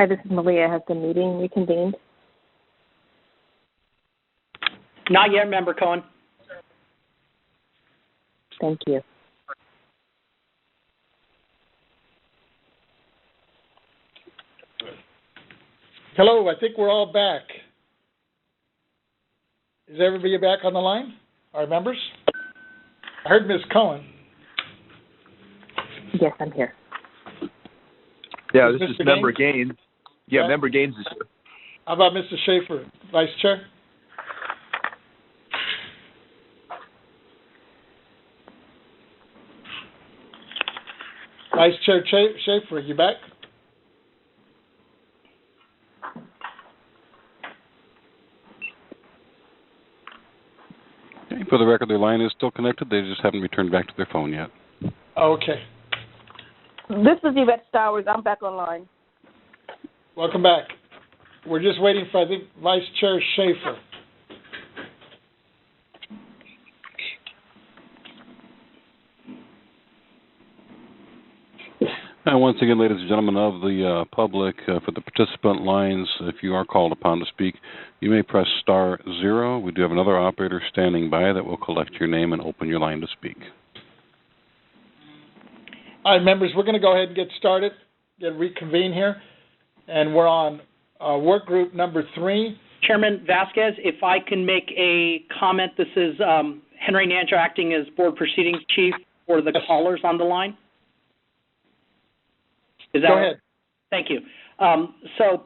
Hi, this is Malia. Has the meeting reconvened? Not yet, Member Cohen. Thank you. Hello, I think we're all back. Is everybody back on the line? Our members? I heard Ms. Cohen. Yes, I'm here. Yeah, this is Member Gaines. Yeah, Member Gaines is here. How about Mr. Schaefer, Vice Chair? Vice Chair Schaefer, are you back? Okay, for the record, their line is still connected. They just haven't returned back to their phone yet. Okay. This is Yvette Stowers. I'm back online. Welcome back. We're just waiting for, I think, Vice Chair Schaefer. And once again, ladies and gentlemen of the public, for the participant lines, if you are called upon to speak, you may press *0. We do have another operator standing by that will collect your name and open your line to speak. All right, members, we're going to go ahead and get started, reconvene here, and we're on work group number 3. Chairman Vasquez, if I can make a comment, this is Henry Nancho acting as Board Proceedings Chief for the callers on the line. Is that Go ahead. Thank you. So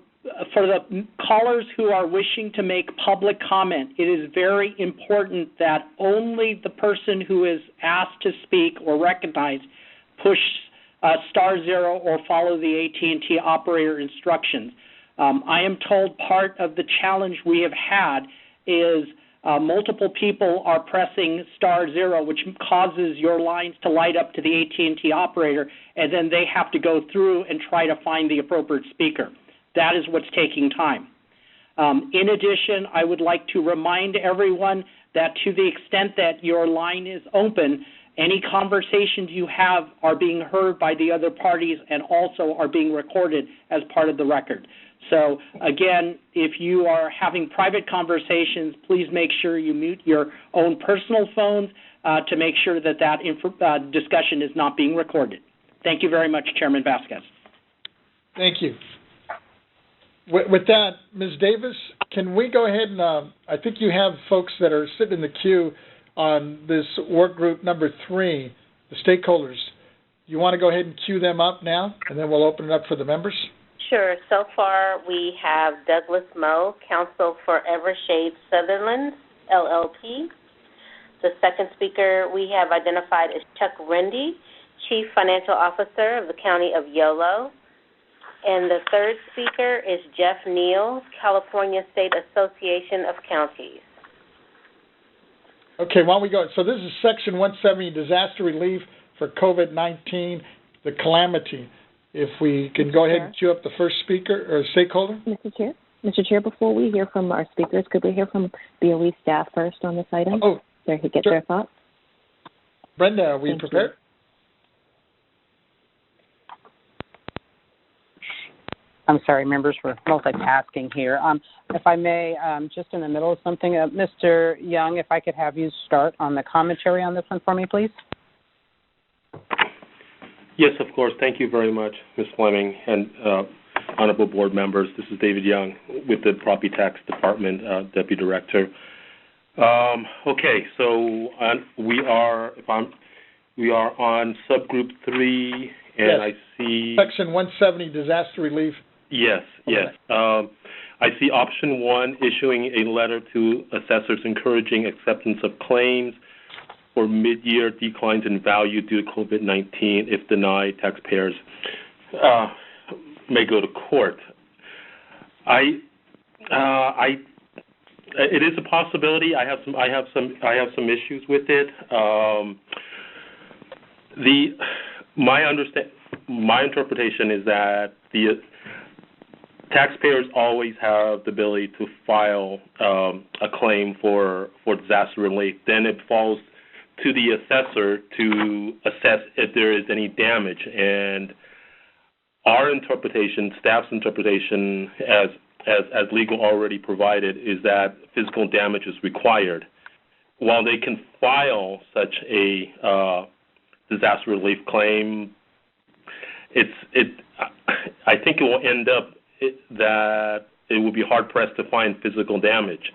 for the callers who are wishing to make public comment, it is very important that only the person who is asked to speak or recognized push *0 or follow the AT&T operator instructions. I am told part of the challenge we have had is multiple people are pressing *0, which causes your lines to light up to the AT&T operator, and then they have to go through and try to find the appropriate speaker. That is what's taking time. In addition, I would like to remind everyone that to the extent that your line is open, any conversations you have are being heard by the other parties and also are being recorded as part of the record. So, again, if you are having private conversations, please make sure you mute your own personal phones to make sure that discussion is not being recorded. Thank you very much, Chairman Vasquez. Thank you. With that, Ms. Davis, can we go ahead and, I think you have folks that are sitting in the queue on this work group number 3, the stakeholders. You want to go ahead and queue them up now, and then we'll open it up for the members? Sure. So far, we have Douglas Moe, Counsel for Evershade Sutherland, LLP. The second speaker we have identified is Chuck Rendy, Chief Financial Officer of the County of Yolo. And the third speaker is Jeff Neal, California State Association of Counties. Okay, why don't we go? So this is Section 170, Disaster Relief for COVID-19, the calamity. If we can go ahead and queue up the first speaker or stakeholder. Mr. Chair, before we hear from our speakers, could we hear from BOE staff first on this item? Oh, so they could get their thoughts. Brenda, are we prepared? I'm sorry, members, for multitasking here. If I may, just in the middle of something, Mr. Young, if I could have you start on the commentary on this one for me, please. Yes, of course. Thank you very much, Ms. Fleming and honorable board members. This is David Young with the Property Tax Department, Deputy Director. Okay, so we are on subgroup 3, and yes. I see Section 170, Disaster Relief. Yes, yes. I see option 1, issuing a letter to assessors encouraging acceptance of claims for mid-year declines in value due to COVID-19. If denied, taxpayers may go to court. It is a possibility. I have some issues with it. My interpretation is that the taxpayers always have the ability to file a claim for disaster relief. Then it falls to the assessor to assess if there is any damage. And our interpretation, staff's interpretation, as legal already provided, is that physical damage is required. While they can file such a disaster relief claim, I think it will end up that it will be hard-pressed to find physical damage.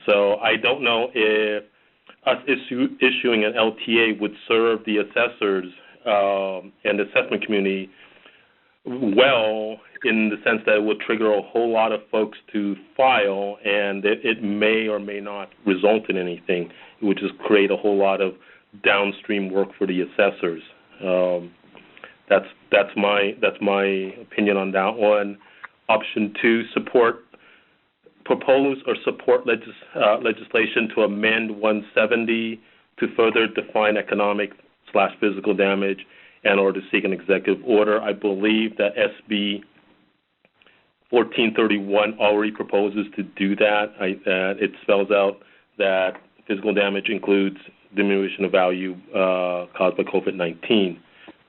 So I don't know if us issuing an LTA would serve the assessors and the assessment community well, in the sense that it would trigger a whole lot of folks to file, and it may or may not result in anything. It would just create a whole lot of downstream work for the assessors. That's my opinion on that one. Option 2, propose or support legislation to amend 170 to further define economic/physical damage and or to seek an executive order. I believe that SB 1431 already proposes to do that. It spells out that physical damage includes diminution of value caused by COVID-19.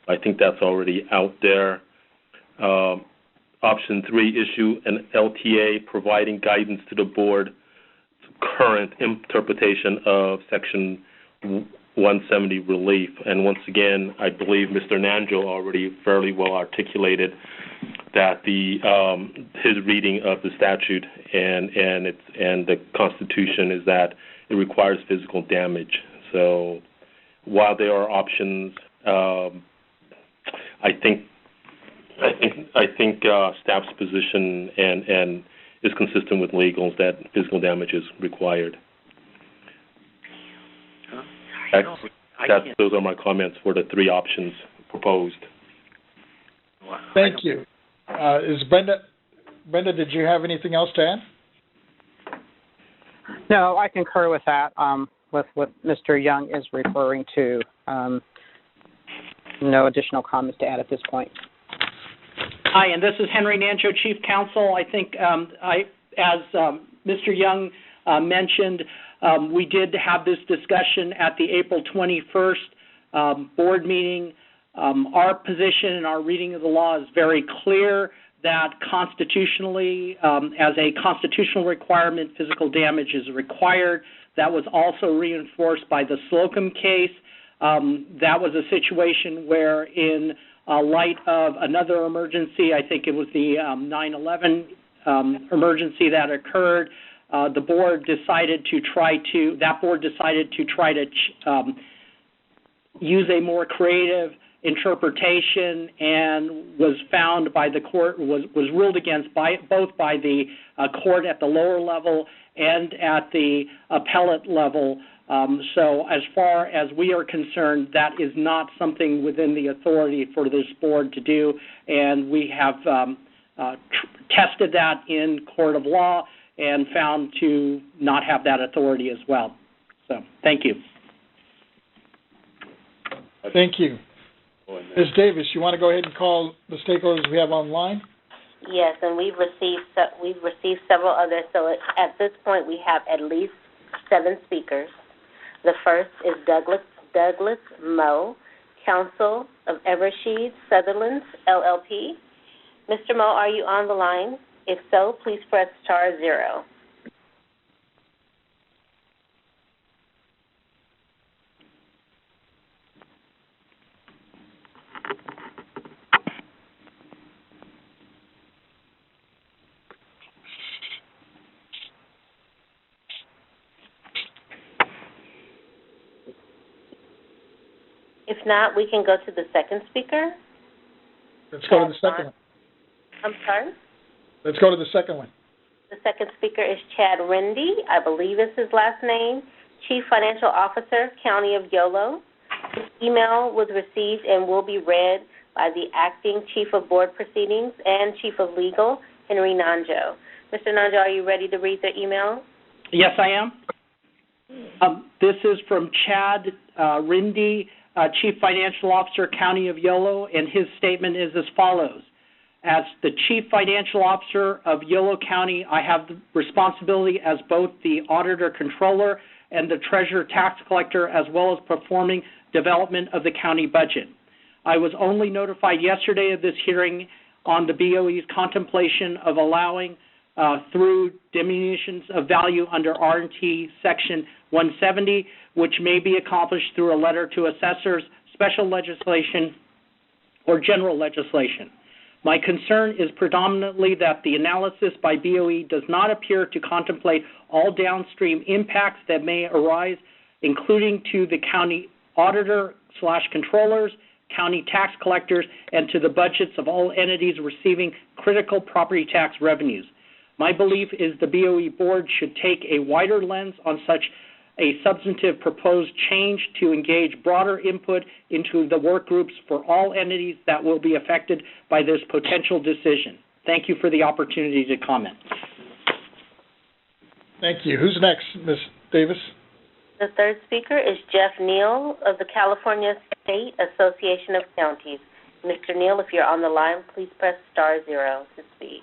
I think that's already out there. Option 3, issue an LTA providing guidance to the board current interpretation of Section 170 relief. And once again, I believe Mr. Nanjo already fairly well articulated that his reading of the statute and the Constitution is that it requires physical damage. So while there are options, I think staff's position and is consistent with legals that physical damage is required. Those are my comments for the 3 options proposed. Thank you. Is Brenda, did you have anything else to add? No, I concur with that, with what Mr. Young is referring to. No additional comments to add at this point. Hi, and this is Henry Nancho, Chief Counsel. I think, as Mr. Young mentioned, we did have this discussion at the April 21st board meeting. Our position and our reading of the law is very clear that constitutionally, as a constitutional requirement, physical damage is required. That was also reinforced by the Slocum case. That was a situation where in light of another emergency, I think it was the 9/11 emergency that occurred, the board decided to try to use a more creative interpretation, and was found by the court, was ruled against both by the court at the lower level and at the appellate level. So as far as we are concerned, that is not something within the authority for this board to do, and we have tested that in court of law and found to not have that authority as well. So thank you. Thank you. Ms. Davis, you want to go ahead and call the stakeholders we have online? Yes, and we've received several others. So at this point, we have at least 7 speakers. The first is Douglas Moe, Counsel of Evershed Sutherlands, LLP. Mr. Moe, are you on the line? If so, please press *0. If not, we can go to the second speaker. Let's go to the second one. I'm sorry? Let's go to the second one. The second speaker is Chad Rendy, I believe is his last name, Chief Financial Officer, County of Yolo. His email was received and will be read by the Acting Chief of Board Proceedings and Chief of Legal, Henry Nanjo. Mr. Nanjo, are you ready to read the email? Yes, I am. This is from Chad Rendy, Chief Financial Officer, County of Yolo, and his statement is as follows. As the Chief Financial Officer of Yolo County, I have the responsibility as both the Auditor-Controller and the Treasurer Tax Collector, as well as performing development of the county budget. I was only notified yesterday of this hearing on the BOE's contemplation of allowing through diminutions of value under R&T Section 170, which may be accomplished through a letter to assessors, special legislation, or general legislation. My concern is predominantly that the analysis by BOE does not appear to contemplate all downstream impacts that may arise, including to the county auditor/controllers, county tax collectors, and to the budgets of all entities receiving critical property tax revenues. My belief is the BOE board should take a wider lens on such a substantive proposed change to engage broader input into the work groups for all entities that will be affected by this potential decision. Thank you for the opportunity to comment. Thank you. Who's next, Ms. Davis? The third speaker is Jeff Neal of the California State Association of Counties. Mr. Neal, if you're on the line, please press *0 to speak.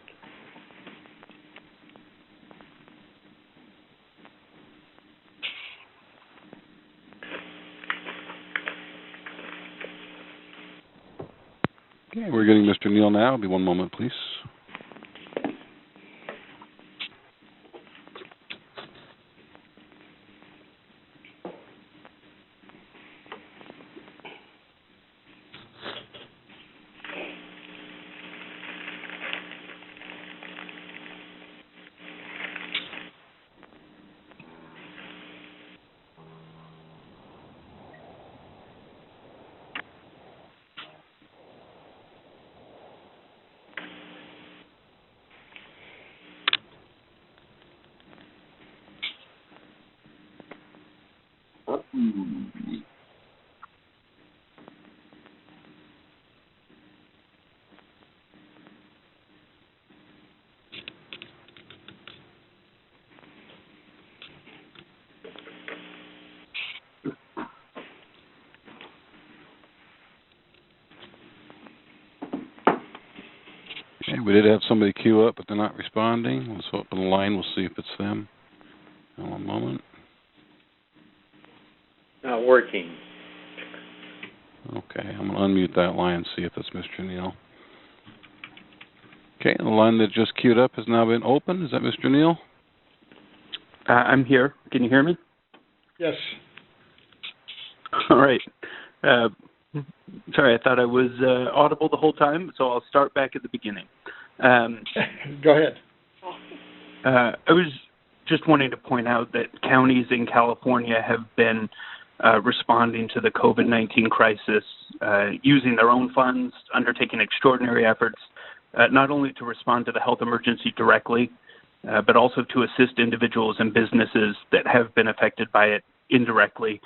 Okay, we're getting Mr. Neal now. It'll be one moment, please. Okay, we did have somebody queue up, but they're not responding. Let's open the line. We'll see if it's them. In one moment. Not working. Okay, I'm going to unmute that line and see if it's Mr. Neal. Okay, the line that just queued up has now been opened. Is that Mr. Neal? I'm here. Can you hear me? Yes. All right. Sorry, I thought I was audible the whole time, so I'll start back at the beginning. Go ahead. I was just wanting to point out that counties in California have been responding to the COVID-19 crisis using their own funds, undertaking extraordinary efforts, not only to respond to the health emergency directly, but also to assist individuals and businesses that have been affected by it indirectly.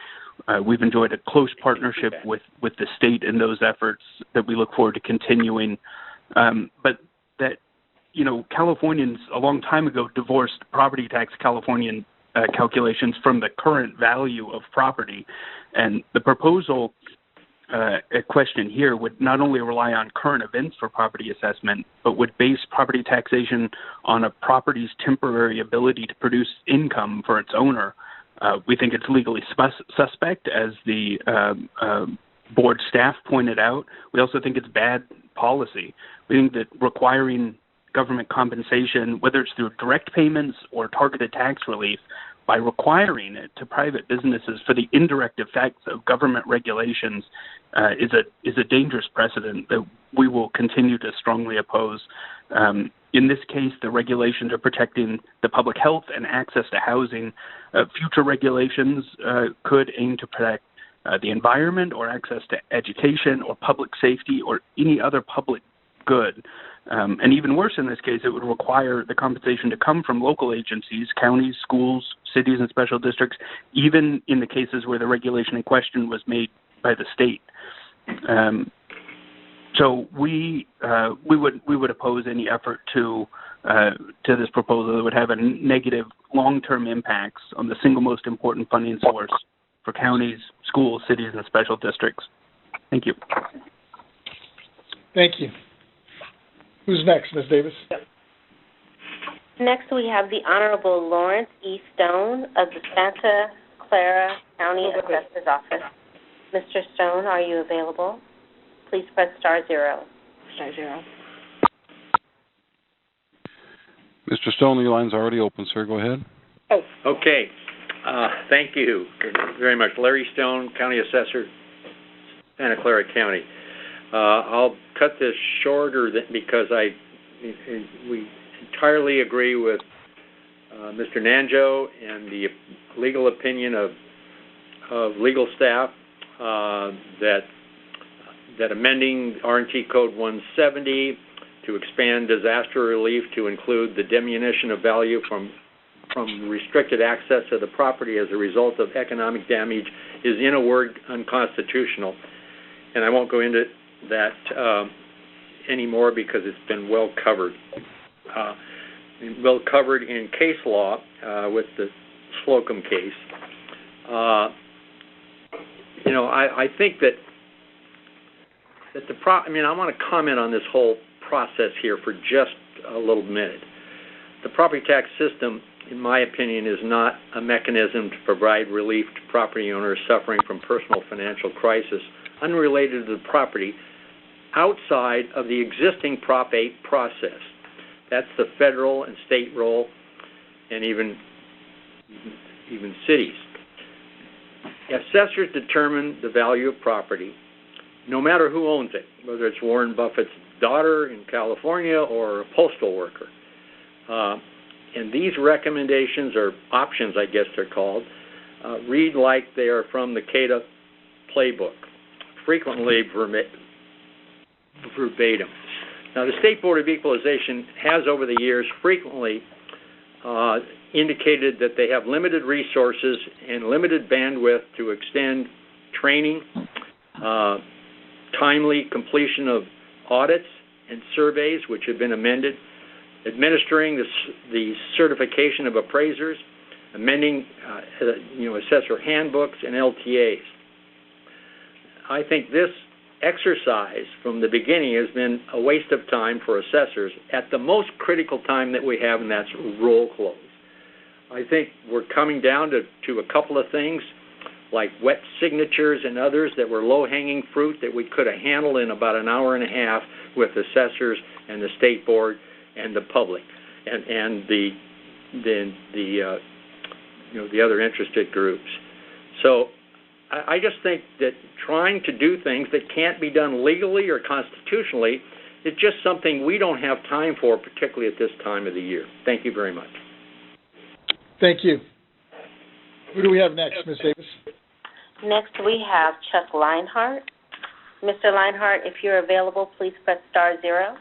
We've enjoyed a close partnership with the state in those efforts that we look forward to continuing. But that, Californians a long time ago divorced property tax Californian calculations from the current value of property. And the proposal question here would not only rely on current events for property assessment, but would base property taxation on a property's temporary ability to produce income for its owner. We think it's legally suspect, as the board staff pointed out. We also think it's bad policy. We think that requiring government compensation, whether it's through direct payments or targeted tax relief, by requiring it to private businesses for the indirect effects of government regulations is a dangerous precedent that we will continue to strongly oppose. In this case, the regulations are protecting the public health and access to housing. Future regulations could aim to protect the environment or access to education or public safety or any other public good. And even worse in this case, it would require the compensation to come from local agencies, counties, schools, cities, and special districts, even in the cases where the regulation in question was made by the state. So we would oppose any effort to this proposal that would have a negative long-term impacts on the single most important funding source for counties, schools, cities, and special districts. Thank you. Thank you. Who's next, Ms. Davis? Next, we have the Honorable Lawrence E. Stone of the Santa Clara County Assessor's Office. Mr. Stone, are you available? Please press *0. Mr. Stone, your line's already open, sir. Go ahead. Oh, okay. Thank you very much. Larry Stone, County Assessor, Santa Clara County. I'll cut this shorter because we entirely agree with Mr. Nanjo and the legal opinion of legal staff that amending R&T Code 170 to expand disaster relief to include the diminution of value from restricted access to the property as a result of economic damage is, in a word, unconstitutional. And I won't go into that anymore because it's been well covered. Well covered in case law with the Slocum case. I think that I want to comment on this whole process here for just a little minute. The property tax system, in my opinion, is not a mechanism to provide relief to property owners suffering from personal financial crisis unrelated to the property outside of the existing Prop 8 process. That's the federal and state role, and even cities. Assessors determine the value of property, no matter who owns it, whether it's Warren Buffett's daughter in California or a postal worker. And these recommendations, or options I guess they're called, read like they are from the CADA playbook, frequently verbatim. Now, the State Board of Equalization has over the years frequently indicated that they have limited resources and limited bandwidth to extend training, timely completion of audits and surveys, which have been amended, administering the certification of appraisers, amending assessor handbooks and LTAs. I think this exercise from the beginning has been a waste of time for assessors at the most critical time that we have, and that's roll close. I think we're coming down to a couple of things like wet signatures and others that were low-hanging fruit that we could have handled in about an hour and a half with assessors and the state board and the public and the other interested groups. So I just think that trying to do things that can't be done legally or constitutionally is just something we don't have time for, particularly at this time of the year. Thank you very much. Thank you. Who do we have next, Ms. Davis? Next, we have Chuck Leinhardt. Mr. Leinhardt, if you're available, please press *0.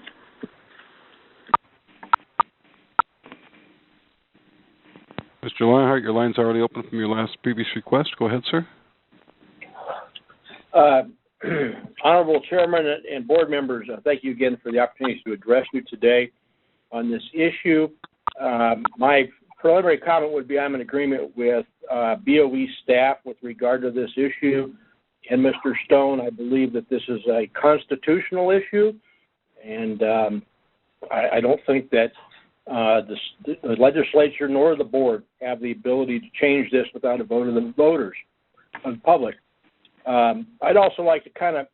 Mr. Leinhardt, your line's already open from your last previous request. Go ahead, sir. Honorable Chairman and board members, thank you again for the opportunity to address you today on this issue. My preliminary comment would be I'm in agreement with BOE staff with regard to this issue. And Mr. Stone, I believe that this is a constitutional issue, and I don't think that the legislature nor the board have the ability to change this without a vote of the voters, of the public. I'd also like to kind of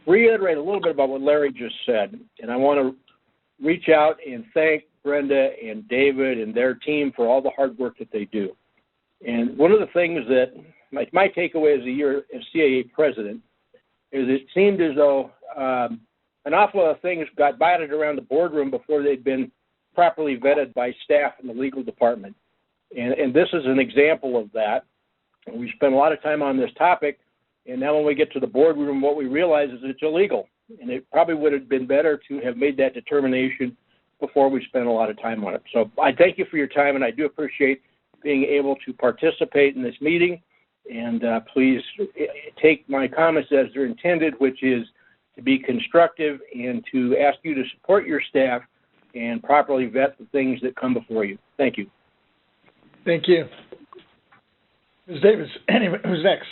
reiterate a little bit about what Larry just said, and I want to reach out and thank Brenda and David and their team for all the hard work that they do. And one of the things that my takeaway as a year as CAA president is it seemed as though an awful lot of things got batted around the boardroom before they'd been properly vetted by staff in the legal department. And this is an example of that. We spent a lot of time on this topic, and now when we get to the boardroom, what we realize is it's illegal. And it probably would have been better to have made that determination before we spent a lot of time on it. So I thank you for your time, and I do appreciate being able to participate in this meeting. And please take my comments as they're intended, which is to be constructive and to ask you to support your staff and properly vet the things that come before you. Thank you. Thank you. Ms. Davis, who's next?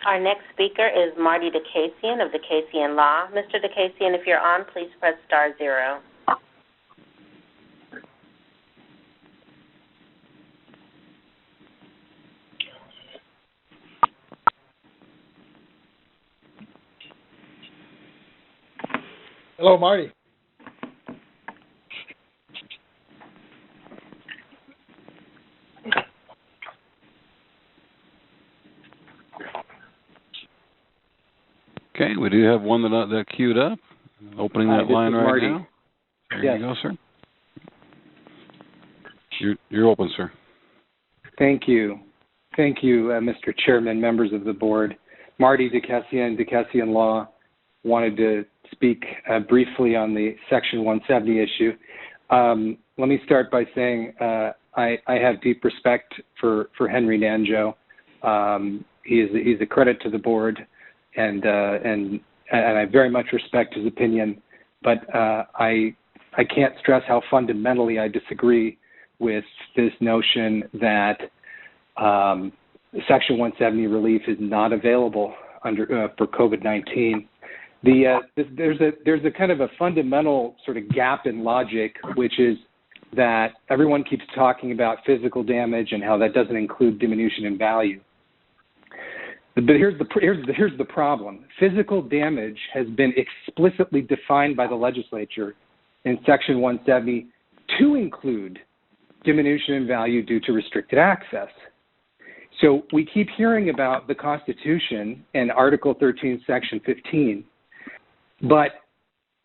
Our next speaker is Marty DeCasian of DeCasian Law. Mr. DeCasian, if you're on, please press *0. Hello, Marty. Okay, we do have one that queued up. Opening that line right Marty. now. There Yes. you go, sir. You're open, sir. Thank you. Thank you, Mr. Chairman, members of the board. Marty DeKessian Law, wanted to speak briefly on the Section 170 issue. Let me start by saying I have deep respect for Henry Nanjo. He's a credit to the board, and I very much respect his opinion. But I can't stress how fundamentally I disagree with this notion that Section 170 relief is not available for COVID-19. There's a kind of a fundamental sort of gap in logic, which is that everyone keeps talking about physical damage and how that doesn't include diminution in value. But here's the problem. Physical damage has been explicitly defined by the legislature in Section 170 to include diminution in value due to restricted access. So we keep hearing about the Constitution and Article 13, Section 15, but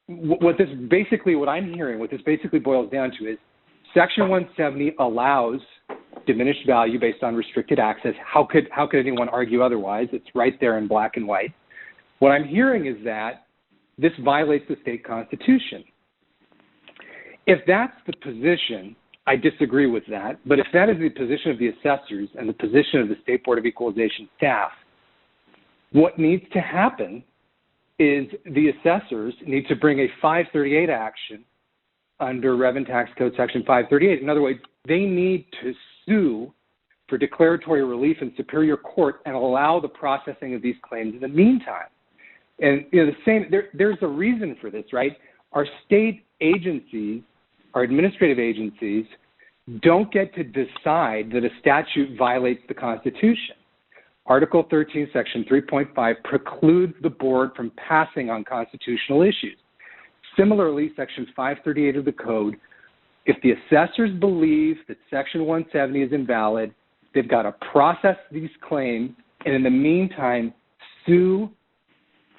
what this basically boils down to is Section 170 allows diminished value based on restricted access. How could anyone argue otherwise? It's right there in black and white. What I'm hearing is that this violates the state constitution. If that's the position, I disagree with that. But if that is the position of the assessors and the position of the State Board of Equalization staff, what needs to happen is the assessors need to bring a 538 action under Revenue Tax Code Section 538. In other words, they need to sue for declaratory relief in Superior Court and allow the processing of these claims in the meantime. And there's a reason for this, right? Our state agencies, our administrative agencies, don't get to decide that a statute violates the Constitution. Article 13, Section 3.5 precludes the board from passing on constitutional issues. Similarly, Section 538 of the Code, if the assessors believe that Section 170 is invalid, they've got to process these claims and in the meantime sue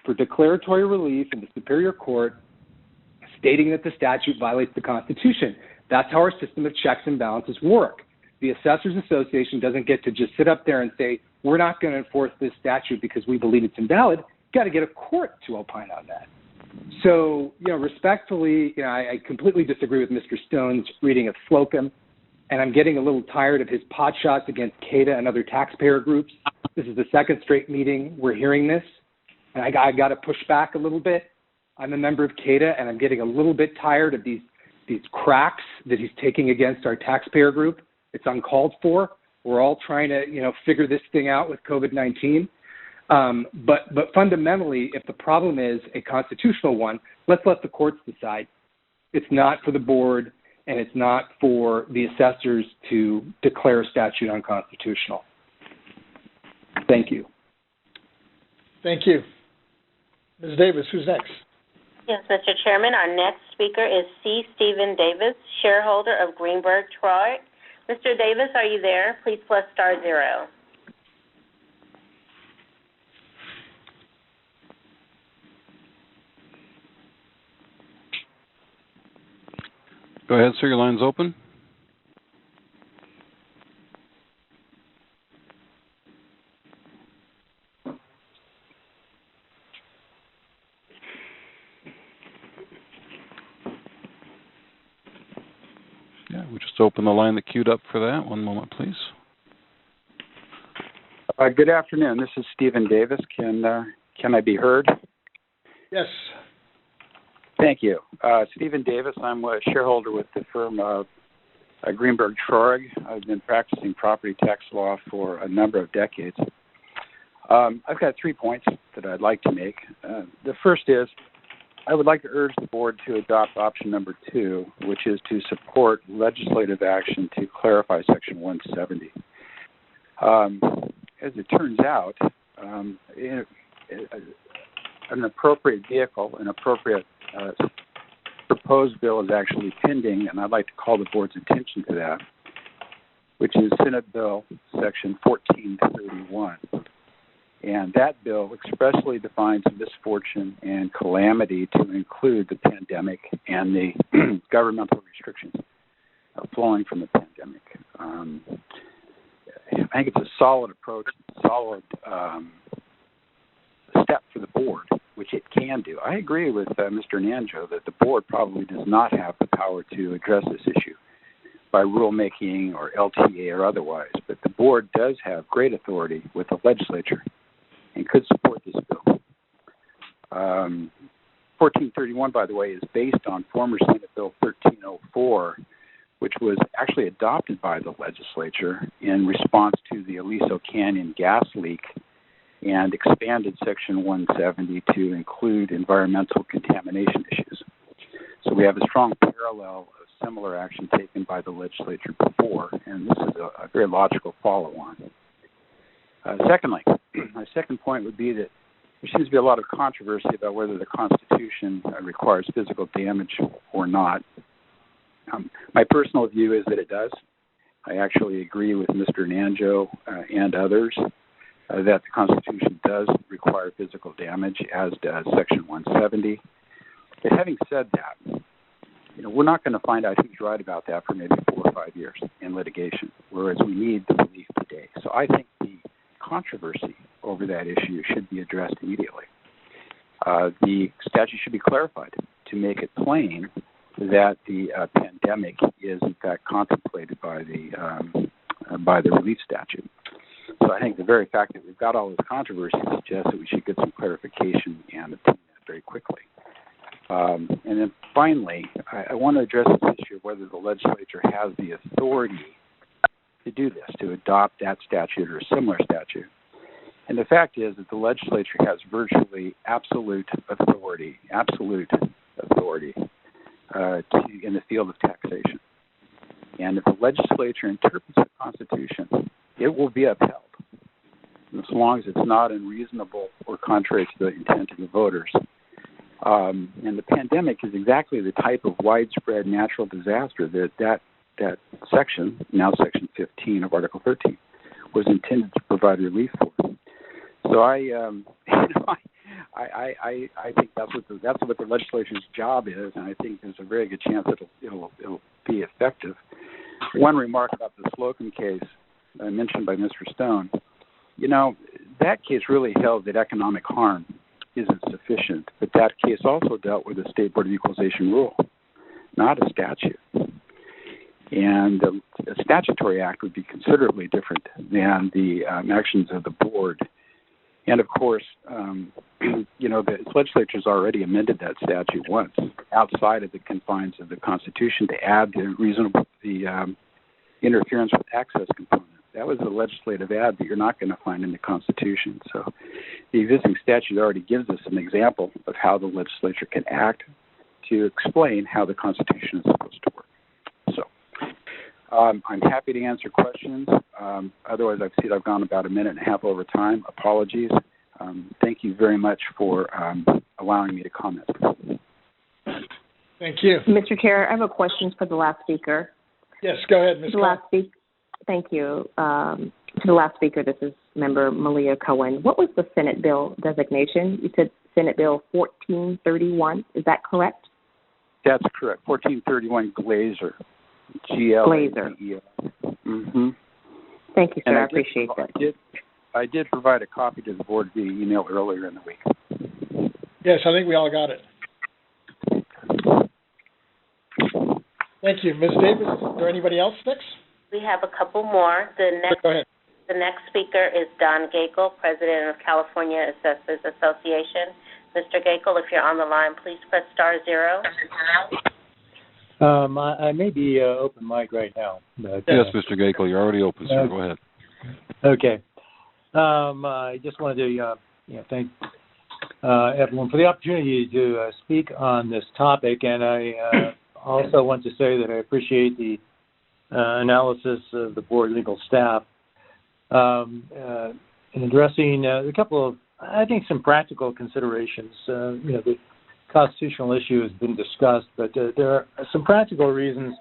for declaratory relief in the Superior Court, stating that the statute violates the Constitution. That's how our system of checks and balances work. The Assessors Association doesn't get to just sit up there and say, we're not going to enforce this statute because we believe it's invalid. You've got to get a court to opine on that. So, respectfully, I completely disagree with Mr. Stone's reading of Slocum, and I'm getting a little tired of his pot shots against CADA and other taxpayer groups. This is the second straight meeting we're hearing this, and I got to push back a little bit. I'm a member of CADA, and I'm getting a little bit tired of these cracks that he's taking against our taxpayer group. It's uncalled for. We're all trying to, figure this thing out with COVID-19. But fundamentally, if the problem is a constitutional one, let's let the courts decide. It's not for the board, and it's not for the assessors to declare a statute unconstitutional. Thank you. Thank you. Ms. Davis, who's next? Yes, Mr. Chairman, our next speaker is C. Stephen Davis, shareholder of Greenberg Traurig. Mr. Davis, are you there? Please press *0. Go ahead, sir. Your line's open. Yeah, we just opened the line that queued up for that. One moment, please. Good afternoon. This is Stephen Davis. Can I be heard? Yes. Thank you. Stephen Davis. I'm a shareholder with the firm of Greenberg Traurig. I've been practicing property tax law for a number of decades. I've got 3 points that I'd like to make. The first is I would like to urge the board to adopt option number 2, which is to support legislative action to clarify Section 170. As it turns out, an appropriate vehicle, an appropriate proposed bill is actually pending, and I'd like to call the board's attention to that, which is Senate Bill Section 1431. And that bill expressly defines misfortune and calamity to include the pandemic and the governmental restrictions flowing from the pandemic. I think it's a solid approach, solid step for the board, which it can do. I agree with Mr. Nanjo that the board probably does not have the power to address this issue by rulemaking or LTA or otherwise, but the board does have great authority with the legislature and could support this bill. 1431, by the way, is based on former Senate Bill 1304, which was actually adopted by the legislature in response to the Aliso Canyon gas leak and expanded Section 170 to include environmental contamination issues. So we have a strong parallel of similar action taken by the legislature before, and this is a very logical follow-on. Secondly, my second point would be that there seems to be a lot of controversy about whether the Constitution requires physical damage or not. My personal view is that it does. I actually agree with Mr. Nanjo and others that the Constitution does require physical damage, as does Section 170. But having said that, we're not going to find out who's right about that for maybe 4 or 5 years in litigation, whereas we need the relief today. So I think the controversy over that issue should be addressed immediately. The statute should be clarified to make it plain that the pandemic is in fact contemplated by the relief statute. So I think the very fact that we've got all this controversy suggests that we should get some clarification and obtain that very quickly. And then finally, I want to address this issue of whether the legislature has the authority to do this, to adopt that statute or a similar statute. And the fact is that the legislature has virtually absolute authority in the field of taxation. And if the legislature interprets the Constitution, it will be upheld, as long as it's not unreasonable or contrary to the intent of the voters. And the pandemic is exactly the type of widespread natural disaster that section, now Section 15 of Article 13, was intended to provide relief for. So I think that's what the legislature's job is, and I think there's a very good chance it'll be effective. One remark about the Slocum case mentioned by Mr. Stone, that case really held that economic harm isn't sufficient, but that case also dealt with the State Board of Equalization rule, not a statute. And a statutory act would be considerably different than the actions of the board. And of course, the legislature's already amended that statute once, outside of the confines of the Constitution, to add the interference with access component. That was a legislative add that you're not going to find in the Constitution. So the existing statute already gives us an example of how the legislature can act to explain how the Constitution is supposed to work. So I'm happy to answer questions. Otherwise, I've gone about a minute and a half over time. Apologies. Thank you very much for allowing me to comment. Thank you. Mr. Chair, I have a question for the last speaker. Yes, go ahead, Ms. Cohen. Thank you. To the last speaker, this is Member Malia Cohen. What was the Senate bill designation? You said Senate Bill 1431. Is that correct? That's correct. 1431 Glazer. Glazer. Mm-hmm. Thank you, sir. I appreciate that. I did provide a copy to the board via email earlier in the week. Yes, I think we all got it. Thank you. Ms. Davis, is there anybody else next? We have a couple more. Go ahead. The next speaker is Don Gakel, President of California Assessors Association. Mr. Gakel, if you're on the line, please press *0. I may be open mic right now. But, yes, Mr. Gakel, you're already open, sir. Go ahead. Okay. I just wanted to thank everyone for the opportunity to speak on this topic, and I also want to say that I appreciate the analysis of the board legal staff in addressing a couple of, I think, some practical considerations. The constitutional issue has been discussed, but there are some practical reasons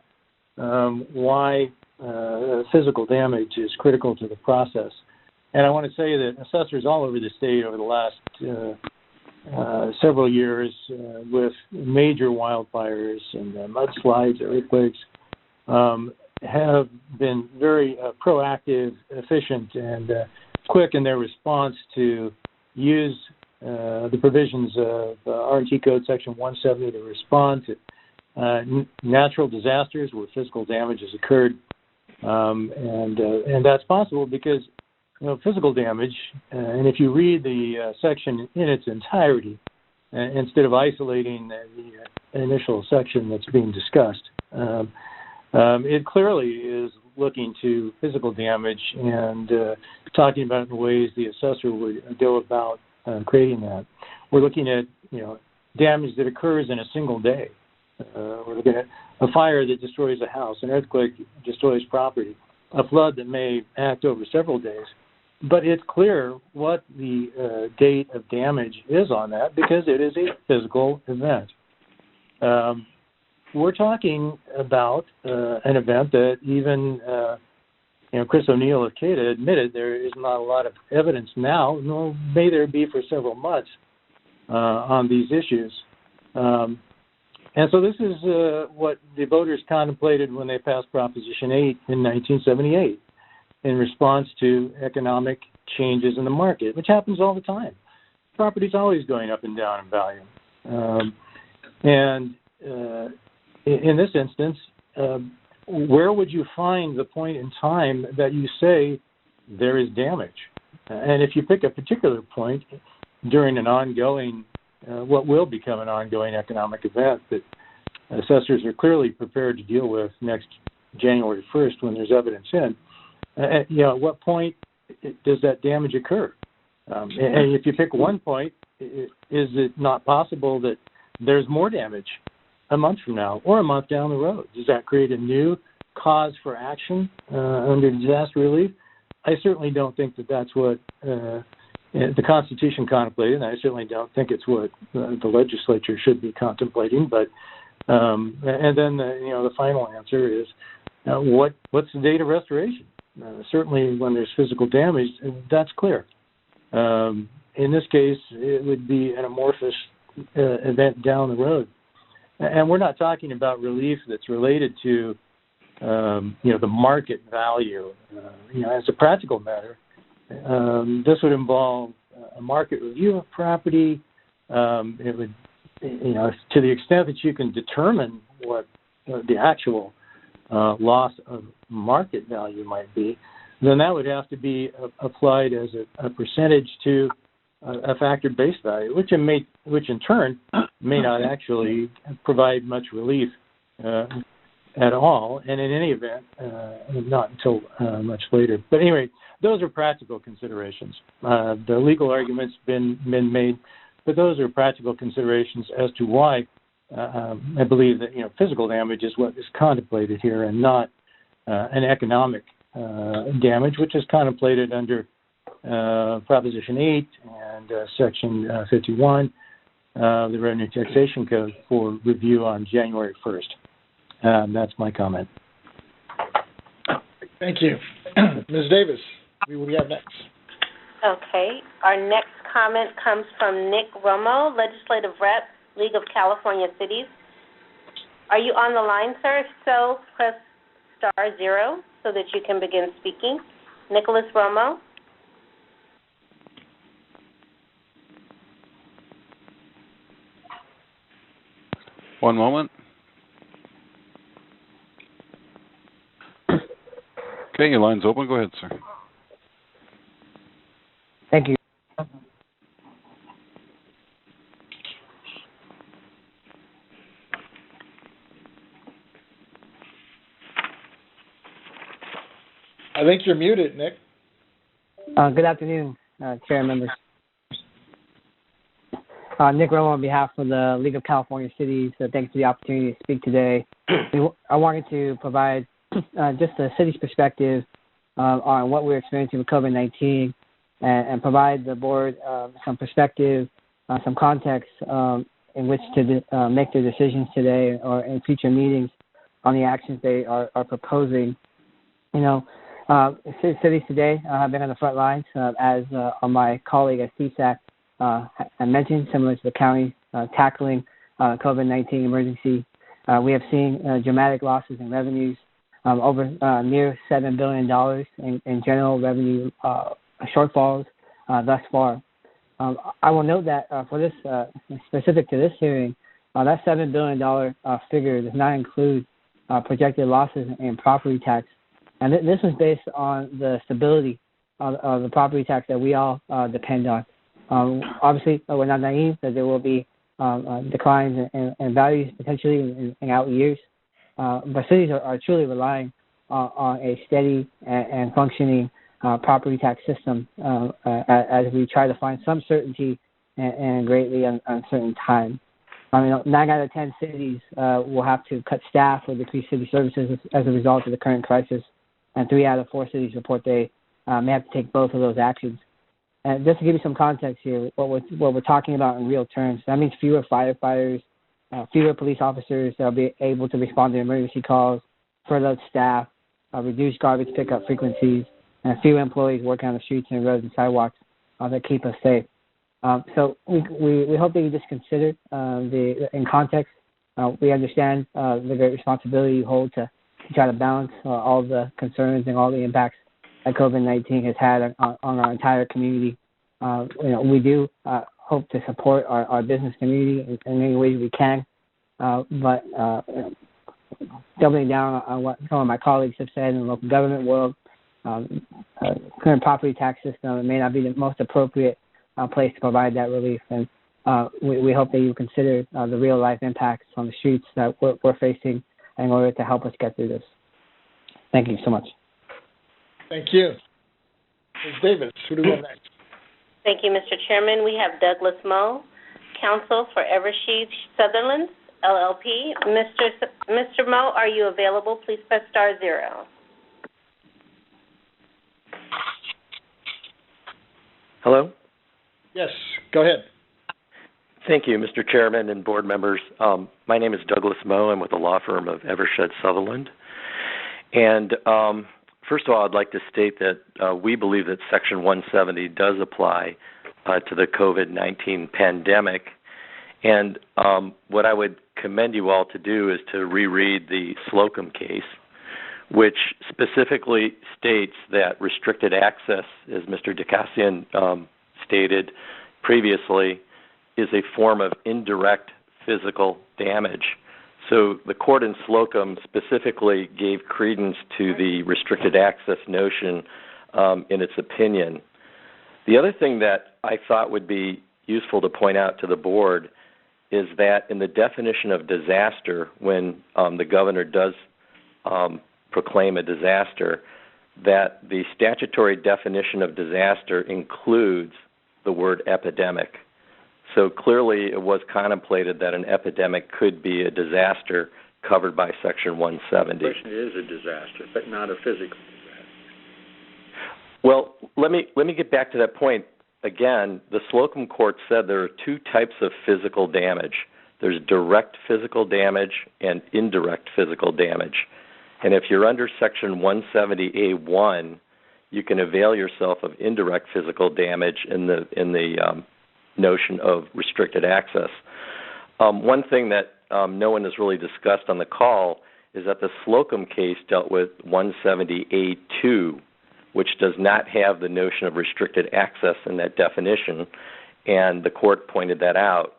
why physical damage is critical to the process. And I want to say that assessors all over the state over the last several years with major wildfires and mudslides, earthquakes, have been very proactive, efficient, and quick in their response to use the provisions of RT Code Section 170 to respond to natural disasters where physical damage has occurred. And that's possible because physical damage, and if you read the section in its entirety, instead of isolating the initial section that's being discussed, it clearly is looking to physical damage and talking about it in ways the assessor would go about creating that. We're looking at damage that occurs in a single day. We're looking at a fire that destroys a house, an earthquake destroys property, a flood that may act over several days. But it's clear what the date of damage is on that because it is a physical event. We're talking about an event that even Chris O'Neill of CADA admitted there is not a lot of evidence now, nor may there be for several months on these issues. And so this is what the voters contemplated when they passed Proposition 8 in 1978 in response to economic changes in the market, which happens all the time. Property's always going up and down in value. And in this instance, where would you find the point in time that you say there is damage? And if you pick a particular point during an ongoing what will become an ongoing economic event that assessors are clearly prepared to deal with next January 1st when there's evidence in. At what point does that damage occur? And if you pick one point, is it not possible that there's more damage a month from now or a month down the road? Does that create a new cause for action under disaster relief? I certainly don't think that that's what the Constitution contemplated, and I certainly don't think it's what the legislature should be contemplating. But and then the final answer is what's the date of restoration? Certainly, when there's physical damage, that's clear. In this case, it would be an amorphous event down the road, and we're not talking about relief that's related to the market value. As a practical matter, this would involve a market review of property. It would, to the extent that you can determine what the actual loss of market value might be, then that would have to be applied as a percentage to a factored base value, which in turn may not actually provide much relief at all, and in any event, not until much later. But anyway, those are practical considerations. The legal argument's been made, but those are practical considerations as to why I believe that physical damage is what is contemplated here, and not an economic damage, which is contemplated under Proposition 8 and Section 51 of the Revenue Taxation Code for review on January 1st. That's my comment. Thank you. Ms. Davis, who do we have next? Okay. Our next comment comes from Nick Romo, Legislative Rep, League of California Cities. Are you on the line, sir? If so, press *0 so that you can begin speaking. Nicholas Romo. One moment. Okay, your line's open. Go ahead, sir. Thank you. I think you're muted, Nick. Good afternoon, Chair and members. Nick Romo on behalf of the League of California Cities. Thanks for the opportunity to speak today. I wanted to provide just the city's perspective on what we're experiencing with COVID-19 and provide the board some perspective, some context in which to make their decisions today or in future meetings on the actions they are proposing. Cities today have been on the front lines, as my colleague at CSAC mentioned, similar to the county tackling COVID-19 emergency. We have seen dramatic losses in revenues, over near $7 billion in general revenue shortfalls thus far. I will note that for this, specific to this hearing, that $7 billion figure does not include projected losses in property tax. And this is based on the stability of the property tax that we all depend on. Obviously, we're not naive that there will be declines in values potentially in out years. But cities are truly relying on a steady and functioning property tax system as we try to find some certainty in greatly uncertain time. 9 out of 10 cities will have to cut staff or decrease city services as a result of the current crisis, and 3 out of 4 cities report they may have to take both of those actions. And just to give you some context here, what we're talking about in real terms, that means fewer firefighters, fewer police officers that will be able to respond to emergency calls, furloughed staff, reduced garbage pickup frequencies, and fewer employees working on the streets and roads and sidewalks that keep us safe. So we hope that you just consider in context. We understand the great responsibility you hold to try to balance all the concerns and all the impacts that COVID-19 has had on our entire community. We do hope to support our business community in any ways we can, but doubling down on what some of my colleagues have said in the local government world, current property tax system may not be the most appropriate place to provide that relief, and we hope that you consider the real life impacts on the streets that we're facing in order to help us get through this. Thank you so much. Thank you. Ms. Davis, who do we have next? Thank you, Mr. Chairman. We have Douglas Moe, Counsel for Evershed Sutherland, LLP. Mr. Moe, are you available? Please press *0. Hello? Yes, go ahead. Thank you, Mr. Chairman and board members. My name is Douglas Moe. I'm with the law firm of Evershed Sutherland. And first of all, I'd like to state that we believe that Section 170 does apply to the COVID-19 pandemic. And what I would commend you all to do is to reread the Slocum case, which specifically states that restricted access, as Mr. DeCassian stated previously, is a form of indirect physical damage. So the court in Slocum specifically gave credence to the restricted access notion in its opinion. The other thing that I thought would be useful to point out to the board is that in the definition of disaster, when the governor does proclaim a disaster, that the statutory definition of disaster includes the word epidemic. So clearly it was contemplated that an epidemic could be a disaster covered by Section 170. The question is a disaster, but not a physical disaster. Well, let me get back to that point. Again, the Slocum court said there are 2 types of physical damage. There's direct physical damage and indirect physical damage. And if you're under Section 170A1, you can avail yourself of indirect physical damage in the notion of restricted access. One thing that no one has really discussed on the call is that the Slocum case dealt with 170A2, which does not have the notion of restricted access in that definition, and the court pointed that out.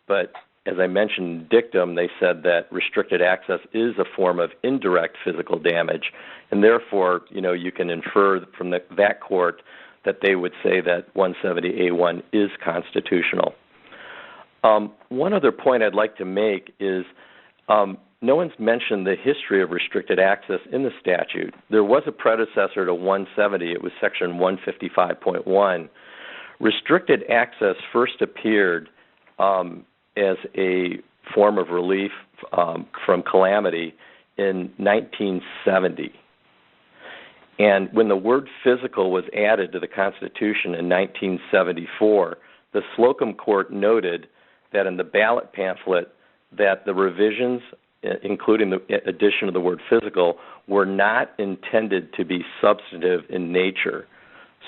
But as I mentioned in dictum, they said that restricted access is a form of indirect physical damage, and therefore, you can infer from that court that they would say that 170A1 is constitutional. One other point I'd like to make is no one's mentioned the history of restricted access in the statute. There was a predecessor to 170. It was Section 155.1. Restricted access first appeared as a form of relief from calamity in 1970. And when the word physical was added to the Constitution in 1974, the Slocum court noted that in the ballot pamphlet that the revisions including the addition of the word physical, were not intended to be substantive in nature.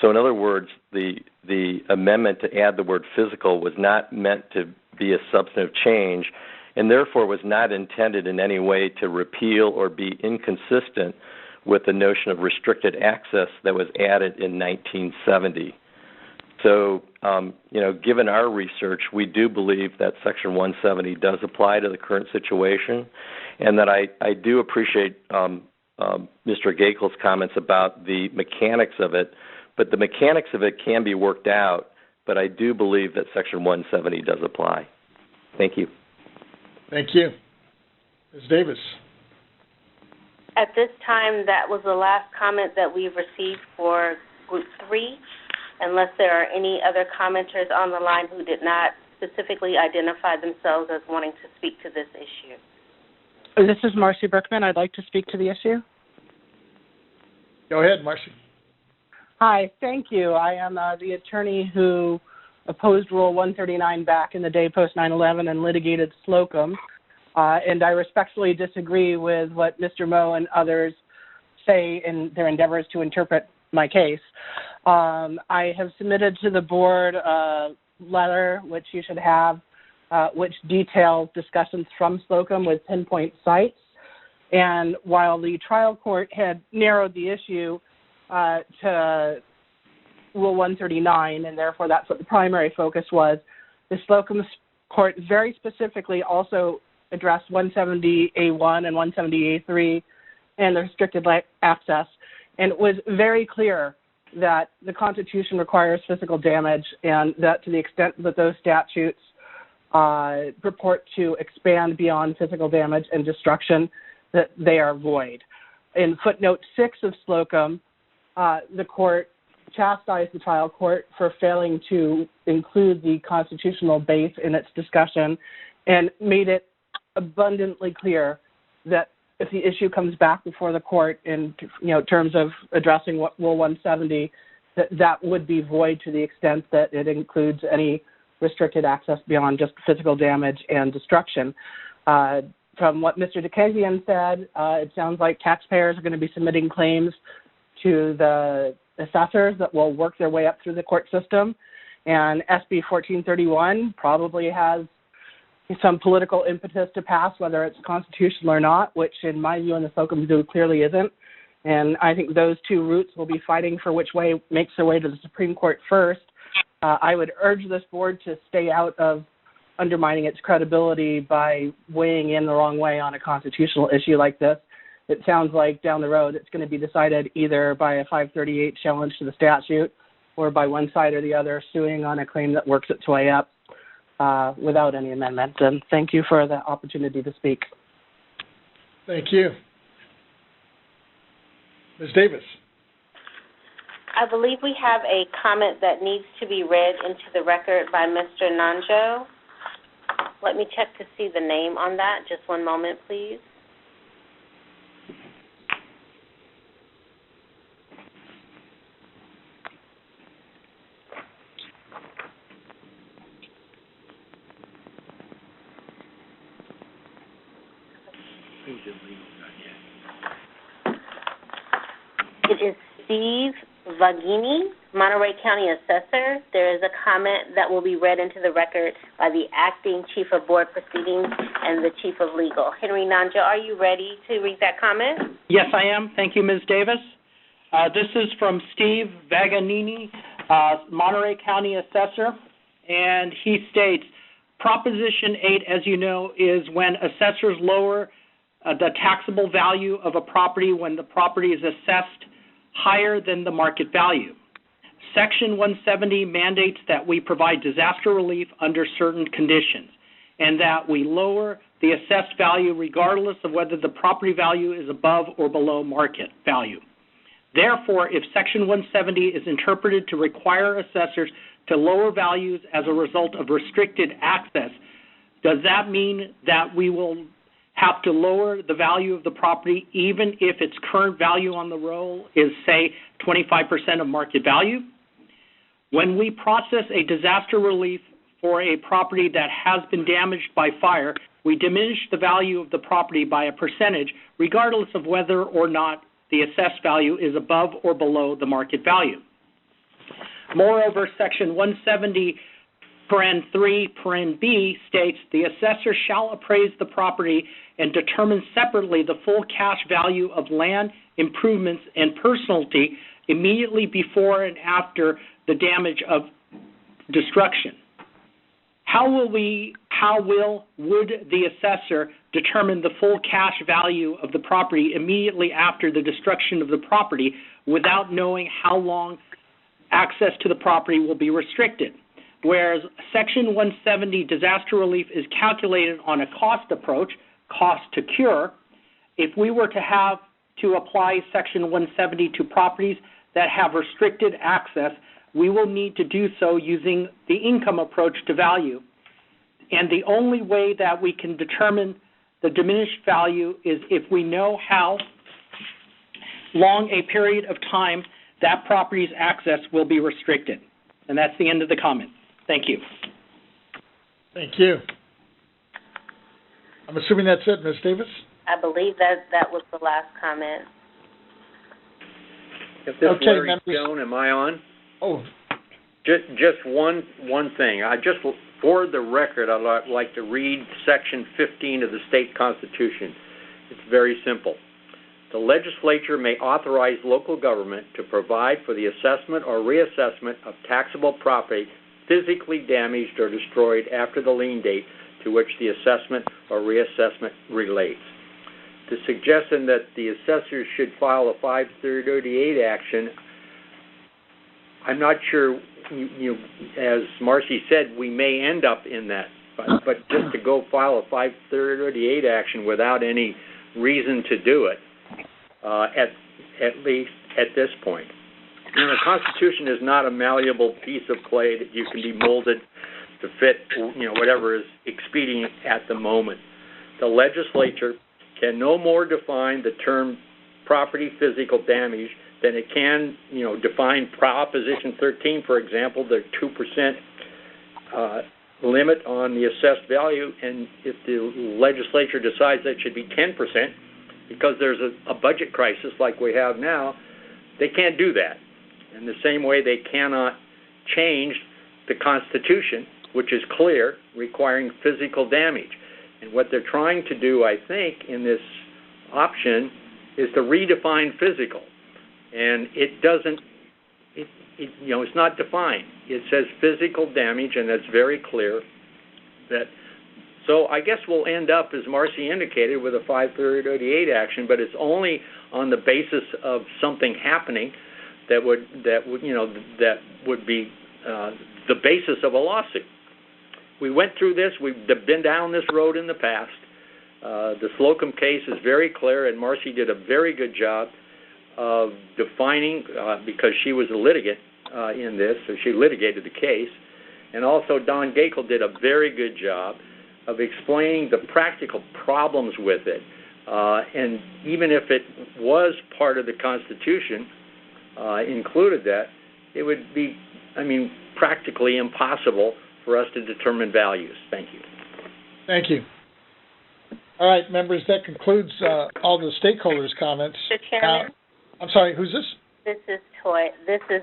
So in other words, the amendment to add the word physical was not meant to be a substantive change, and therefore was not intended in any way to repeal or be inconsistent with the notion of restricted access that was added in 1970. So, given our research, we do believe that Section 170 does apply to the current situation, and that I do appreciate Mr. Gakel's comments about the mechanics of it, but the mechanics of it can be worked out, but I do believe that Section 170 does apply. Thank you. Thank you. Ms. Davis. At this time, that was the last comment that we've received for Group 3, unless there are any other commenters on the line who did not specifically identify themselves as wanting to speak to this issue. This is Marcy Berkman. I'd like to speak to the issue. Go ahead, Marcy. Hi, thank you. I am the attorney who opposed Rule 139 back in the day post 9/11 and litigated Slocum, and I respectfully disagree with what Mr. Moe and others say in their endeavors to interpret my case. I have submitted to the board a letter, which you should have, which details discussions from Slocum with pinpoint sites. And while the trial court had narrowed the issue to Rule 139, and therefore that's what the primary focus was, the Slocum court very specifically also addressed 170A1 and 170A3 and the restricted access. And it was very clear that the Constitution requires physical damage, and that to the extent that those statutes purport to expand beyond physical damage and destruction, that they are void. In footnote 6 of Slocum, the court chastised the trial court for failing to include the constitutional base in its discussion, and made it abundantly clear that if the issue comes back before the court in terms of addressing what Rule 170, that would be void to the extent that it includes any restricted access beyond just physical damage and destruction. From what Mr. Dickensian said, it sounds like taxpayers are going to be submitting claims to the assessors that will work their way up through the court system, and SB 1431 probably has some political impetus to pass, whether it's constitutional or not, which in my view and the Slocum view clearly isn't. And I think those two routes will be fighting for which way makes their way to the Supreme Court first. I would urge this board to stay out of undermining its credibility by weighing in the wrong way on a constitutional issue like this. It sounds like down the road it's going to be decided either by a 538 challenge to the statute or by one side or the other suing on a claim that works its way up without any amendment. And thank you for the opportunity to speak. Thank you. Ms. Davis. I believe we have a comment that needs to be read into the record by Mr. Nanjo. Let me check to see the name on that. Just one moment, please. It is Steve Vagini, Monterey County Assessor. There is a comment that will be read into the record by the Acting Chief of Board Proceedings and the Chief of Legal. Henry Nanjo, are you ready to read that comment? Yes, I am. Thank you, Ms. Davis. This is from Steve Vaganini, Monterey County Assessor, and he states, Proposition 8, as you know, is when assessors lower the taxable value of a property when the property is assessed higher than the market value. Section 170 mandates that we provide disaster relief under certain conditions, and that we lower the assessed value regardless of whether the property value is above or below market value. Therefore, if Section 170 is interpreted to require assessors to lower values as a result of restricted access, does that mean that we will have to lower the value of the property even if its current value on the roll is, say, 25% of market value? When we process a disaster relief for a property that has been damaged by fire, we diminish the value of the property by a percentage, regardless of whether or not the assessed value is above or below the market value. Moreover, Section 170, paren 3, paren B states the assessor shall appraise the property and determine separately the full cash value of land, improvements, and personalty immediately before and after the damage of destruction. Would the assessor determine the full cash value of the property immediately after the destruction of the property without knowing how long access to the property will be restricted? Whereas Section 170 disaster relief is calculated on a cost approach, cost to cure, if we were to apply Section 170 to properties that have restricted access, we will need to do so using the income approach to value. And the only way that we can determine the diminished value is if we know how long a period of time that property's access will be restricted. And that's the end of the comment. Thank you. Thank you. I'm assuming that's it, Ms. Davis? I believe that was the last comment. If this okay, Larry members. Stone, am I on? Oh. Just one thing. For the record, I'd like to read Section 15 of the state constitution. It's very simple. The legislature may authorize local government to provide for the assessment or reassessment of taxable property physically damaged or destroyed after the lien date to which the assessment or reassessment relates. The suggestion that the assessors should file a 538 action, I'm not sure, as Marcy said, we may end up in that, but just to go file a 538 action without any reason to do it, at least at this point. The Constitution is not a malleable piece of clay that you can be molded to fit, whatever is expedient at the moment. The legislature can no more define the term property physical damage than it can, define Proposition 13, for example, the 2% limit on the assessed value, and if the legislature decides that it should be 10%, because there's a budget crisis like we have now, they can't do that. In the same way, they cannot change the Constitution, which is clear, requiring physical damage. And what they're trying to do, I think, in this option is to redefine physical. And it doesn't, it's not defined. It says physical damage, and that's very clear. So I guess we'll end up, as Marcy indicated, with a 538 action, but it's only on the basis of something happening that would be the basis of a lawsuit. We went through this. We've been down this road in the past. The Slocum case is very clear, and Marcy did a very good job of defining, because she was a litigant in this, so she litigated the case. And also Don Gakel did a very good job of explaining the practical problems with it. And even if it was part of the Constitution, included that, it would be, practically impossible for us to determine values. Thank you. Thank you. All right, members, that concludes all the stakeholders' comments. Mr. Chairman? I'm sorry, who's this? This is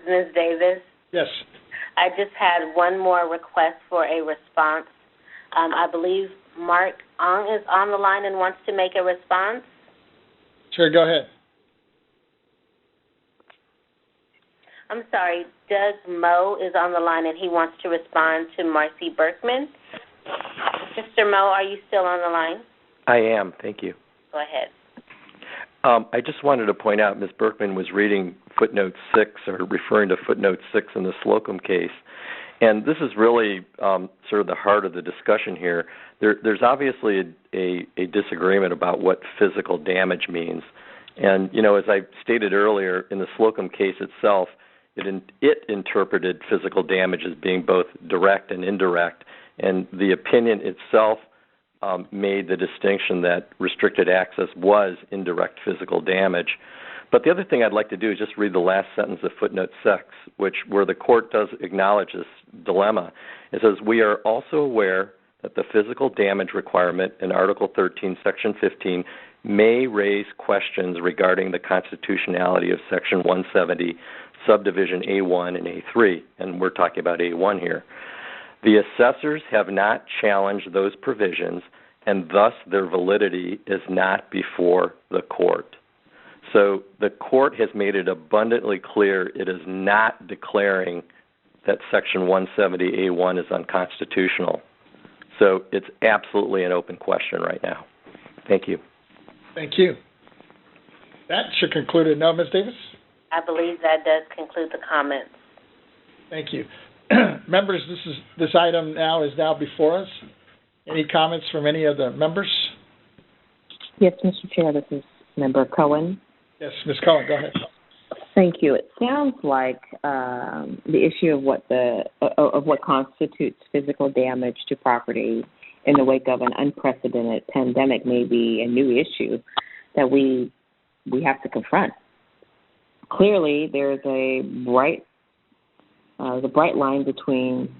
Ms. Davis. Yes. I just had one more request for a response. I believe Mark Ong is on the line and wants to make a response. Sure, go ahead. I'm sorry, Doug Moe is on the line and he wants to respond to Marcy Berkman. Mr. Moe, are you still on the line? I am, thank you. Go ahead. I just wanted to point out, Ms. Berkman was reading footnote 6, or referring to footnote 6 in the Slocum case. And this is really sort of the heart of the discussion here. There's obviously a disagreement about what physical damage means. And, as I stated earlier, in the Slocum case itself, it interpreted physical damage as being both direct and indirect. And the opinion itself made the distinction that restricted access was indirect physical damage. But the other thing I'd like to do is just read the last sentence of footnote 6, where the court does acknowledge this dilemma. It says, we are also aware that the physical damage requirement in Article 13, Section 15 may raise questions regarding the constitutionality of Section 170, Subdivision A1 and A3, and we're talking about A1 here. The assessors have not challenged those provisions, and thus their validity is not before the court. So the court has made it abundantly clear it is not declaring that Section 170A1 is unconstitutional. So it's absolutely an open question right now. Thank you. Thank you. That should conclude it. No, Ms. Davis? I believe that does conclude the comments. Thank you. Members, this item is now before us. Any comments from any of the members? Yes, Mr. Chair, this is Member Cohen. Yes, Ms. Cohen, go ahead. Thank you. It sounds like the issue of what constitutes physical damage to property in the wake of an unprecedented pandemic may be a new issue that we have to confront. Clearly, there's a bright line between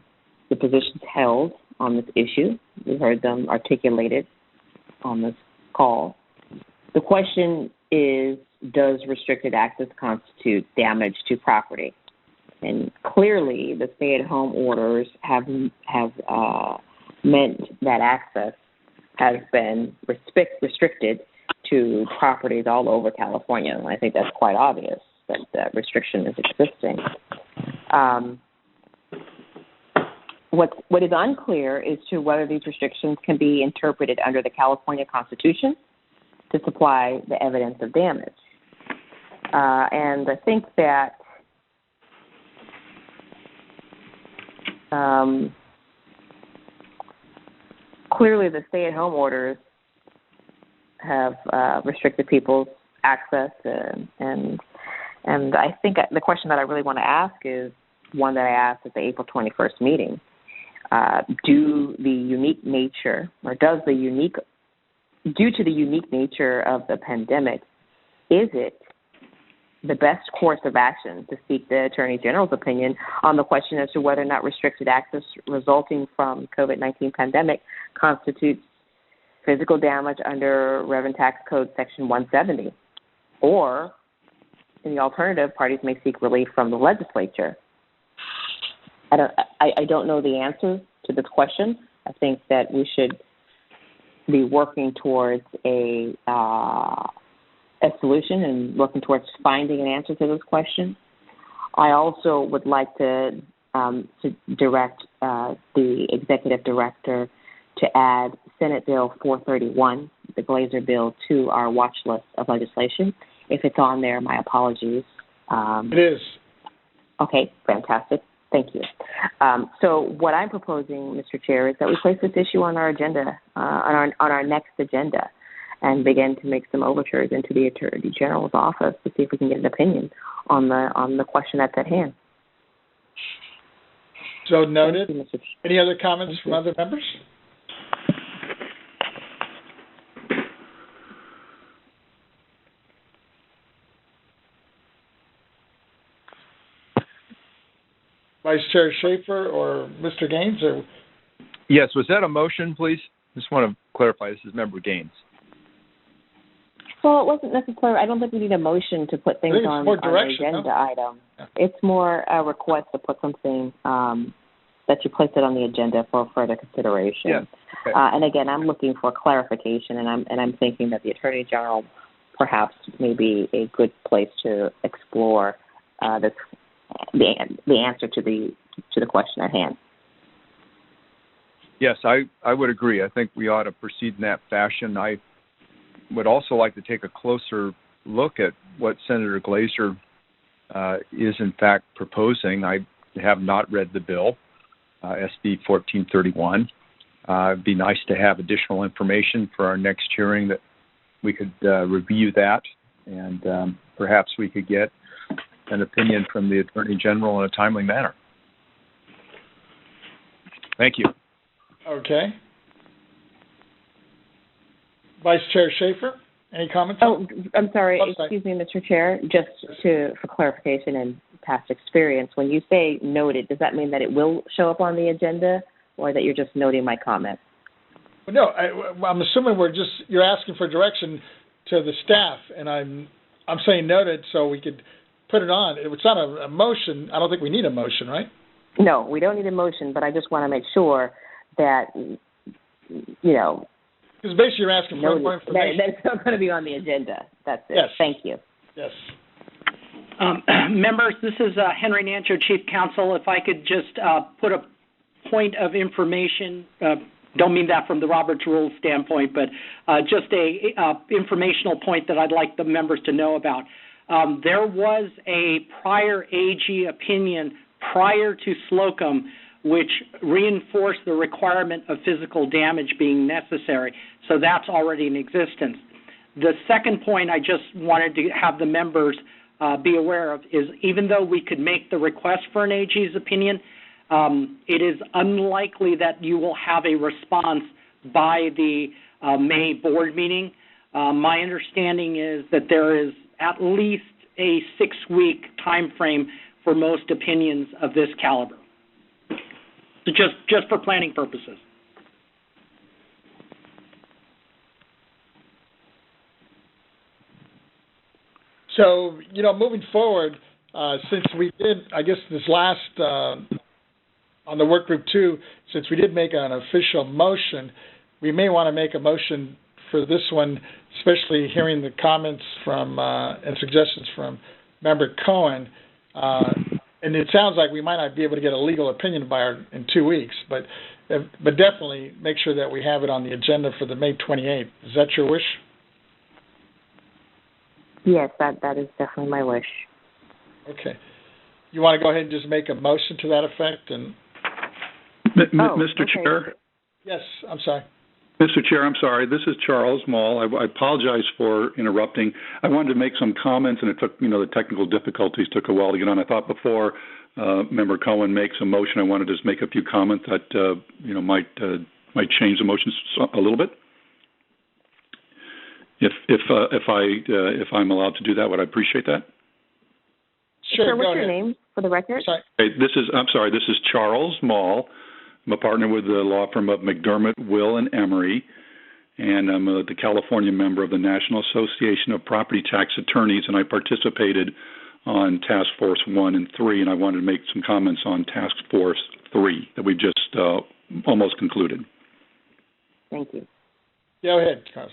the positions held on this issue. We heard them articulated on this call. The question is, does restricted access constitute damage to property? And clearly, the stay-at-home orders have meant that access has been restricted to properties all over California. And I think that's quite obvious that that restriction is existing. What is unclear is to whether these restrictions can be interpreted under the California Constitution to supply the evidence of damage. And I think that clearly the stay-at-home orders have restricted people's access, and I think the question that I really want to ask is one that I asked at the April 21st meeting. Due to the unique nature of the pandemic, is it the best course of action to seek the Attorney General's opinion on the question as to whether or not restricted access resulting from COVID-19 pandemic constitutes physical damage under Revenue Tax Code Section 170? Or, in the alternative, parties may seek relief from the legislature. I don't know the answer to this question. I think that we should be working towards a solution and working towards finding an answer to this question. I also would like to direct the executive director to add Senate Bill 431, the Glazer bill, to our watch list of legislation. If it's on there, my apologies. It is. Okay, fantastic. Thank you. So what I'm proposing, Mr. Chair, is that we place this issue on our agenda, on our next agenda, and begin to make some overtures into the Attorney General's office to see if we can get an opinion on the question that's at hand. So noted. Any other comments from other members? Vice Chair Schaefer or Mr. Gaines? Or? Yes, was that a motion, please? Just want to clarify, this is Member Gaines. Well, it wasn't necessarily. I don't think we need a motion to put things on the agenda item. Yeah. It's more a request to put something that you place it on the agenda for further consideration. Yeah. Okay. And again, I'm looking for clarification, and I'm thinking that the Attorney General perhaps may be a good place to explore the answer to the question at hand. Yes, I would agree. I think we ought to proceed in that fashion. I would also like to take a closer look at what Senator Glazer is in fact proposing. I have not read the bill, SB 1431. It'd be nice to have additional information for our next hearing that we could review that, and perhaps we could get an opinion from the Attorney General in a timely manner. Thank you. Okay. Vice Chair Schaefer? Any comments? Oh, I'm sorry. Excuse me, Mr. Chair. Just for clarification and past experience, when you say noted, does that mean that it will show up on the agenda, or that you're just noting my comment? No, I'm assuming you're asking for direction to the staff, and I'm saying noted so we could put it on. It's not a motion. I don't think we need a motion, right? No, we don't need a motion, but I just want to make sure that, Because basically you're asking for more information. That's not going to be on the agenda. That's it. Yes. Thank you. Yes. Members, this is Henry Nancho, Chief Counsel. If I could just put a point of information, don't mean that from the Roberts Rules standpoint, but just a informational point that I'd like the members to know about. There was a prior AG opinion prior to Slocum which reinforced the requirement of physical damage being necessary. So that's already in existence. The second point I just wanted to have the members be aware of is even though we could make the request for an AG's opinion, it is unlikely that you will have a response by the May board meeting. My understanding is that there is at least a 6-week time frame for most opinions of this caliber. So just for planning purposes. So, moving forward, since we did, I guess this last, on the work group 2, since we did make an official motion, we may want to make a motion for this one, especially hearing the comments from and suggestions from Member Cohen. And it sounds like we might not be able to get a legal opinion in 2 weeks, but definitely make sure that we have it on the agenda for the May 28th. Is that your wish? Yes, that is definitely my wish. Okay. You want to go ahead and just make a motion to that effect? And Mr. Chair? Yes, I'm sorry. Mr. Chair, I'm sorry. This is Charles Mall. I apologize for interrupting. I wanted to make some comments, and it took, the technical difficulties took a while to get on. I thought before Member Cohen makes a motion, I wanted to just make a few comments that, might change the motion a little bit. If I'm allowed to do that, would I appreciate that? Sure. Sir, what's your name for the record? Sorry. Hey, this is Charles Mall. I'm a partner with the law firm of McDermott, Will, and Emery, and I'm the California member of the National Association of Property Tax Attorneys, and I participated on Task Force 1 and 3, and I wanted to make some comments on Task Force 3 that we've just almost concluded. Thank you. Go ahead, Carlos.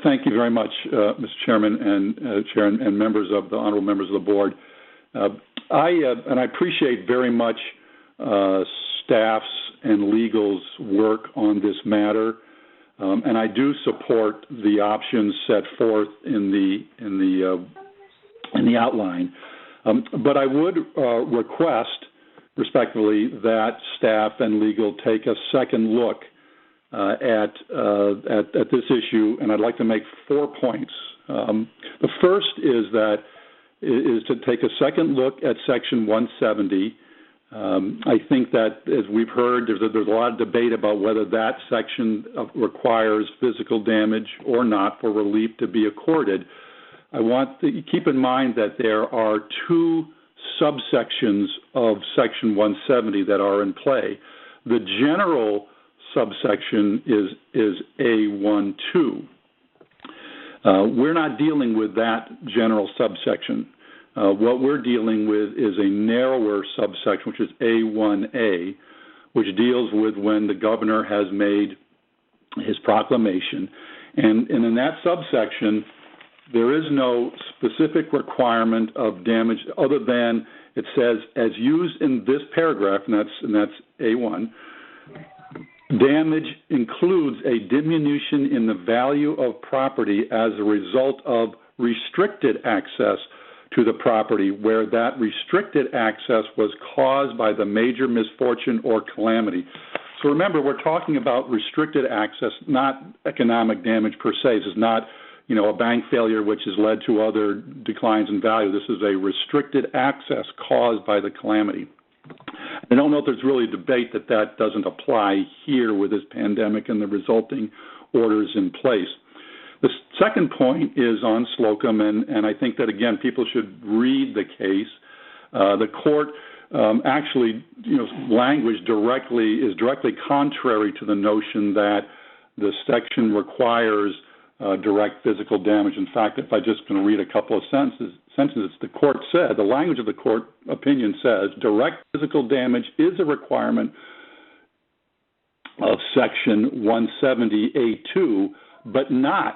Thank you very much, Mr. Chairman and Chair and members of the honorable members of the board. I appreciate very much staff's and legal's work on this matter, and I do support the options set forth in the outline. But I would request, respectfully, that staff and legal take a second look at this issue, and I'd like to make 4 points. The first is to take a second look at Section 170. I think that, as we've heard, there's a lot of debate about whether that section requires physical damage or not for relief to be accorded. I want to keep in mind that there are 2 subsections of Section 170 that are in play. The general subsection is A12. We're not dealing with that general subsection. What we're dealing with is a narrower subsection, which is A1A, which deals with when the governor has made his proclamation. And in that subsection, there is no specific requirement of damage other than it says, as used in this paragraph, and that's A1, damage includes a diminution in the value of property as a result of restricted access to the property where that restricted access was caused by the major misfortune or calamity. So remember, we're talking about restricted access, not economic damage per se. This is not, a bank failure which has led to other declines in value. This is a restricted access caused by the calamity. I don't know if there's really a debate that doesn't apply here with this pandemic and the resulting orders in place. The second point is on Slocum, and I think that, again, people should read the case. The court actually, language is directly contrary to the notion that the section requires direct physical damage. In fact, if I just going to read a couple of sentences, the court said, the language of the court opinion says, direct physical damage is a requirement of Section 170A2, but not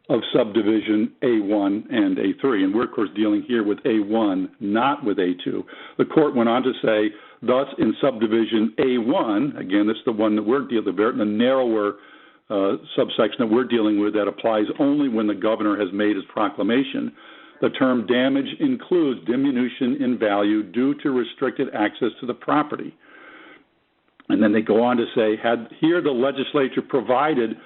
of subdivision A1 and A3. And we're, of course, dealing here with A1, not with A2. The court went on to say, thus, in subdivision A1, again, this is the one that we're dealing with, the narrower subsection that we're dealing with that applies only when the governor has made his proclamation, the term damage includes diminution in value due to restricted access to the property. And then they go on to say, here the legislature provided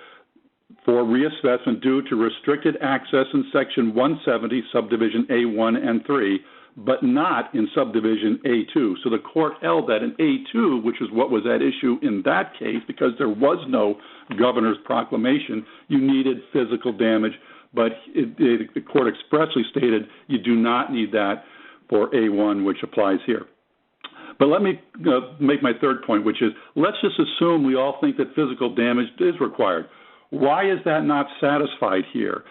for reassessment due to restricted access in Section 170, subdivision A1 and 3, but not in subdivision A2. So the court held that in A2, which is what was at issue in that case, because there was no governor's proclamation, you needed physical damage, but the court expressly stated you do not need that for A1, which applies here. But let me make my third point, which is let's just assume we all think that physical damage is required. Why is that not satisfied here?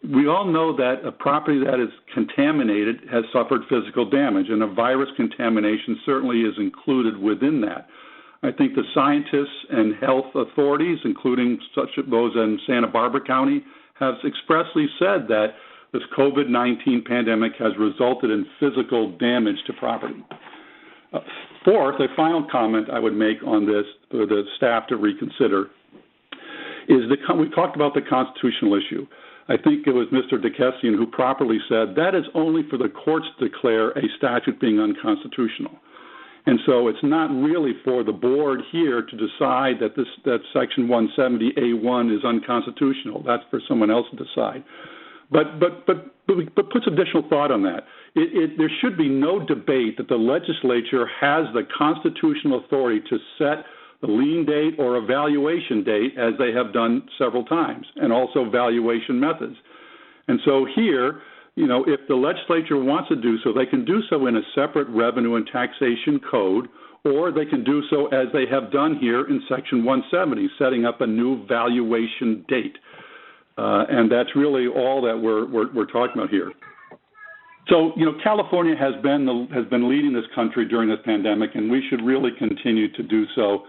We all know that a property that is contaminated has suffered physical damage, and a virus contamination certainly is included within that. I think the scientists and health authorities, including such those in Santa Barbara County, have expressly said that this COVID-19 pandemic has resulted in physical damage to property. Fourth, a final comment I would make on this for the staff to reconsider is we talked about the constitutional issue. I think it was Mr. DeKessian who properly said that is only for the courts to declare a statute being unconstitutional. And so it's not really for the board here to decide that that Section 170A1 is unconstitutional. That's for someone else to decide. But put some additional thought on that. There should be no debate that the legislature has the constitutional authority to set the lien date or evaluation date, as they have done several times, and also valuation methods. And so here, if the legislature wants to do so, they can do so in a separate revenue and taxation code, or they can do so as they have done here in Section 170, setting up a new valuation date. And that's really all that we're talking about here. So, California has been leading this country during this pandemic, and we should really continue to do so.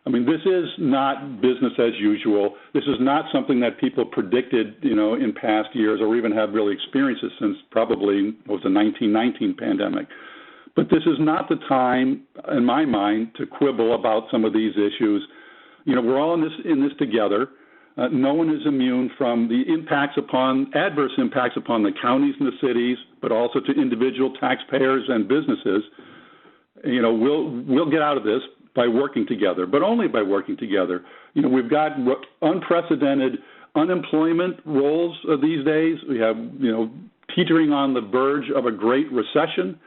I mean, this is not business as usual. This is not something that people predicted, in past years or even have really experienced since probably the 1919 pandemic. But this is not the time, in my mind, to quibble about some of these issues. We're all in this together. No one is immune from the adverse impacts upon the counties and the cities, but also to individual taxpayers and businesses. We'll get out of this by working together, but only by working together. We've got unprecedented unemployment rolls these days. We have, teetering on the verge of a great recession.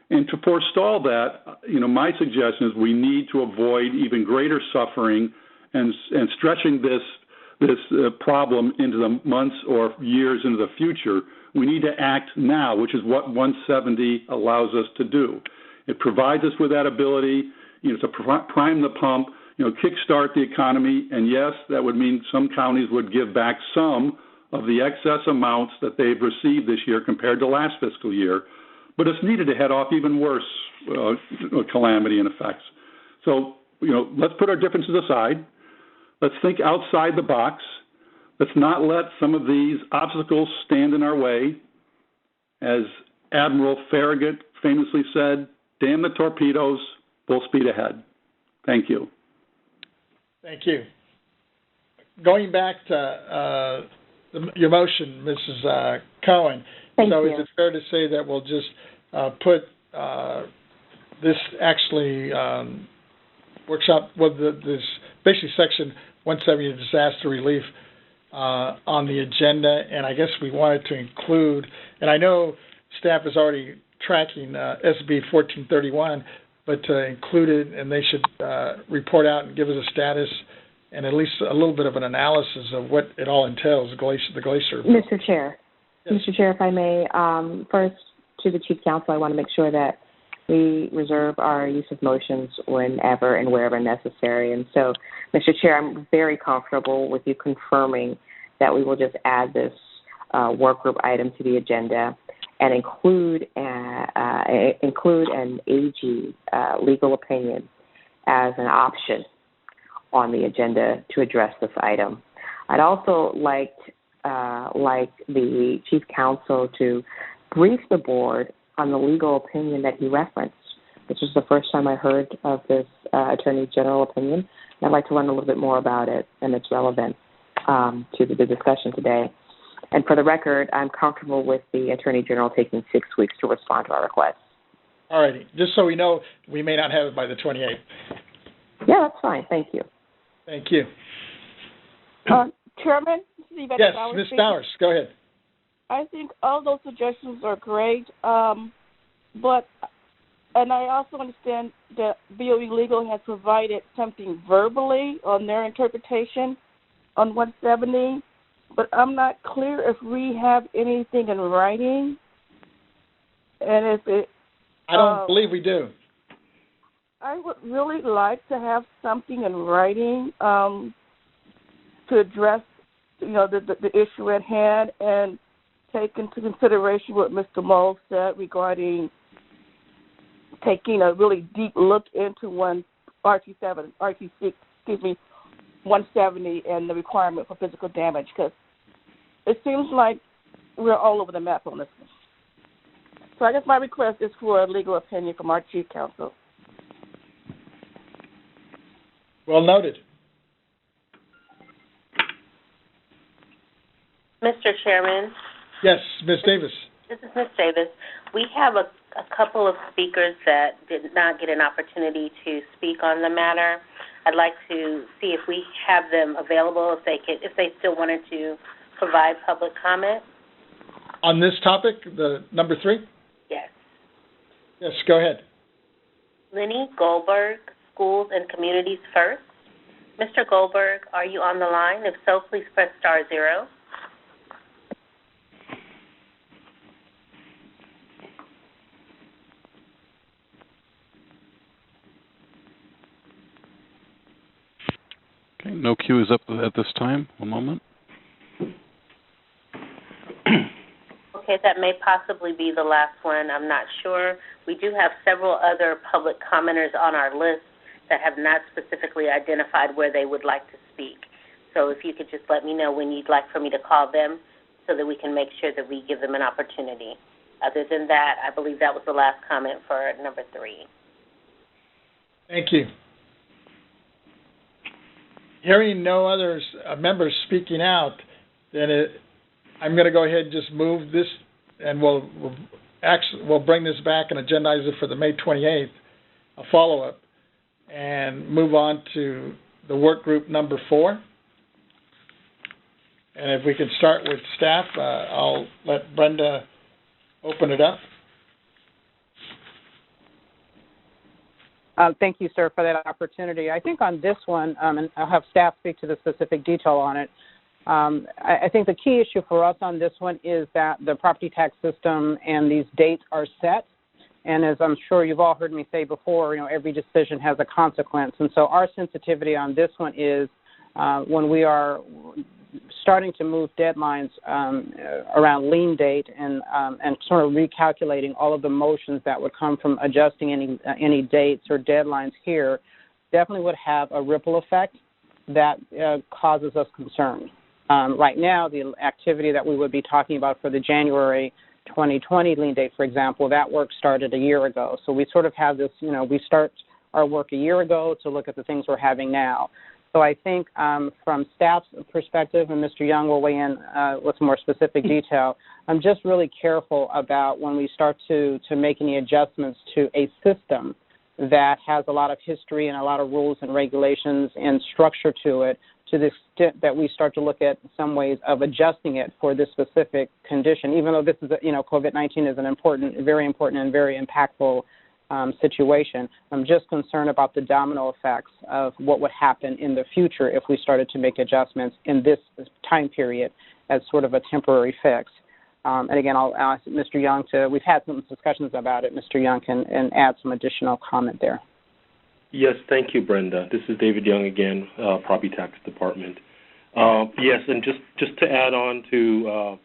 And to forestall that, my suggestion is we need to avoid even greater suffering and stretching this problem into the months or years into the future. We need to act now, which is what 170 allows us to do. It provides us with that ability, to prime the pump, kickstart the economy, and yes, that would mean some counties would give back some of the excess amounts that they've received this year compared to last fiscal year, but it's needed to head off even worse calamity and effects. So, let's put our differences aside. Let's think outside the box. Let's not let some of these obstacles stand in our way. As Admiral Farragut famously said, damn the torpedoes, full speed ahead. Thank you. Thank you. Going back to your motion, Mrs. Cohen, is it fair to say that we'll just put this actually workshop, this basically Section 170 disaster relief on the agenda, and I guess we wanted to include, and I know staff is already tracking SB 1431, but to include it, and they should report out and give us a status and at least a little bit of an analysis of what it all entails, the Glaser. Mr. Chair. Yes. Mr. Chair, if I may, first to the Chief Counsel, I want to make sure that we reserve our use of motions whenever and wherever necessary. And so, Mr. Chair, I'm very comfortable with you confirming that we will just add this work group item to the agenda and include an AG legal opinion as an option on the agenda to address this item. I'd also like the Chief Counsel to brief the board on the legal opinion that he referenced. This is the first time I heard of this Attorney General opinion, and I'd like to learn a little bit more about it and its relevance to the discussion today. And for the record, I'm comfortable with the Attorney General taking 6 weeks to respond to our request. All righty. Just so we know, we may not have it by the 28th. Yeah, that's fine. Thank you. Thank you. Chairman? Yes, Ms. Bowers, go ahead. I think all those suggestions are great, and I also understand that BOE Legal has provided something verbally on their interpretation on 170, but I'm not clear if we have anything in writing, and if it... I don't believe we do. I would really like to have something in writing to address, the issue at hand and take into consideration what Mr. Moll said regarding taking a really deep look into RT6, 170 and the requirement for physical damage, because it seems like we're all over the map on this one. So I guess my request is for a legal opinion from our Chief Counsel. Well noted. Mr. Chairman. Yes, Ms. Davis. This is Ms. Davis. We have a couple of speakers that did not get an opportunity to speak on the matter. I'd like to see if we have them available, if they still wanted to provide public comment. On this topic, the number 3? Yes. Yes, go ahead. Lenny Goldberg, Schools and Communities First. Mr. Goldberg, are you on the line? If so, please press *0. Okay, no queue is up at this time. One moment. Okay, that may possibly be the last one. I'm not sure. We do have several other public commenters on our list that have not specifically identified where they would like to speak. So if you could just let me know when you'd like for me to call them so that we can make sure that we give them an opportunity. Other than that, I believe that was the last comment for number 3. Thank you. Hearing no other members speaking out, then I'm going to go ahead and just move this, and we'll bring this back and agendize it for the May 28th, a follow-up, and move on to the work group number 4. And if we can start with staff, I'll let Brenda open it up. Thank you, sir, for that opportunity. I think on this one, and I'll have staff speak to the specific detail on it, I think the key issue for us on this one is that the property tax system and these dates are set. And as I'm sure you've all heard me say before, every decision has a consequence. And so our sensitivity on this one is when we are starting to move deadlines around lien date and sort of recalculating all of the motions that would come from adjusting any dates or deadlines here, definitely would have a ripple effect that causes us concern. Right now, the activity that we would be talking about for the January 2020 lien date, for example, that work started a year ago. So we sort of have this, we start our work a year ago to look at the things we're having now. So I think from staff's perspective, and Mr. Young will weigh in with more specific detail, I'm just really careful about when we start to make any adjustments to a system that has a lot of history and a lot of rules and regulations and structure to it, to the extent that we start to look at some ways of adjusting it for this specific condition, even though this is, COVID-19 is an important, very important and very impactful situation. I'm just concerned about the domino effects of what would happen in the future if we started to make adjustments in this time period as sort of a temporary fix. And again, I'll ask Mr. Young we've had some discussions about it. Mr. Young can add some additional comment there. Yes, thank you, Brenda. This is David Young again, Property Tax Department. Yes, and just to add on to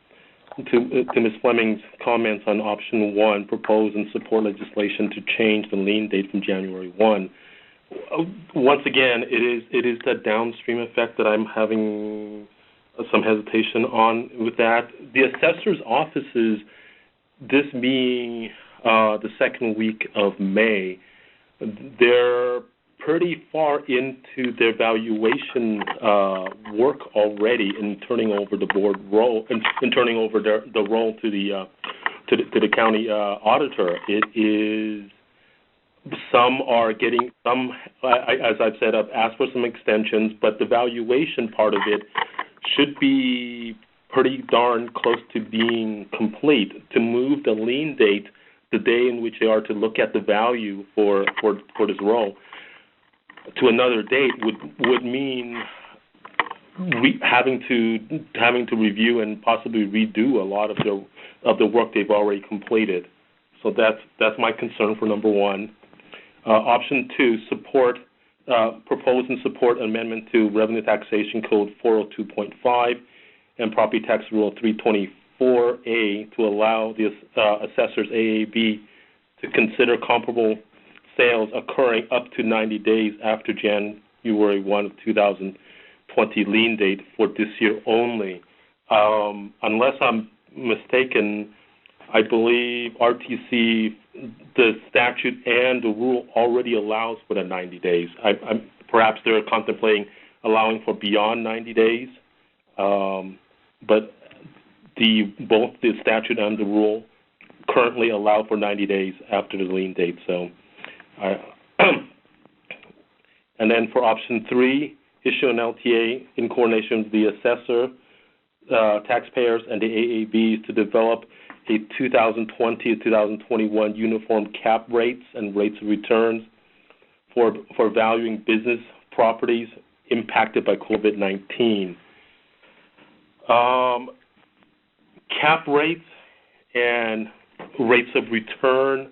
Ms. Fleming's comments on option 1, propose and support legislation to change the lien date from January 1. Once again, it is that downstream effect that I'm having some hesitation on with that. The assessor's offices, this being the second week of May, they're pretty far into their valuation work already in turning over the board role and turning over the role to the county auditor. It is some are getting some, as I've said, I've asked for some extensions, but the valuation part of it should be pretty darn close to being complete. To move the lien date, the day in which they are to look at the value for this role, to another date would mean having to review and possibly redo a lot of the work they've already completed. So that's my concern for number 1. Option 2, propose and support amendment to Revenue Taxation Code 402.5 and Property Tax Rule 324A to allow the assessor's AAB to consider comparable sales occurring up to 90 days after January 1 of 2020 lien date for this year only. Unless I'm mistaken, I believe RTC, the statute and the rule already allows for the 90 days. Perhaps they're contemplating allowing for beyond 90 days, but both the statute and the rule currently allow for 90 days after the lien date. So, and then for option 3, issue an LTA in coordination with the assessor, taxpayers, and the AABs to develop a 2020 to 2021 uniform cap rates and rates of returns for valuing business properties impacted by COVID-19. Cap rates and rates of return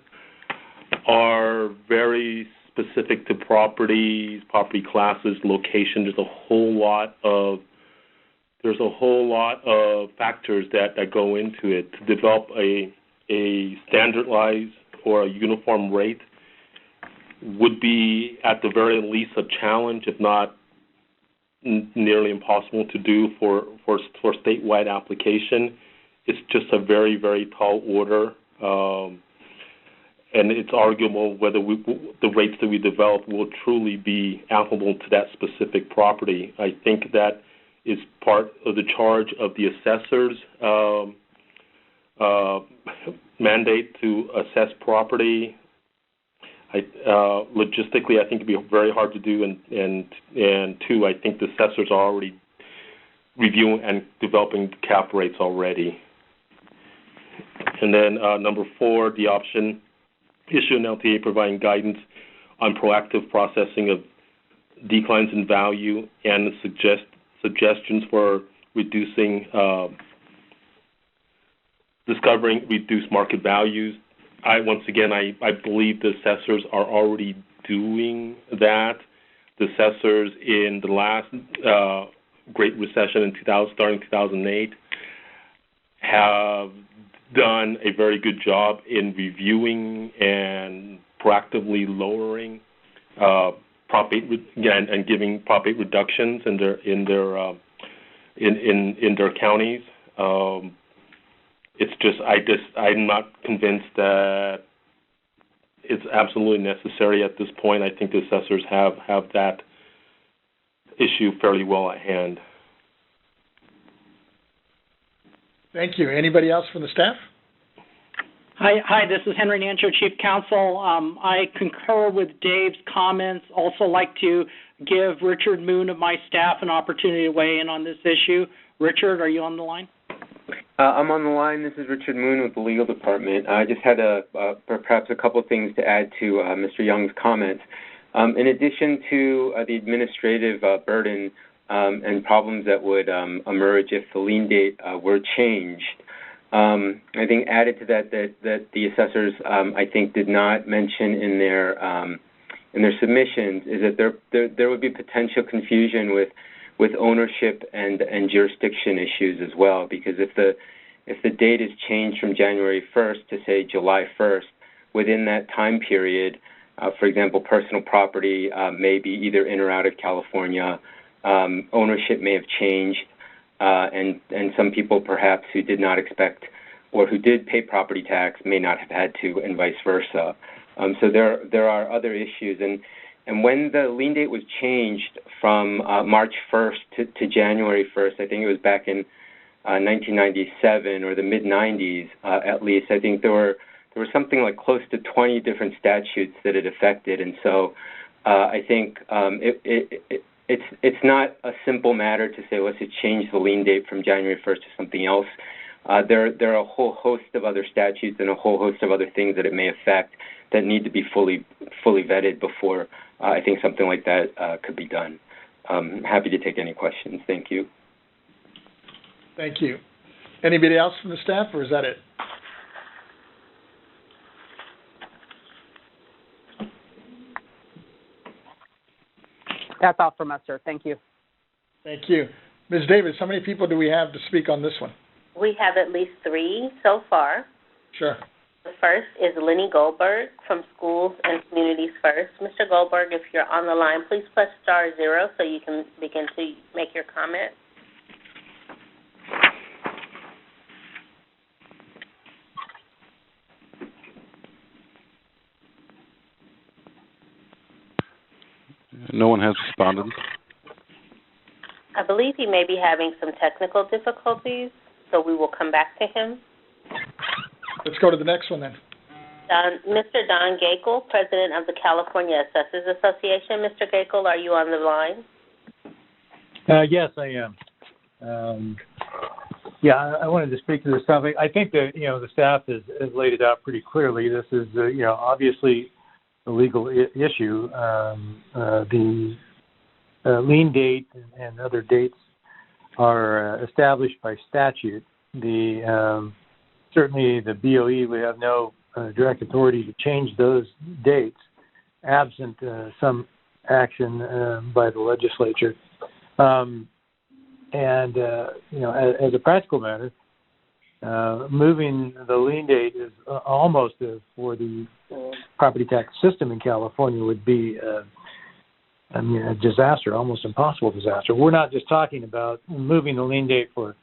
are very specific to properties, property classes, location. There's a whole lot of factors that go into it. To develop a standardized or a uniform rate would be at the very least a challenge, if not nearly impossible to do for statewide application. It's just a very, very tall order, and it's arguable whether the rates that we develop will truly be applicable to that specific property. I think that is part of the charge of the assessor's mandate to assess property. Logistically, I think it'd be very hard to do, and 2, I think the assessors are already reviewing and developing cap rates already. And then number 4, the option, issue an LTA providing guidance on proactive processing of declines in value and suggestions for discovering reduced market values. I believe the assessors are already doing that. The assessors in the last Great Recession starting 2008 have done a very good job in reviewing and proactively lowering and giving prop 8 reductions in their counties. It's just I'm not convinced that it's absolutely necessary at this point. I think the assessors have that issue fairly well at hand. Thank you. Anybody else from the staff? Hi, this is Henry Nancho, Chief Counsel. I concur with Dave's comments. Also like to give Richard Moon of my staff an opportunity to weigh in on this issue. Richard, are you on the line? I'm on the line. This is Richard Moon with the legal department. I just had perhaps a couple things to add to Mr. Young's comments. In addition to the administrative burden and problems that would emerge if the lien date were changed, I think added to that the assessors I think did not mention in their submissions is that there would be potential confusion with ownership and jurisdiction issues as well, because if the date is changed from January 1st to say July 1st, within that time period, for example, personal property may be either in or out of California, ownership may have changed, and some people perhaps who did not expect or who did pay property tax may not have had to, and vice versa. So there are other issues, and when the lien date was changed from March 1st to January 1st, I think it was back in 1997 or the mid-90s at least, I think there were something like close to 20 different statutes that it affected, and so I think it's not a simple matter to say let's just change the lien date from January 1st to something else. There are a whole host of other statutes and a whole host of other things that it may affect that need to be fully vetted before I think something like that could be done. I'm happy to take any questions. Thank you. Thank you. Anybody else from the staff, or is that it? That's all from us, sir. Thank you. Thank you. Ms. Davis, how many people do we have to speak on this one? We have at least 3 so far. Sure. The first is Lenny Goldberg from Schools and Communities First. Mr. Goldberg, if you're on the line, please press *0 so you can begin to make your comment. No one has responded. I believe he may be having some technical difficulties, so we will come back to him. Let's go to the next one then. Mr. Don Gakel, President of the California Assessors Association. Mr. Gakel, are you on the line? Yes, I am. I wanted to speak to this topic. I think that the staff has laid it out pretty clearly. This is obviously a legal issue. The lien date and other dates are established by statute. Certainly the BOE would have no direct authority to change those dates, absent some action by the legislature. As a practical matter, moving the lien date is almost for the property tax system in California would be a disaster, almost impossible disaster. We're not just talking about moving the lien date for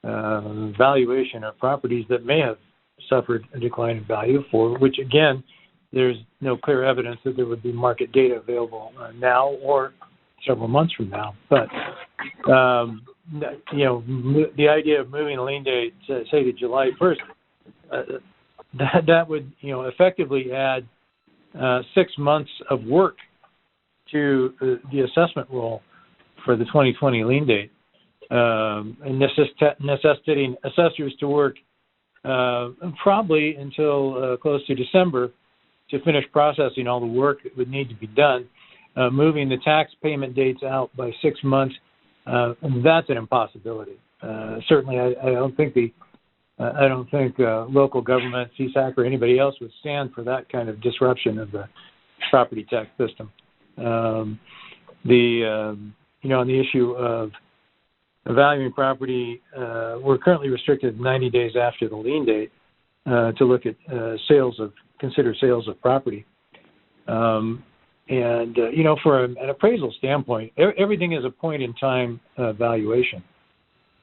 valuation of properties that may have suffered a decline in value, for which, again, there's no clear evidence that there would be market data available now or several months from now. But, the idea of moving the lien date, say, to July 1st, that would, effectively add 6 months of work to the assessment roll for the 2020 lien date, and necessitating assessors to work probably until close to December to finish processing all the work that would need to be done. Moving the tax payment dates out by 6 months, that's an impossibility. Certainly, I don't think local government, CSAC, or anybody else would stand for that kind of disruption of the property tax system. On the issue of valuing property, we're currently restricted 90 days after the lien date to look at consider sales of property. For an appraisal standpoint, everything is a point-in-time valuation.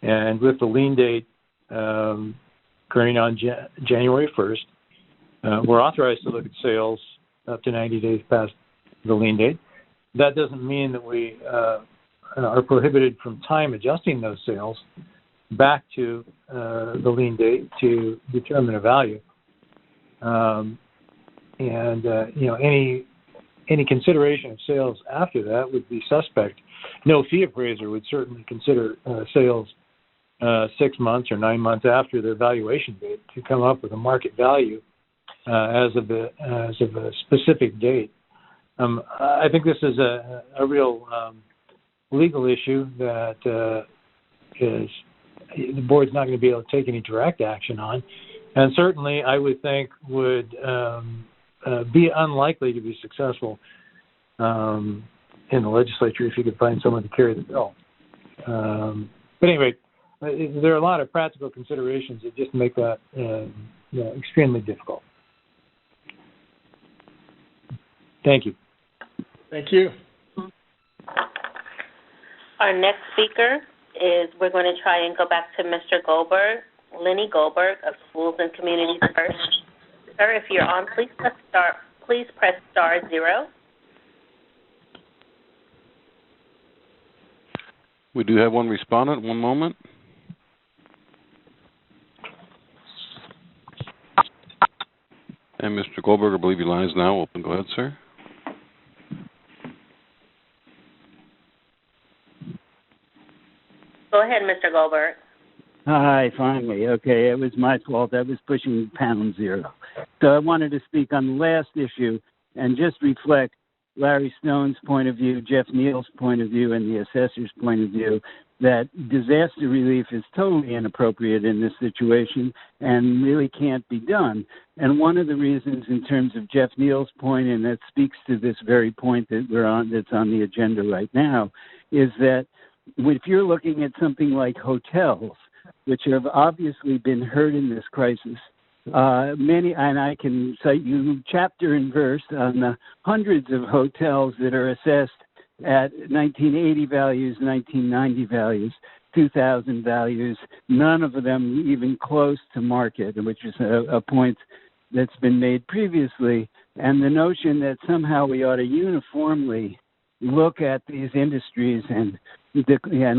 And with the lien date occurring on January 1st, we're authorized to look at sales up to 90 days past the lien date. That doesn't mean that we are prohibited from time adjusting those sales back to the lien date to determine a value. Any consideration of sales after that would be suspect. No fee appraiser would certainly consider sales 6 months or 9 months after their valuation date to come up with a market value as of a specific date. I think this is a real legal issue that the board's not going to be able to take any direct action on, and certainly I would think would be unlikely to be successful in the legislature if you could find someone to carry the bill. But anyway, there are a lot of practical considerations that just make that extremely difficult. Thank you. Thank you. Our next speaker is, we're going to try and go back to Mr. Goldberg, Lenny Goldberg of Schools and Communities First. Sir, if you're on, please press star 0. We do have one respondent. One moment. And Mr. Goldberg, I believe your line is now open. Go ahead, sir. Go ahead, Mr. Goldberg. Hi, finally. Okay, it was my fault. I was pushing #0. So I wanted to speak on the last issue and just reflect Larry Stone's point of view, Jeff Neal's point of view, and the assessor's point of view, that disaster relief is totally inappropriate in this situation and really can't be done. And one of the reasons, in terms of Jeff Neal's point, and that speaks to this very point that we're on, that's on the agenda right now, is that if you're looking at something like hotels, which have obviously been hurt in this crisis, many, and I can cite you chapter and verse on the hundreds of hotels that are assessed at 1980 values, 1990 values, 2000 values, none of them even close to market, which is a point that's been made previously. And the notion that somehow we ought to uniformly look at these industries and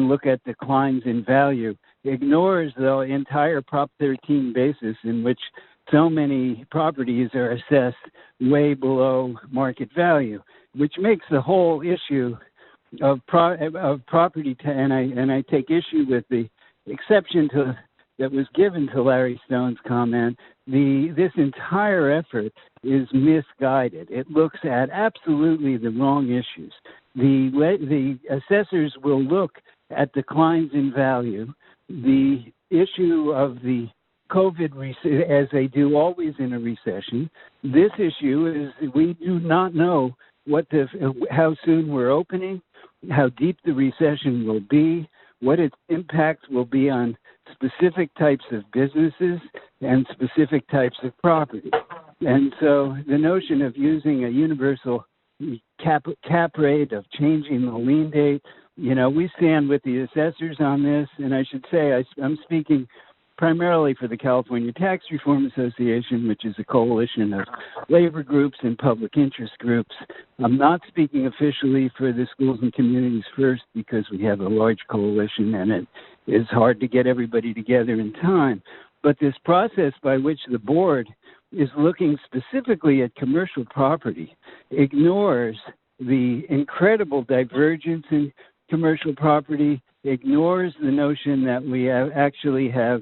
look at declines in value ignores the entire Prop 13 basis, in which so many properties are assessed way below market value, which makes the whole issue of property and I take issue with the exception that was given to Larry Stone's comment. This entire effort is misguided. It looks at absolutely the wrong issues. The assessors will look at declines in value, the issue of the COVID, as they do always in a recession. This issue is we do not know how soon we're opening, how deep the recession will be, what its impact will be on specific types of businesses and specific types of property. And so the notion of using a universal cap rate, of changing the lien date, we stand with the assessors on this, and I should say I'm speaking primarily for the California Tax Reform Association, which is a coalition of labor groups and public interest groups. I'm not speaking officially for the Schools and Communities First because we have a large coalition and it is hard to get everybody together in time. But this process by which the board is looking specifically at commercial property ignores the incredible divergence in commercial property, ignores the notion that we actually have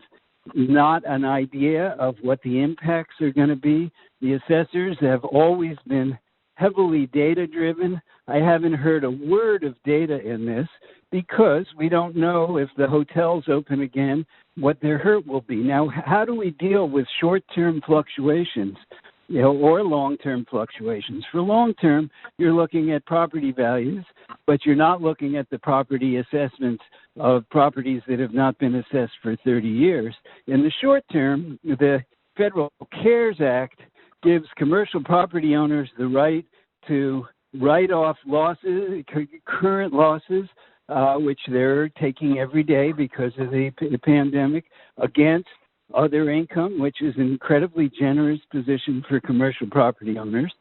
not an idea of what the impacts are going to be. The assessors have always been heavily data-driven. I haven't heard a word of data in this because we don't know if the hotels open again, what their hurt will be. Now, how do we deal with short-term fluctuations, or long-term fluctuations? For long-term, you're looking at property values, but you're not looking at the property assessments of properties that have not been assessed for 30 years. In the short term, the Federal CARES Act gives commercial property owners the right to write off losses, current losses, which they're taking every day because of the pandemic, against other income, which is an incredibly generous position for commercial property owners.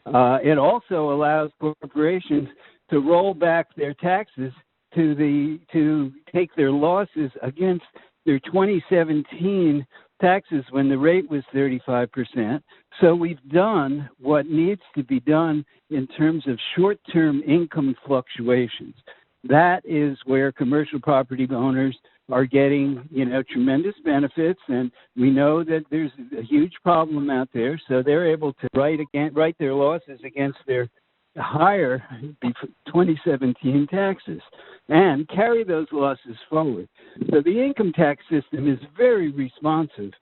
It also allows corporations to roll back their taxes to take their losses against their 2017 taxes when the rate was 35%. So we've done what needs to be done in terms of short-term income fluctuations. That is where commercial property owners are getting, tremendous benefits, and we know that there's a huge problem out there, so they're able to write their losses against their higher 2017 taxes and carry those losses forward. So the income tax system is very responsive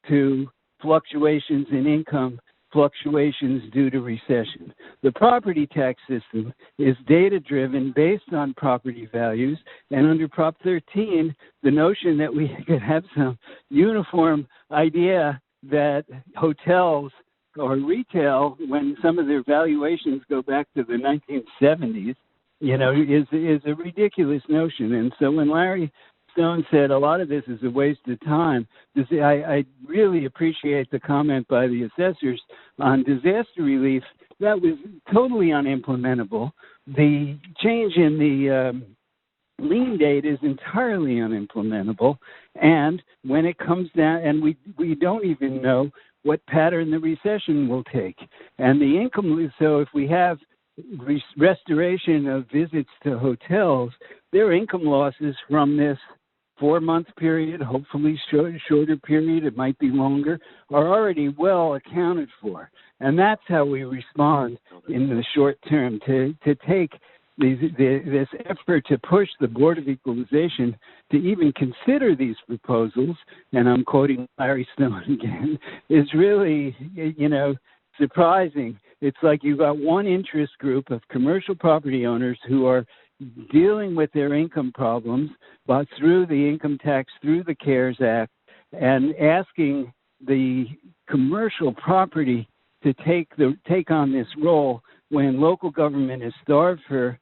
to fluctuations in income, fluctuations due to recession. The property tax system is data-driven based on property values, and under Prop 13, the notion that we could have some uniform idea that hotels or retail, when some of their valuations go back to the 1970s, is a ridiculous notion. And so when Larry Stone said a lot of this is a waste of time, I really appreciate the comment by the assessors on disaster relief. That was totally unimplementable. The change in the lien date is entirely unimplementable. And when it comes down, and we don't even know what pattern the recession will take. And the income, so if we have restoration of visits to hotels, their income losses from this 4-month period, hopefully shorter period, it might be longer, are already well accounted for. And that's how we respond in the short term, to take this effort to push the Board of Equalization to even consider these proposals, and I'm quoting Larry Stone again, is really, surprising. It's like you've got one interest group of commercial property owners who are dealing with their income problems, but through the income tax, through the CARES Act, and asking the commercial property to take on this role when local government is starved for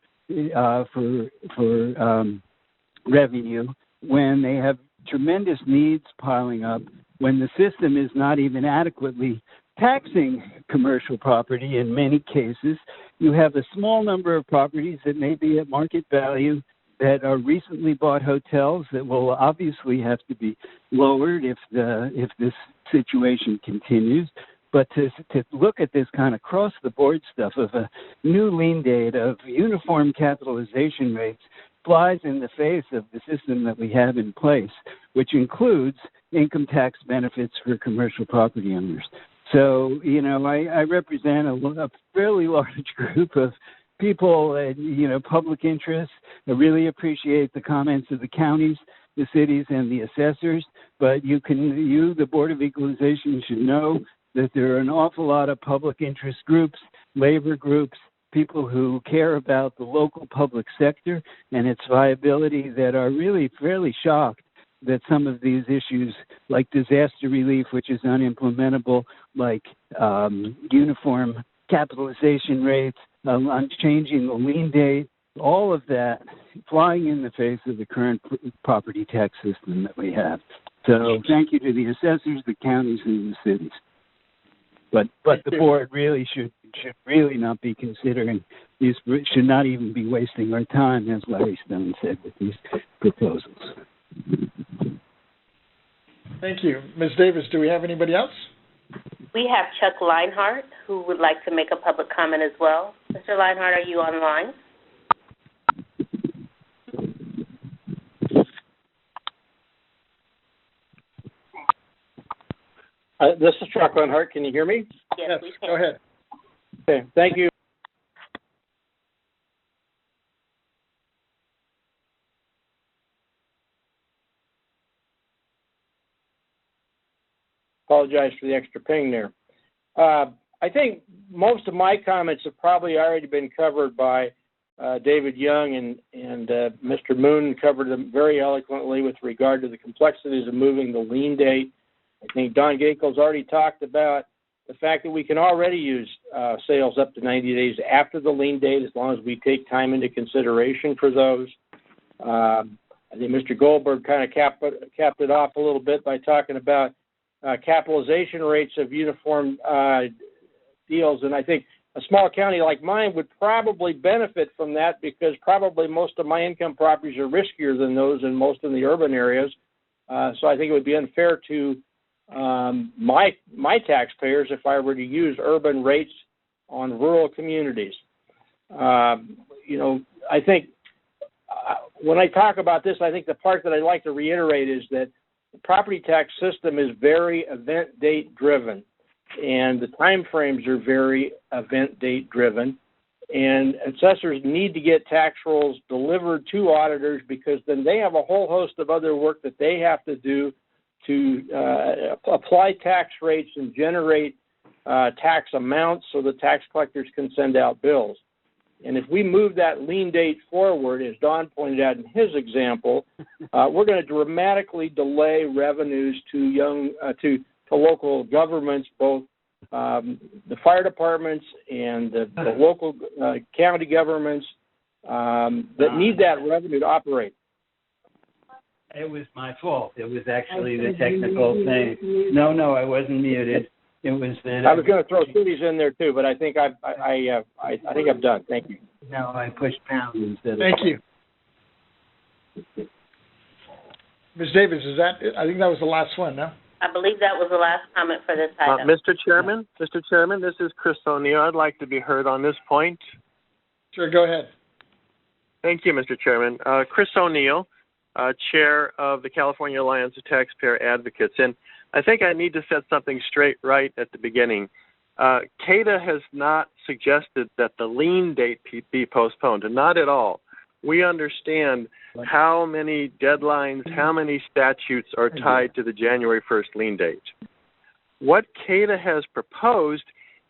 revenue, when they have tremendous needs piling up, when the system is not even adequately taxing commercial property in many cases. You have a small number of properties that may be at market value that are recently bought hotels that will obviously have to be lowered if this situation continues. But to look at this kind of across-the-board stuff of a new lien date, of uniform capitalization rates, flies in the face of the system that we have in place, which includes income tax benefits for commercial property owners. So, I represent a fairly large group of people, public interest. I really appreciate the comments of the counties, the cities, and the assessors. But the Board of Equalization should know that there are an awful lot of public interest groups, labor groups, people who care about the local public sector and its viability that are really fairly shocked that some of these issues, like disaster relief, which is unimplementable, like uniform capitalization rates, on changing the lien date, all of that flying in the face of the current property tax system that we have. So thank you to the assessors, the counties, and the cities. But the board really should really not be considering these, should not even be wasting our time, as Larry Stone said, with these proposals. Thank you. Ms. Davis, do we have anybody else? We have Chuck Leinhardt, who would like to make a public comment as well. Mr. Leinhardt, are you online? This is Chuck Leinhardt. Can you hear me? Yes, we can. Go ahead. Okay, thank you. Apologize for the extra ping there. I think most of my comments have probably already been covered by David Young, and Mr. Moon covered them very eloquently with regard to the complexities of moving the lien date. I think Don Gakel's already talked about the fact that we can already use sales up to 90 days after the lien date as long as we take time into consideration for those. I think Mr. Goldberg kind of capped it off a little bit by talking about capitalization rates of uniform deals, and I think a small county like mine would probably benefit from that because probably most of my income properties are riskier than those in most of the urban areas. So I think it would be unfair to my taxpayers if I were to use urban rates on rural communities. I think when I talk about this, I think the part that I'd like to reiterate is that the property tax system is very event date driven, and the time frames are very event date driven. And assessors need to get tax rolls delivered to auditors, because then they have a whole host of other work that they have to do to apply tax rates and generate tax amounts so the tax collectors can send out bills. And if we move that lien date forward, as Don pointed out in his example, we're going to dramatically delay revenues to local governments, both the fire departments and the local county governments that need that revenue to operate. It was my fault. It was actually the technical thing. No, I wasn't muted. It was that I was going to throw cities in there too, but I think I think I'm done. Thank you. No, I pushed pounds instead of. Thank you. Ms. Davis, I think that was the last one, no? I believe that was the last comment for this item. Mr. Chairman, this is Chris O'Neill. I'd like to be heard on this point. Sure, go ahead. Thank you, Mr. Chairman. Chris O'Neill, Chair of the California Alliance of Taxpayer Advocates. And I think I need to set something straight right at the beginning. CATA has not suggested that the lien date be postponed, and not at all. We understand how many deadlines, how many statutes are tied to the January 1st lien date. What CATA has proposed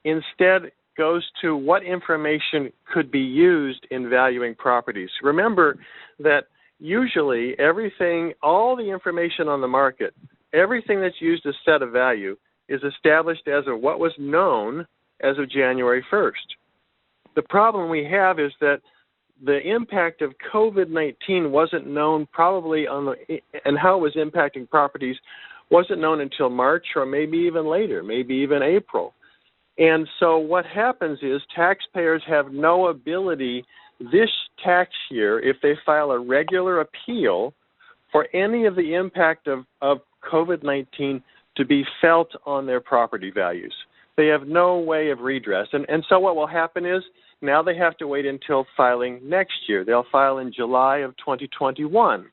instead goes to what information could be used in valuing properties. Remember that usually all the information on the market, everything that's used as set of value is established as of what was known as of January 1st. The problem we have is that the impact of COVID-19 wasn't known probably and how it was impacting properties wasn't known until March or maybe even later, maybe even April. And so what happens is taxpayers have no ability this tax year, if they file a regular appeal, for any of the impact of COVID-19 to be felt on their property values. They have no way of redress. And so what will happen is now they have to wait until filing next year. They'll file in July of 2021.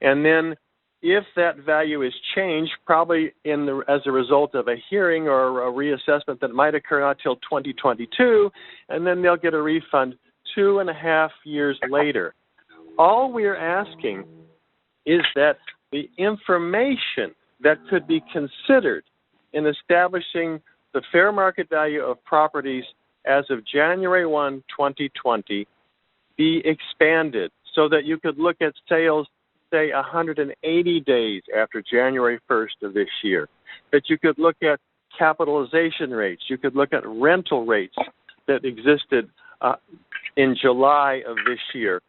And then if that value is changed, probably as a result of a hearing or a reassessment that might occur not until 2022, and then they'll get a refund 2.5 years later. All we're asking is that the information that could be considered in establishing the fair market value of properties as of January 1, 2020, be expanded so that you could look at sales, say, 180 days after January 1st of this year, that you could look at capitalization rates, you could look at rental rates that existed in July of this year,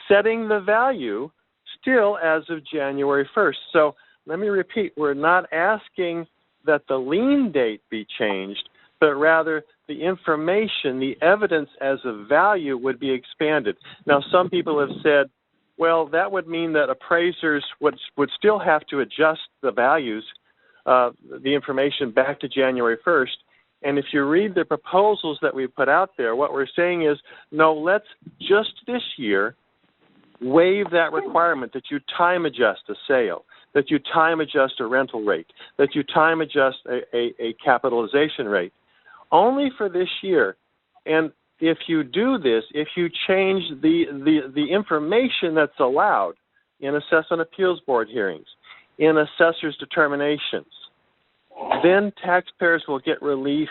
setting the value still as of January 1st. So let me repeat, we're not asking that the lien date be changed, but rather the information, the evidence as of value would be expanded. Now, some people have said, well, that would mean that appraisers would still have to adjust the values, the information back to January 1st. And if you read the proposals that we put out there, what we're saying is, no, let's just this year waive that requirement that you time adjust a sale, that you time adjust a rental rate, that you time adjust a capitalization rate, only for this year. And if you do this, if you change the information that's allowed in Assessment Appeals Board hearings, in assessors' determinations, then taxpayers will get relief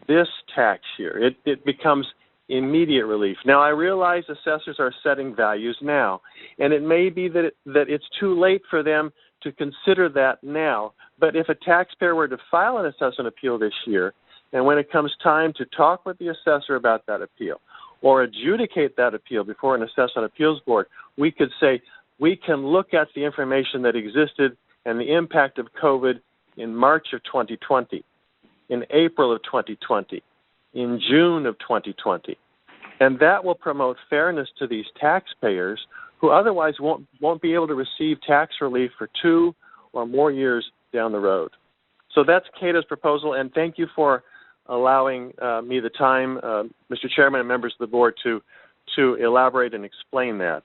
this tax year. It becomes immediate relief. Now, I realize assessors are setting values now, and it may be that it's too late for them to consider that now. But if a taxpayer were to file an assessment appeal this year, and when it comes time to talk with the assessor about that appeal or adjudicate that appeal before an assessment appeals board, we could say we can look at the information that existed and the impact of COVID in March of 2020, in April of 2020, in June of 2020. And that will promote fairness to these taxpayers who otherwise won't be able to receive tax relief for 2 or more years down the road. So that's CATA's proposal, and thank you for allowing me the time, Mr. Chairman and members of the board, to elaborate and explain that.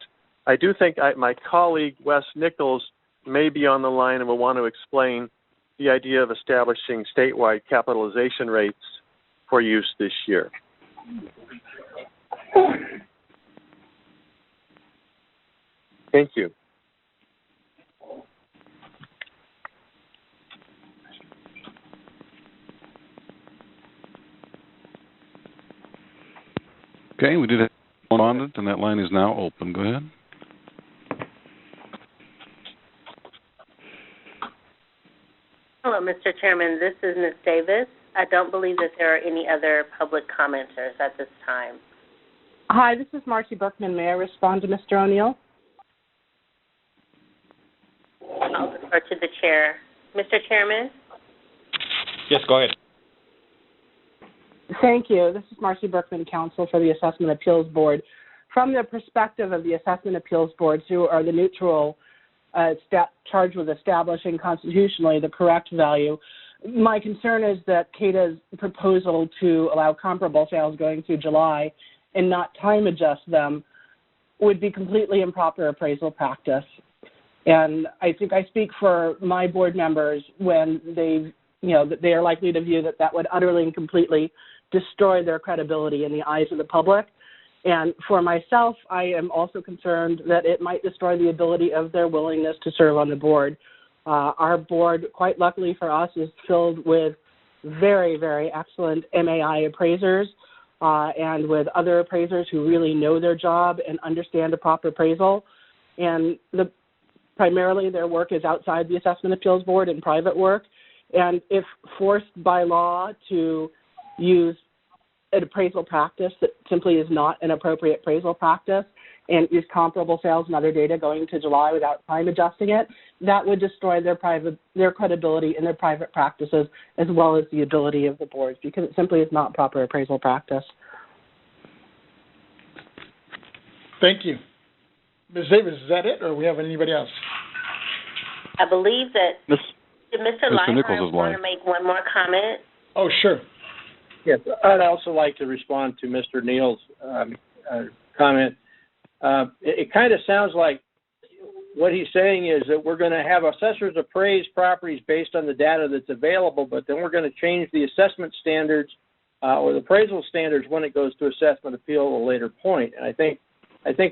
I do think my colleague, Wes Nichols, may be on the line and will want to explain the idea of establishing statewide capitalization rates for use this year. Thank you. Okay, we did have one on it, and that line is now open. Go ahead. Hello, Mr. Chairman. This is Ms. Davis. I don't believe that there are any other public commenters at this time. Hi, this is Marcy Berkman. May I respond to Mr. O'Neill? I'll defer to the chair. Mr. Chairman? Yes, go ahead. Thank you. This is Marcy Berkman, Counsel for the Assessment Appeals Board. From the perspective of the Assessment Appeals Board, who are the neutral charged with establishing constitutionally the correct value, my concern is that CADA's proposal to allow comparable sales going through July and not time adjust them would be completely improper appraisal practice. And I think I speak for my board members when that they are likely to view that would utterly and completely destroy their credibility in the eyes of the public. And for myself, I am also concerned that it might destroy the ability of their willingness to serve on the board. Our board, quite luckily for us, is filled with very, very excellent MAI appraisers and with other appraisers who really know their job and understand the proper appraisal. And primarily their work is outside the Assessment Appeals Board and private work. And if forced by law to use an appraisal practice that simply is not an appropriate appraisal practice and use comparable sales and other data going to July without time adjusting it, that would destroy their credibility in their private practices as well as the ability of the boards, because it simply is not proper appraisal practice. Thank you. Ms. Davis, is that it, or do we have anybody else? I believe that Mr. Lighthorn want to make one more comment. Oh, sure. Yes, I'd also like to respond to Mr. Neal's comment. It kind of sounds like what he's saying is that we're going to have assessors appraise properties based on the data that's available, but then we're going to change the assessment standards or the appraisal standards when it goes to assessment appeal at a later point. And I think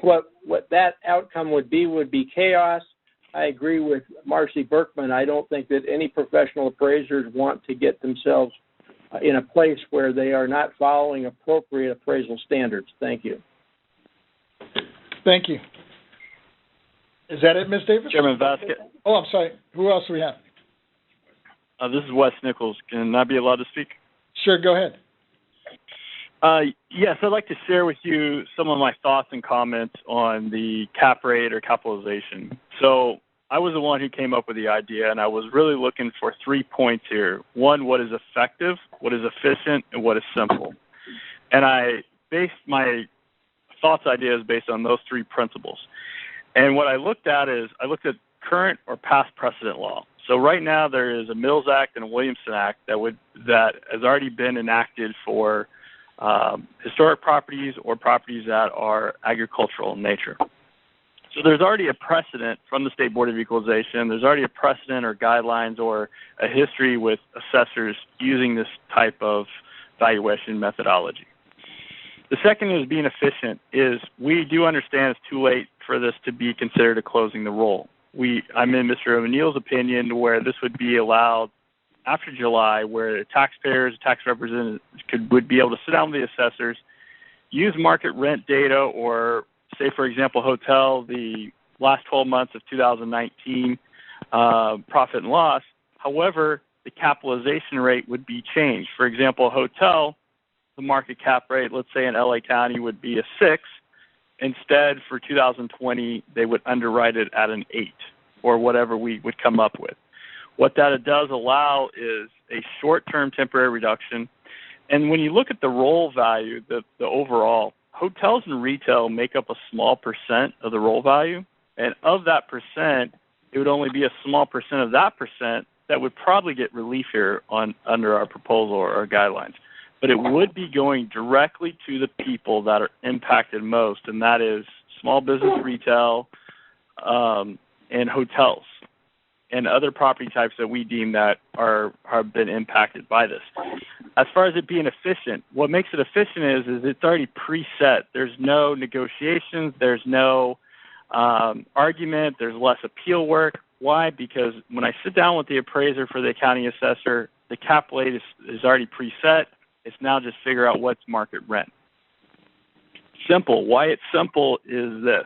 what that outcome would be chaos. I agree with Marcy Berkman. I don't think that any professional appraisers want to get themselves in a place where they are not following appropriate appraisal standards. Thank you. Thank you. Is that it, Ms. Davis? Chairman Vasquez. Oh, I'm sorry. Who else do we have? This is Wes Nichols. Can I be allowed to speak? Sure, go ahead. Yes, I'd like to share with you some of my thoughts and comments on the cap rate or capitalization. So I was the one who came up with the idea, and I was really looking for 3 points here. One, what is effective, what is efficient, and what is simple. And I based my thoughts ideas based on those 3 principles. And what I looked at is I looked at current or past precedent law. So right now there is a Mills Act and a Williamson Act that has already been enacted for historic properties or properties that are agricultural in nature. So there's already a precedent from the State Board of Equalization. There's already a precedent or guidelines or a history with assessors using this type of valuation methodology. The second is being efficient. Is we do understand it's too late for this to be considered a closing the roll. I'm in Mr. O'Neill's opinion where this would be allowed after July, where taxpayers, tax representatives would be able to sit down with the assessors, use market rent data, or say, for example, hotel, the last 12 months of 2019 profit and loss. However, the capitalization rate would be changed. For example, a hotel, the market cap rate, let's say in LA County, would be a 6. Instead, for 2020, they would underwrite it at an 8, or whatever we would come up with. What that does allow is a short-term temporary reduction. And when you look at the roll value, the overall, hotels and retail make up a small percent of the roll value. And of that percent, it would only be a small percent of that percent that would probably get relief here under our proposal or our guidelines. But it would be going directly to the people that are impacted most, and that is small business retail, and hotels, and other property types that we deem that have been impacted by this. As far as it being efficient, what makes it efficient is it's already preset. There's no negotiations. There's no argument. There's less appeal work. Why? Because when I sit down with the appraiser for the county assessor, the cap rate is already preset. It's now just figure out what's market rent. Simple. Why it's simple is this.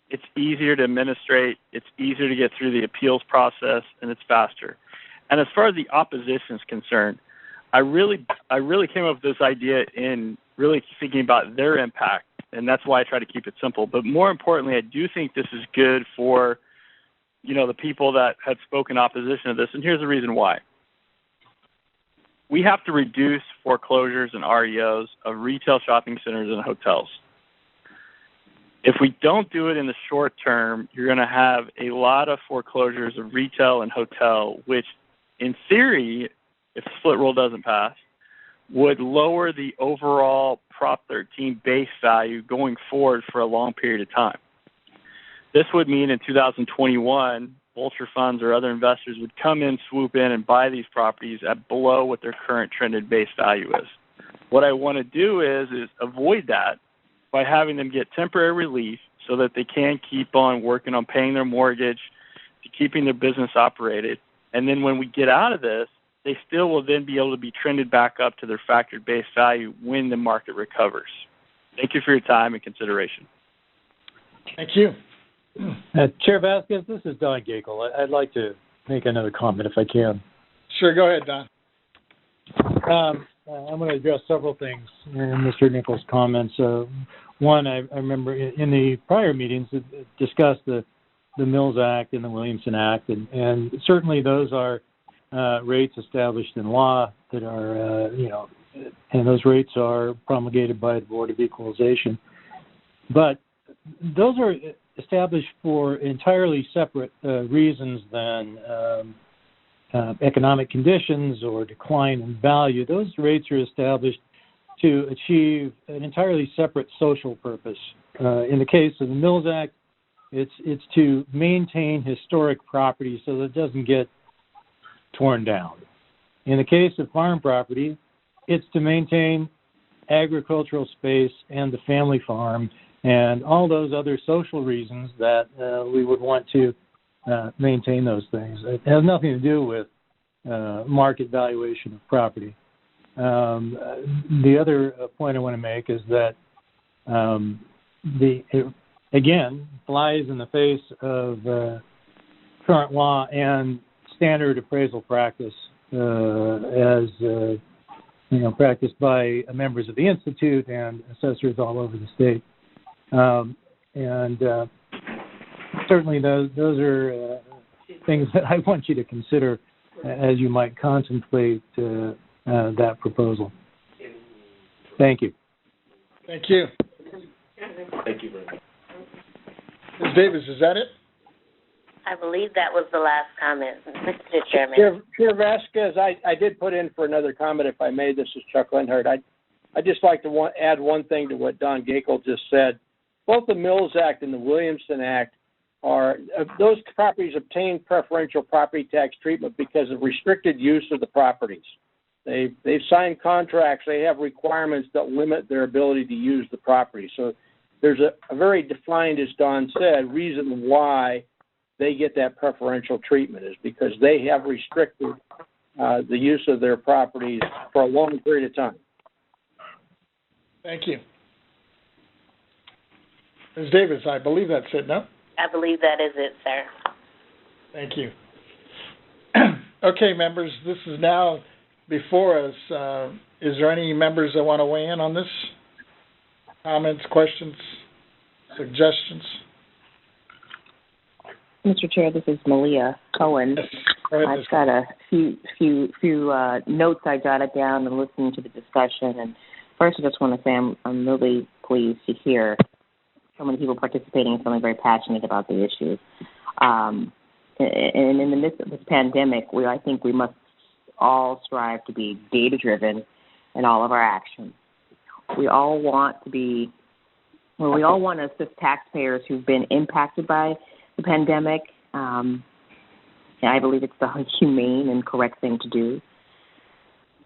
It's easier to administrate, it's easier to get through the appeals process, and it's faster. And as far as the opposition is concerned, I really came up with this idea in really thinking about their impact, and that's why I try to keep it simple. But more importantly, I do think this is good for, the people that had spoken opposition to this, and here's the reason why. We have to reduce foreclosures and REOs of retail shopping centers and hotels. If we don't do it in the short term, you're going to have a lot of foreclosures of retail and hotel, which in theory, if the split rule doesn't pass, would lower the overall Prop 13 base value going forward for a long period of time. This would mean in 2021, vulture funds or other investors would come in, swoop in, and buy these properties at below what their current trended base value is. What I want to do is avoid that by having them get temporary relief so that they can keep on working on paying their mortgage, to keeping their business operated. And then when we get out of this, they still will then be able to be trended back up to their factored base value when the market recovers. Thank you for your time and consideration. Thank you. Chair Vasquez, this is Don Gakel. I'd like to make another comment if I can. Sure, go ahead, Don. I'm going to address several things in Mr. Nichols' comments. One, I remember in the prior meetings discussed the Mills Act and the Williamson Act, and certainly those are rates established in law that are, and those rates are promulgated by the Board of Equalization. But those are established for entirely separate reasons than economic conditions or decline in value. Those rates are established to achieve an entirely separate social purpose. In the case of the Mills Act, it's to maintain historic property so that it doesn't get torn down. In the case of farm property, it's to maintain agricultural space and the family farm and all those other social reasons that we would want to maintain those things. It has nothing to do with market valuation of property. The other point I want to make is that it again flies in the face of current law and standard appraisal practice as practiced by members of the Institute and assessors all over the state. And certainly those are things that I want you to consider as you might contemplate that proposal. Thank you. Thank you. Thank you very much. Ms. Davis, is that it? I believe that was the last comment, Mr. Chairman. Chair Vasquez, I did put in for another comment, if I may. This is Chuck Lenhart. I'd just like to add one thing to what Don Gakel just said. Both the Mills Act and the Williamson Act those properties obtain preferential property tax treatment because of restricted use of the properties. They've signed contracts. They have requirements that limit their ability to use the property. So there's a very defined, as Don said, reason why they get that preferential treatment is because they have restricted the use of their properties for a long period of time. Thank you. Ms. Davis, I believe that's it, no? I believe that is it, sir. Thank you. Okay, members, this is now before us. Is there any members that want to weigh in on this? Comments, questions, suggestions? Mr. Chair, this is Malia Cohen. Yes. Go ahead, I've got a few notes I jotted down and listening to the discussion. And first, I just want to say I'm really pleased to hear so many people participating and feeling very passionate about the issue. And in the midst of this pandemic, I think we must all strive to be data-driven in all of our actions. We all want to be Well, we all want to assist taxpayers who've been impacted by the pandemic. And I believe it's the humane and correct thing to do.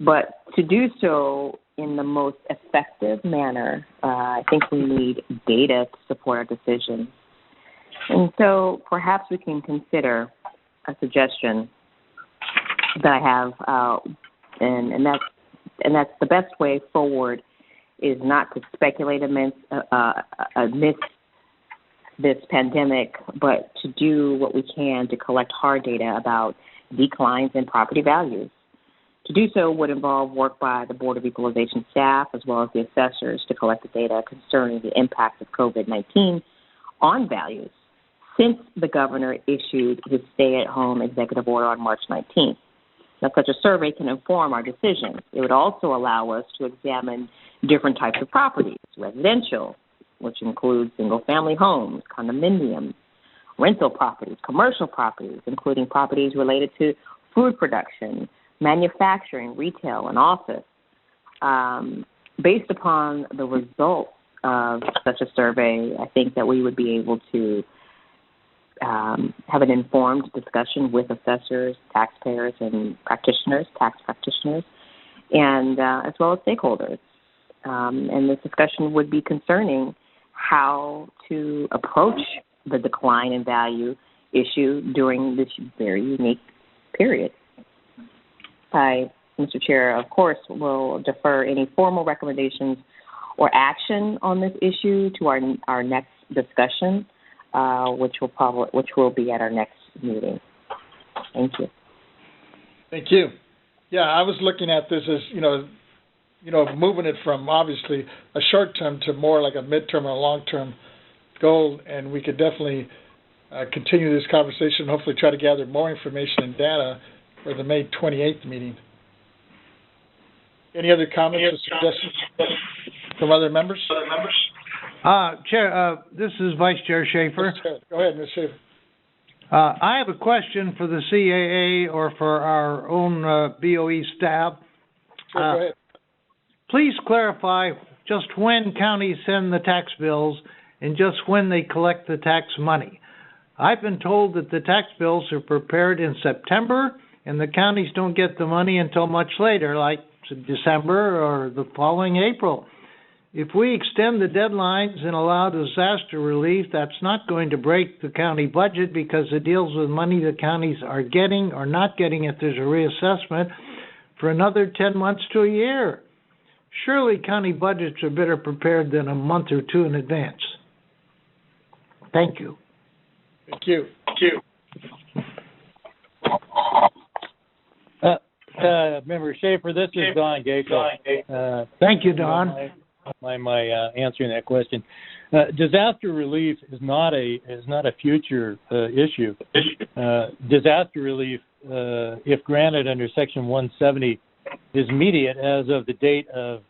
But to do so in the most effective manner, I think we need data to support our decisions. And so perhaps we can consider a suggestion that I have, and that's the best way forward is not to speculate amidst this pandemic, but to do what we can to collect hard data about declines in property values. To do so would involve work by the Board of Equalization staff as well as the assessors to collect the data concerning the impact of COVID-19 on values since the governor issued his stay-at-home executive order on March 19th. Now, such a survey can inform our decisions. It would also allow us to examine different types of properties, residential, which includes single-family homes, condominiums, rental properties, commercial properties, including properties related to food production, manufacturing, retail, and office. Based upon the results of such a survey, I think that we would be able to have an informed discussion with assessors, taxpayers, and tax practitioners, and as well as stakeholders. And this discussion would be concerning how to approach the decline in value issue during this very unique period. I, Mr. Chair, of course, will defer any formal recommendations or action on this issue to our next discussion, which will be at our next meeting. Thank you. Thank you. Yeah, I was looking at this as moving it from obviously a short term to more like a midterm or a long term goal, and we could definitely continue this conversation. Hopefully, try to gather more information and data for the May 28th meeting. Any other comments or suggestions from other members? Chair, this is Vice Chair Schaefer. Go ahead, Ms. Schaefer. I have a question for the CAA or for our own BOE staff. Sure, go ahead. Please clarify just when counties send the tax bills and just when they collect the tax money. I've been told that the tax bills are prepared in September and the counties don't get the money until much later, like December or the following April. If we extend the deadlines and allow disaster relief, that's not going to break the county budget because it deals with money the counties are getting or not getting if there's a reassessment for another 10 months to a year. Surely county budgets are better prepared than a month or two in advance. Thank you. Thank you. Thank you. Member Schaefer, this is Don Gakel. Thank you, Don. My answering that question. Disaster relief is not a future issue. Disaster relief, if granted under Section 170, is immediate as of the date of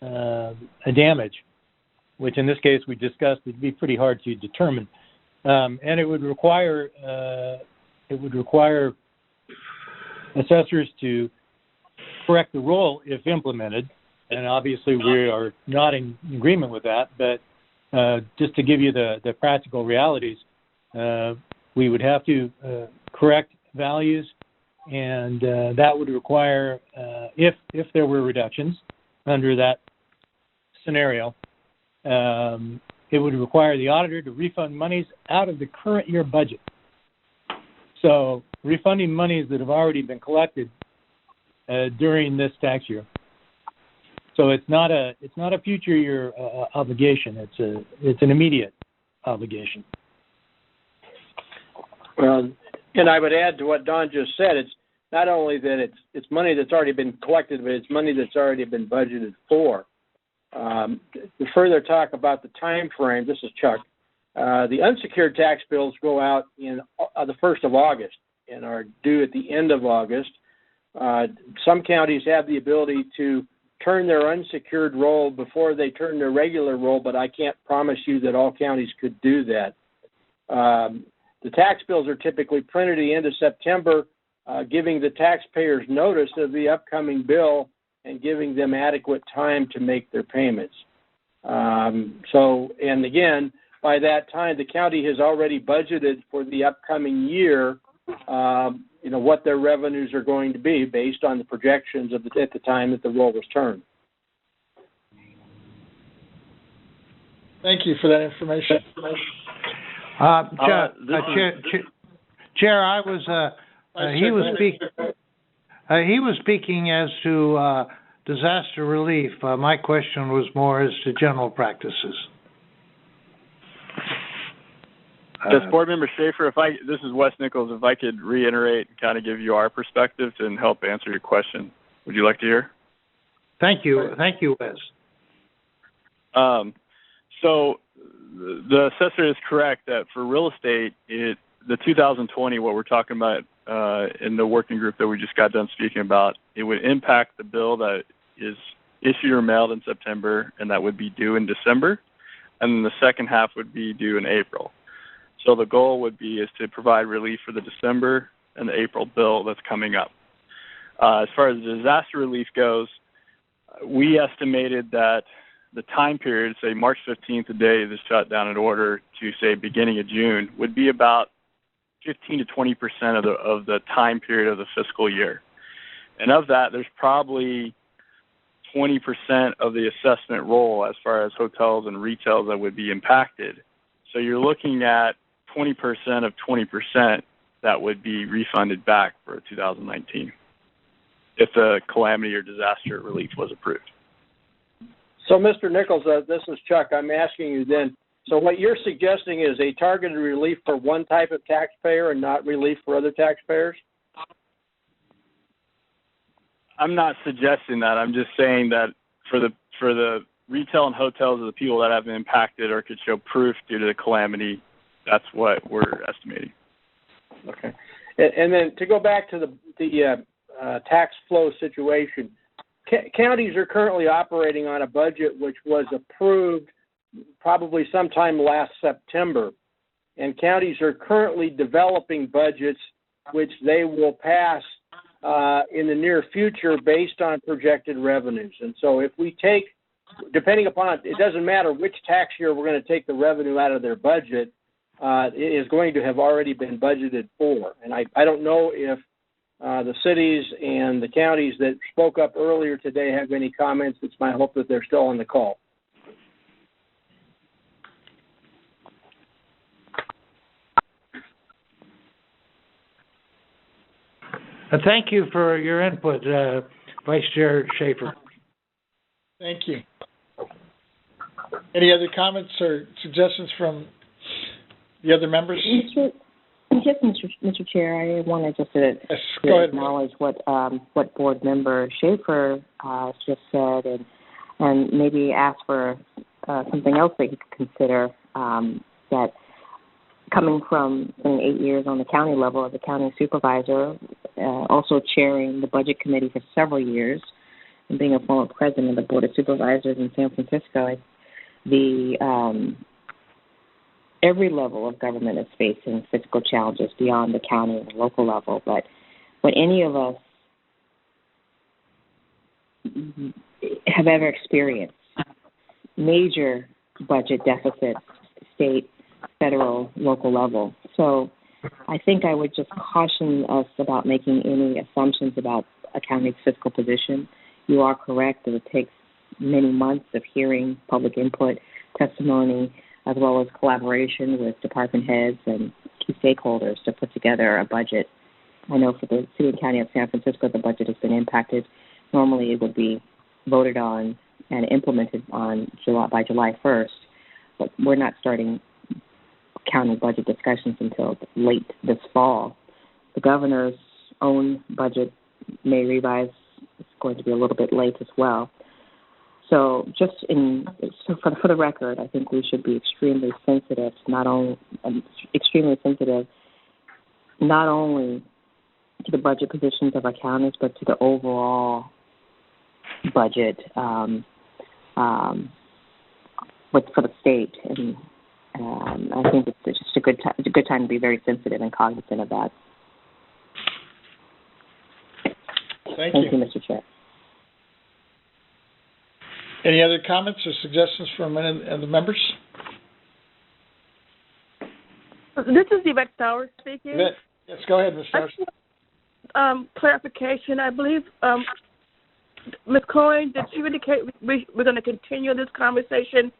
a damage, which in this case we discussed would be pretty hard to determine, and it would require assessors to correct the roll if implemented. And obviously we are not in agreement with that, but just to give you the practical realities, we would have to correct values, and that would require, if there were reductions under that scenario, it would require the auditor to refund monies out of the current year budget. So refunding monies that have already been collected during this tax year. So it's not a future year obligation. It's an immediate obligation. Well, and I would add to what Don just said. It's not only that it's money that's already been collected, but it's money that's already been budgeted for. To further talk about the time frame, this is Chuck. The unsecured tax bills go out in the 1st of August and are due at the end of August. Some counties have the ability to turn their unsecured roll before they turn their regular roll, but I can't promise you that all counties could do that. The tax bills are typically printed at the end of September, giving the taxpayers notice of the upcoming bill and giving them adequate time to make their payments. And again, by that time, the county has already budgeted for the upcoming year, what their revenues are going to be based on the projections at the time that the roll was turned. Thank you for that information. Chair, I was he was speaking as to disaster relief. My question was more as to general practices. Yes, Board Member Schaefer, this is Wes Nichols, if I could reiterate and kind of give you our perspective and help answer your question. Would you like to hear? Thank you, Wes. So the assessor is correct that for real estate, the 2020, what we're talking about in the working group that we just got done speaking about, it would impact the bill that is issued or mailed in September, and that would be due in December, and then the second half would be due in April. So the goal is to provide relief for the December and the April bill that's coming up. As far as disaster relief goes, we estimated that the time period, say March 15th, the day of the shutdown in order to, say, beginning of June, would be about 15 to 20% of the time period of the fiscal year. And of that, there's probably 20% of the assessment roll as far as hotels and retail that would be impacted. So you're looking at 20% of 20% that would be refunded back for 2019 if the calamity or disaster relief was approved. So, Mr. Nichols, this is Chuck. I'm asking you then, so what you're suggesting is a targeted relief for one type of taxpayer and not relief for other taxpayers? I'm not suggesting that. I'm just saying that for the retail and hotels of the people that have been impacted or could show proof due to the calamity, that's what we're estimating. Okay. And then to go back to the tax flow situation, counties are currently operating on a budget which was approved probably sometime last September, and counties are currently developing budgets which they will pass in the near future based on projected revenues. And so if we take, depending upon, it doesn't matter which tax year we're going to take the revenue out of their budget, it is going to have already been budgeted for. And I don't know if the cities and the counties that spoke up earlier today have any comments. It's my hope that they're still on the call. Thank you for your input, Vice Chair Schaefer. Thank you. Any other comments or suggestions from the other members? Yes, Mr. Chair, I wanted just to acknowledge what Board Member Schaefer just said, and maybe ask for something else that you could consider. That coming from 8 years on the county level as a county supervisor, also chairing the budget committee for several years, and being a former president of the Board of Supervisors in San Francisco, every level of government is facing fiscal challenges beyond the county and the local level. But when any of us have ever experienced major budget deficits, state, federal, local level. So I think I would just caution us about making any assumptions about a county's fiscal position. You are correct that it takes many months of hearing public input, testimony, as well as collaboration with department heads and key stakeholders to put together a budget. I know for the City and County of San Francisco, the budget has been impacted. Normally it would be voted on and implemented by July 1st, but we're not starting county budget discussions until late this fall. The governor's own budget may revise. It's going to be a little bit late as well. So for the record, I think we should be extremely sensitive, not only to the budget positions of our counties, but to the overall budget for the state. And I think it's just a good time to be very sensitive and cognizant of that. Thank you, Mr. Chair. Any other comments or suggestions from any of the members? This is Yvette Stowers speaking. Yvette, yes, go ahead, Ms. Stowers. Clarification. I believe Ms. Coyne, did you indicate we're going to continue this conversation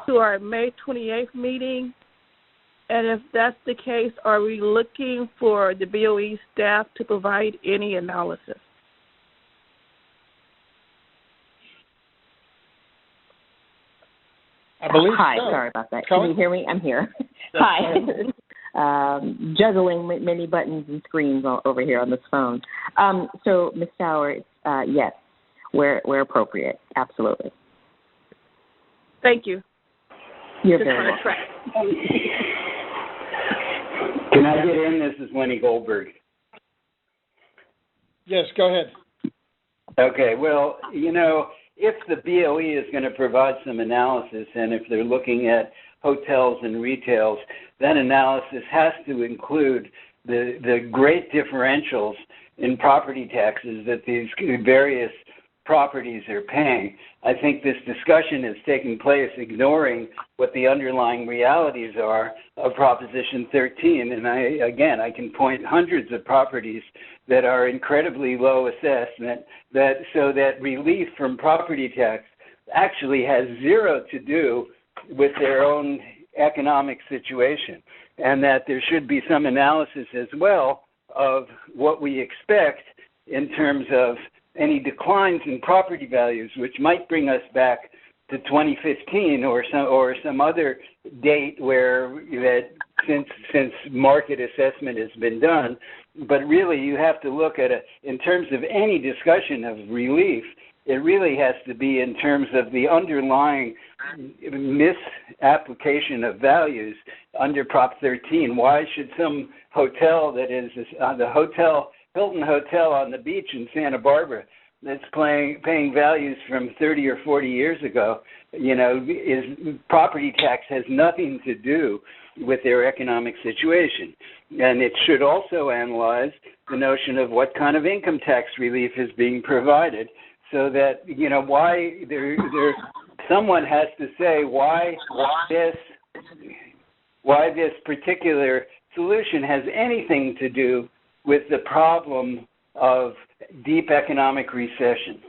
to our May 28th meeting? And if that's the case, are we looking for the BOE staff to provide any analysis? I believe Hi, so. sorry about that. Cohen? Can you hear me? I'm here. Hi. Juggling many buttons and screens over here on this phone. So, Ms. Stowers, yes, where appropriate, absolutely. Thank you. You're very welcome. Can I get in? This is Lenny Goldberg. Yes, go ahead. Okay, well, if the BOE is going to provide some analysis, and if they're looking at hotels and retails, that analysis has to include the great differentials in property taxes that these various properties are paying. I think this discussion is taking place ignoring what the underlying realities are of Proposition 13. And I can point hundreds of properties that are incredibly low assessment, so that relief from property tax actually has zero to do with their own economic situation, and that there should be some analysis as well of what we expect in terms of any declines in property values, which might bring us back to 2015 or some other date where that since market assessment has been done. But really, you have to look at it in terms of any discussion of relief. It really has to be in terms of the underlying misapplication of values under Prop 13. Why should some hotel that is the Hilton Hotel on the beach in Santa Barbara that's paying values from 30 or 40 years ago, is property tax has nothing to do with their economic situation. And it should also analyze the notion of what kind of income tax relief is being provided, so that, why someone has to say why this particular solution has anything to do with the problem of deep economic recession.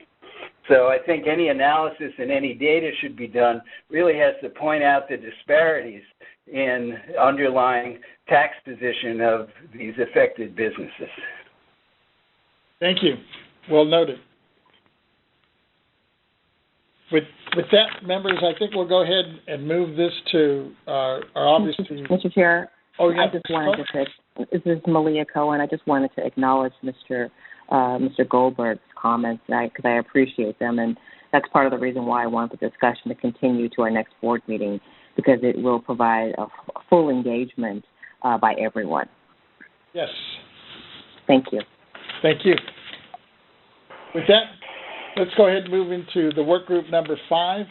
So I think any analysis and any data should be done really has to point out the disparities in underlying tax position of these affected businesses. Thank you. Well noted. With that, members, I think we'll go ahead and move this to our obviously... Mr. Chair, oh, yeah. I just wanted this is Malia Cohen. I just wanted to acknowledge Mr. Goldberg's comments, because I appreciate them, and that's part of the reason why I want the discussion to continue to our next board meeting, because it will provide a full engagement by everyone. Yes. Thank you. Thank you. With that, let's go ahead and move into the work group number 5,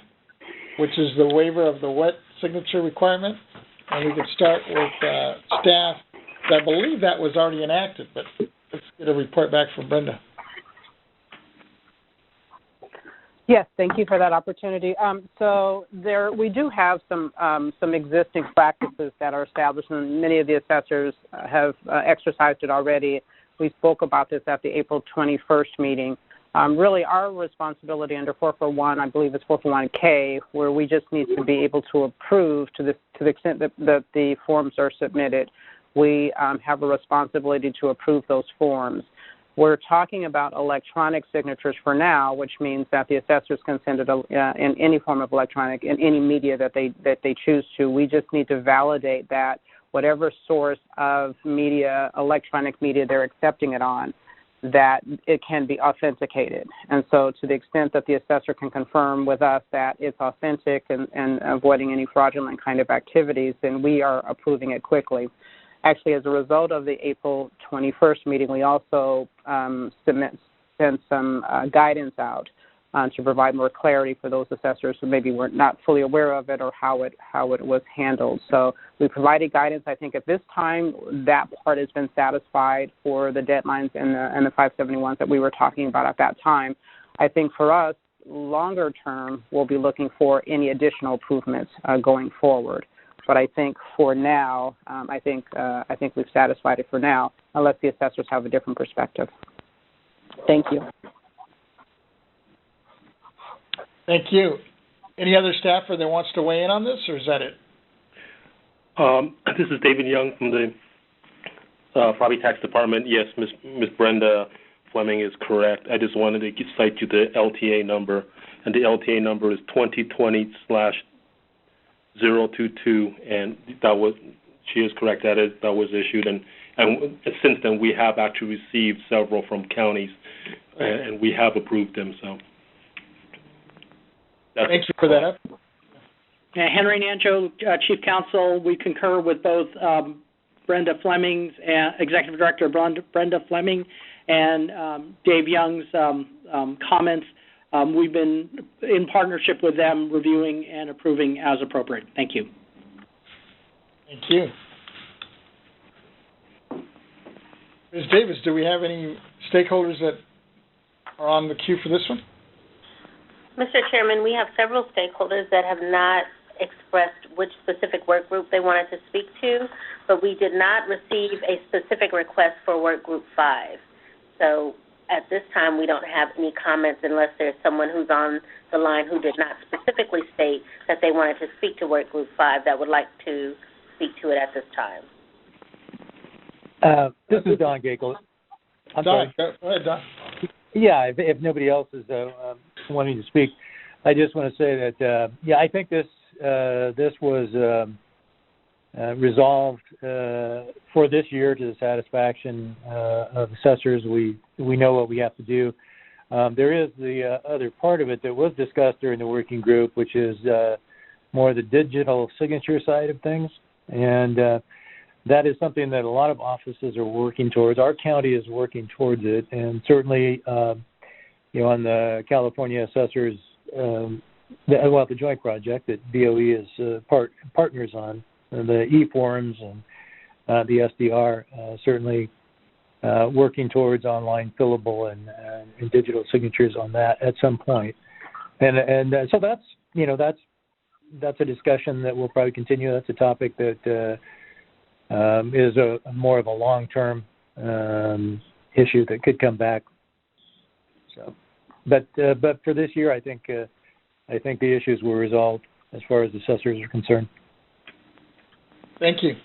which is the waiver of the wet signature requirement. And we can start with staff. I believe that was already enacted, but let's get a report back from Brenda. Yes, thank you for that opportunity. So we do have some existing practices that are established, and many of the assessors have exercised it already. We spoke about this at the April 21st meeting. Really, our responsibility under 441, I believe it's 441K, where we just need to be able to approve to the extent that the forms are submitted. We have a responsibility to approve those forms. We're talking about electronic signatures for now, which means that the assessors can send it in any form of electronic, in any media that they choose to. We just need to validate that whatever source of media, electronic media they're accepting it on, that it can be authenticated. And so to the extent that the assessor can confirm with us that it's authentic and avoiding any fraudulent kind of activities, then we are approving it quickly. Actually, as a result of the April 21st meeting, we also sent some guidance out to provide more clarity for those assessors who maybe were not fully aware of it or how it was handled. So we provided guidance. I think at this time that part has been satisfied for the deadlines and the 571s that we were talking about at that time. I think for us, longer term, we'll be looking for any additional improvements going forward. But I think for now, I think we've satisfied it for now, unless the assessors have a different perspective. Thank you. Thank you. Any other staffer that wants to weigh in on this, or is that it? This is David Young from the Property Tax Department. Yes, Ms. Brenda Fleming is correct. I just wanted to cite you the LTA number, and the LTA number is 2020/022, and she is correct. That was issued, and since then we have actually received several from counties, and we have approved them. So, thank you for that. Henry Nancho, Chief Counsel, we concur with both Brenda Fleming's Executive Director Brenda Fleming and Dave Young's comments. We've been in partnership with them, reviewing and approving as appropriate. Thank you. Thank you. Ms. Davis, do we have any stakeholders that are on the queue for this one? Mr. Chairman, we have several stakeholders that have not expressed which specific work group they wanted to speak to, but we did not receive a specific request for Work Group 5. So at this time, we don't have any comments unless there's someone who's on the line who did not specifically state that they wanted to speak to Work Group 5 that would like to speak to it at this time. This is Don Gakel. I'm sorry. Go ahead, Don. Yeah, if nobody else is wanting to speak, I just want to say that, I think this was resolved for this year to the satisfaction of assessors. We know what we have to do. There is the other part of it that was discussed during the working group, which is more the digital signature side of things, and that is something that a lot of offices are working towards. Our county is working towards it, and certainly, on the California assessors, the joint project that BOE is partners on, the e-forms and the SDR, certainly working towards online fillable and digital signatures on that at some point. And so that's a discussion that will probably continue. That's a topic that is more of a long-term issue that could come back. So, but for this year, I think the issues were resolved as far as assessors are concerned. Thank you.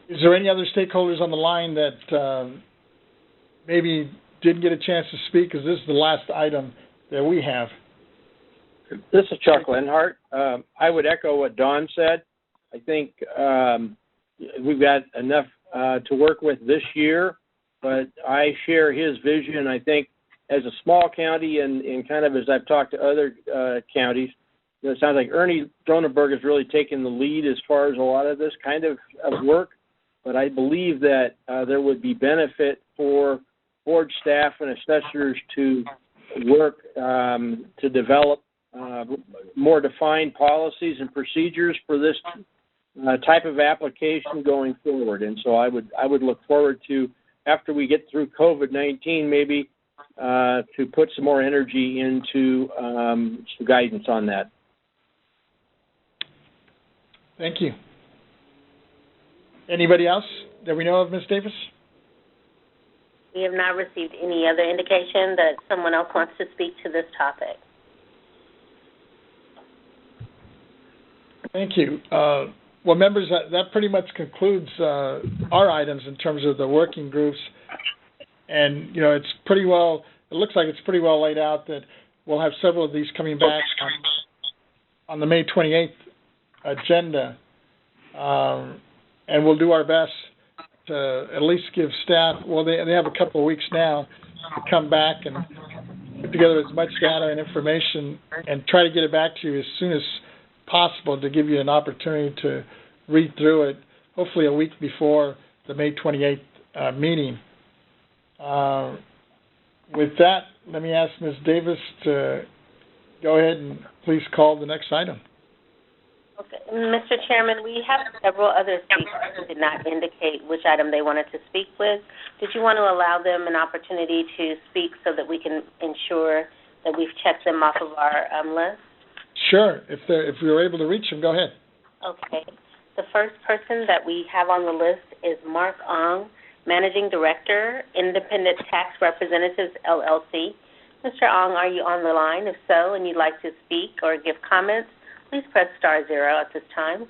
Is there any other stakeholders on the line that maybe didn't get a chance to speak? Because this is the last item that we have. This is Chuck Lenhart. I would echo what Don said. I think we've got enough to work with this year, but I share his vision. I think as a small county and kind of as I've talked to other counties, it sounds like Ernie Dronenberg has really taken the lead as far as a lot of this kind of work, but I believe that there would be benefit for board staff and assessors to work to develop more defined policies and procedures for this type of application going forward. And so I would look forward to, after we get through COVID-19, maybe to put some more energy into some guidance on that. Thank you. Anybody else that we know of, Ms. Davis? We have not received any other indication that someone else wants to speak to this topic. Thank you. Well, members, that pretty much concludes our items in terms of the working groups. And, it's pretty well, it looks like it's pretty well laid out that we'll have several of these coming back on the May 28th agenda. And we'll do our best to at least give staff, they have a couple of weeks now to come back and put together as much data and information and try to get it back to you as soon as possible to give you an opportunity to read through it, hopefully a week before the May 28th meeting. With that, let me ask Ms. Davis to go ahead and please call the next item. Okay. Mr. Chairman, we have several other speakers who did not indicate which item they wanted to speak with. Did you want to allow them an opportunity to speak so that we can ensure that we've checked them off of our list? Sure. If you're able to reach them, go ahead. Okay. The first person that we have on the list is Mark Ong, Managing Director, Independent Tax Representatives, LLC. Mr. Ong, are you on the line? If so, and you'd like to speak or give comments, please press *0 at this time.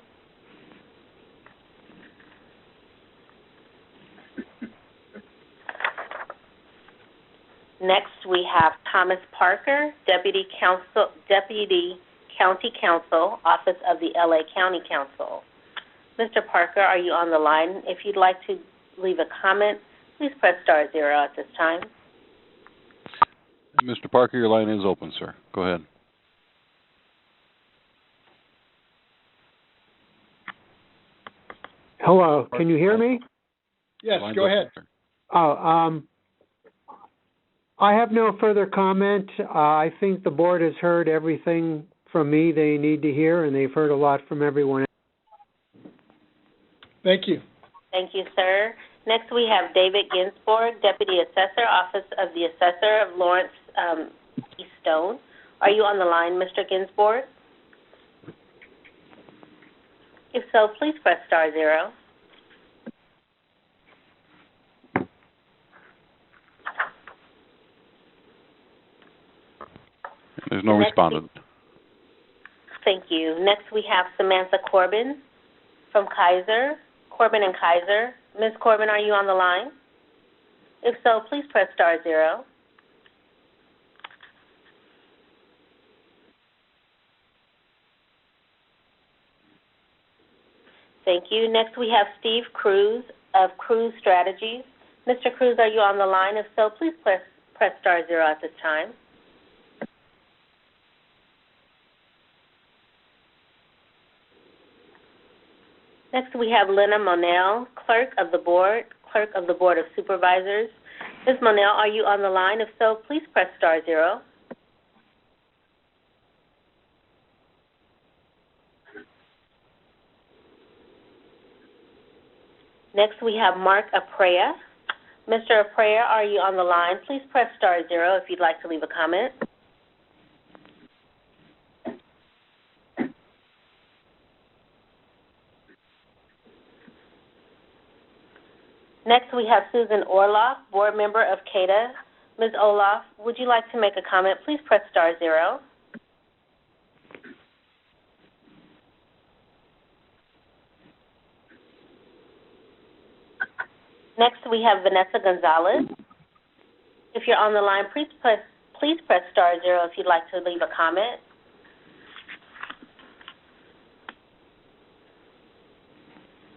Next, we have Thomas Parker, Deputy County Counsel, Office of the LA County Counsel. Mr. Parker, are you on the line? If you'd like to leave a comment, please press *0 at this time. Mr. Parker, your line is open, sir. Go ahead. Hello, can you hear me? Yes, go ahead. I have no further comment. I think the board has heard everything from me they need to hear, and they've heard a lot from everyone else. Thank you. Thank you, sir. Next, we have David Ginsburg, Deputy Assessor, Office of the Assessor of Lawrence Keystone. Are you on the line, Mr. Ginsburg? If so, please press *0. There's no respondent. Thank you. Next, we have Samantha Corbin from Corbin and Kaiser. Ms. Corbin, are you on the line? If so, please press *0. Thank you. Next, we have Steve Cruz of Cruz Strategies. Mr. Cruz, are you on the line? If so, please press *0 at this time. Next, we have Lena Monell, Clerk of the Board of Supervisors. Ms. Monell, are you on the line? If so, please press *0. Next, we have Mark Aprea. Mr. Aprea, are you on the line? Please press *0 if you'd like to leave a comment. Next, we have Susan Orloff, Board Member of CADA. Ms. Orloff, would you like to make a comment? Please press *0. Next, we have Vanessa Gonzalez. If you're on the line, please press *0 if you'd like to leave a comment.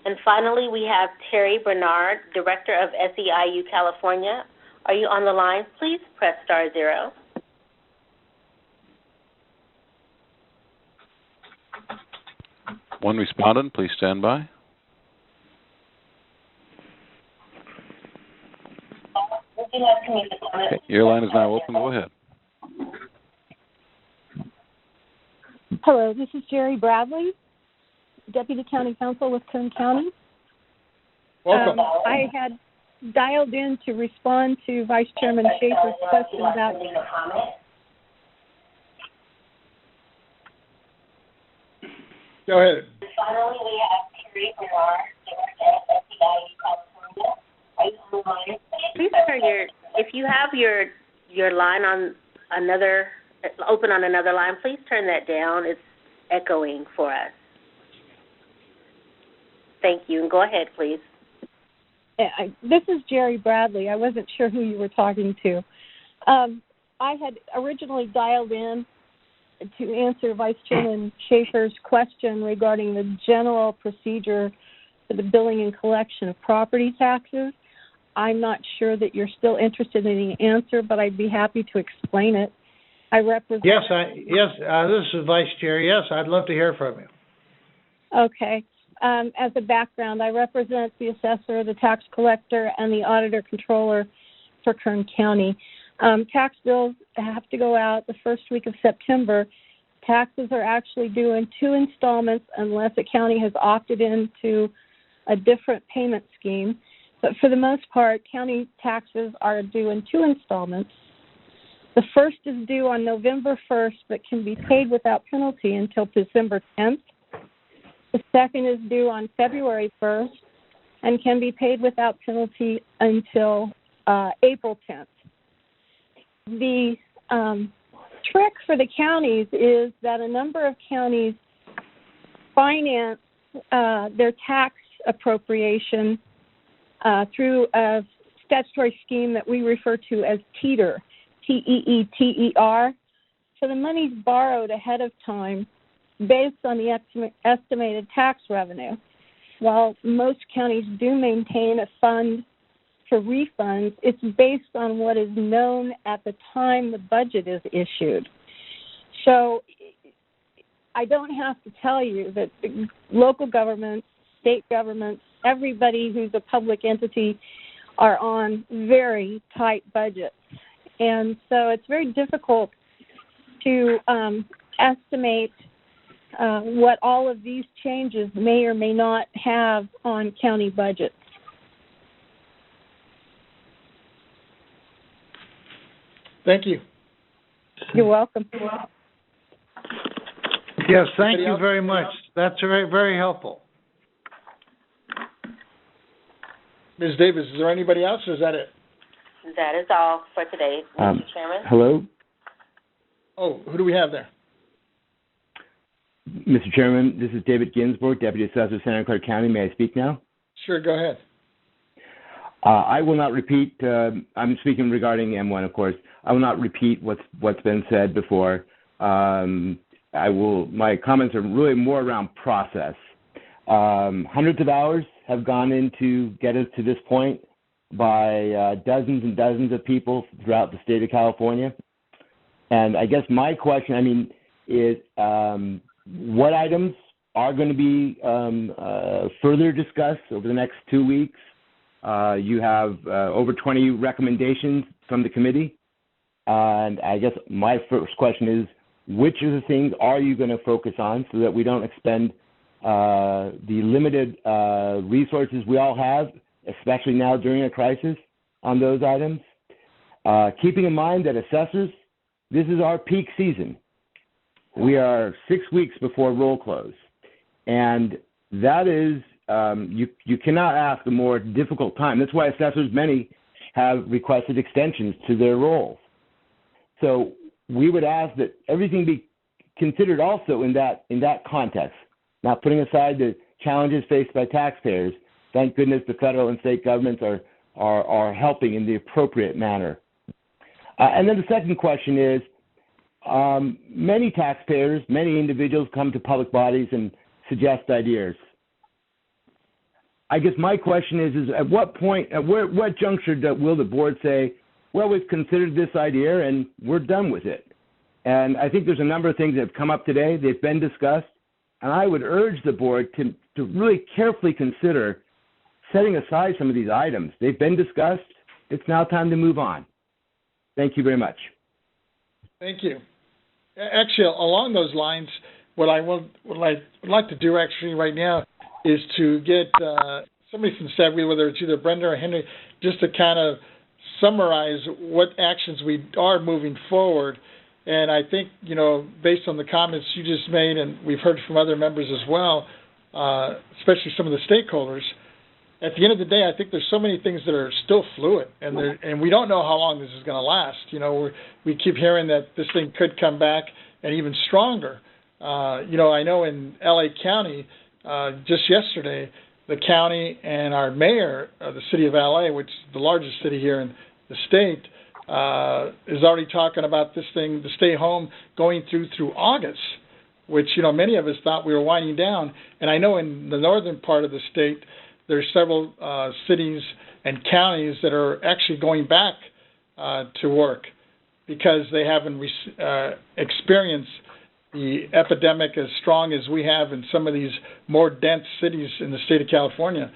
And finally, we have Terry Bernard, Director of SEIU California. Are you on the line? Please press *0. One respondent, please stand by. Would you like to make a comment? Okay, your line is now open. Go ahead. Hello, this is Jerry Bradley, Deputy County Counsel with Kern County. Welcome. I had dialed in to respond to Vice Chairman Schaefer's question about... Go ahead. Finally, we have Terry Bernard, Director of SEIU California. Are you on the line? Please turn if you have your line on open on another line, please turn that down. It's echoing for us. Thank you. And go ahead, please. This is Jerry Bradley. I wasn't sure who you were talking to. I had originally dialed in to answer Vice Chairman Schaefer's question regarding the general procedure for the billing and collection of property taxes. I'm not sure that you're still interested in the answer, but I'd be happy to explain it. I represent... This is Vice Chair. Yes, I'd love to hear from you. Okay. As a background, I represent the assessor, the tax collector, and the auditor controller for Kern County. Tax bills have to go out the first week of September. Taxes are actually due in 2 installments unless a county has opted into a different payment scheme. But for the most part, county taxes are due in 2 installments. The first is due on November 1st, but can be paid without penalty until December 10th. The second is due on February 1st and can be paid without penalty until April 10th. The trick for the counties is that a number of counties finance their tax appropriation through a statutory scheme that we refer to as TEETR, T-E-E-T-E-R. So the money's borrowed ahead of time based on the estimated tax revenue. While most counties do maintain a fund for refunds, it's based on what is known at the time the budget is issued. So I don't have to tell you that local governments, state governments, everybody who's a public entity are on very tight budgets. And so it's very difficult to estimate what all of these changes may or may not have on county budgets. Thank you. You're welcome. Yes, thank you very much. That's very, very helpful. Ms. Davis, is there anybody else, or is that it? That is all for today, Mr. Chairman. Hello? Oh, who do we have there? Mr. Chairman, this is David Ginsburg, Deputy Assessor, Santa Clara County. May I speak now? Sure, go ahead. I will not repeat, I'm speaking regarding M1, of course. I will not repeat what's been said before. My comments are really more around process. Hundreds of hours have gone in to get us to this point by dozens and dozens of people throughout the state of California. And I guess my question, is what items are going to be further discussed over the next 2 weeks? You have over 20 recommendations from the committee. And I guess my first question is, which of the things are you going to focus on so that we don't expend the limited resources we all have, especially now during a crisis, on those items? Keeping in mind that assessors, this is our peak season. We are 6 weeks before roll close. And that is, you cannot ask a more difficult time. That's why assessors, many, have requested extensions to their roles. So we would ask that everything be considered also in that context. Now, putting aside the challenges faced by taxpayers, thank goodness the federal and state governments are helping in the appropriate manner. And then the second question is, many taxpayers, many individuals come to public bodies and suggest ideas. I guess my question is at what point, what juncture will the board say, well, we've considered this idea and we're done with it? And I think there's a number of things that have come up today. They've been discussed. And I would urge the board to really carefully consider setting aside some of these items. They've been discussed. It's now time to move on. Thank you very much. Thank you. Actually, along those lines, what I would like to do actually right now is to get somebody from staff, whether it's either Brenda or Henry, just to kind of summarize what actions we are moving forward. And I think, based on the comments you just made, and we've heard from other members as well, especially some of the stakeholders, at the end of the day, I think there's so many things that are still fluid, and we don't know how long this is going to last. We keep hearing that this thing could come back and even stronger. I know in L.A. County, just yesterday, the county and our mayor of the city of L.A., which is the largest city here in the state, is already talking about this thing, the stay home, going through August, which, many of us thought we were winding down. And I know in the northern part of the state, there's several cities and counties that are actually going back to work because they haven't experienced the epidemic as strong as we have in some of these more dense cities in the state of California.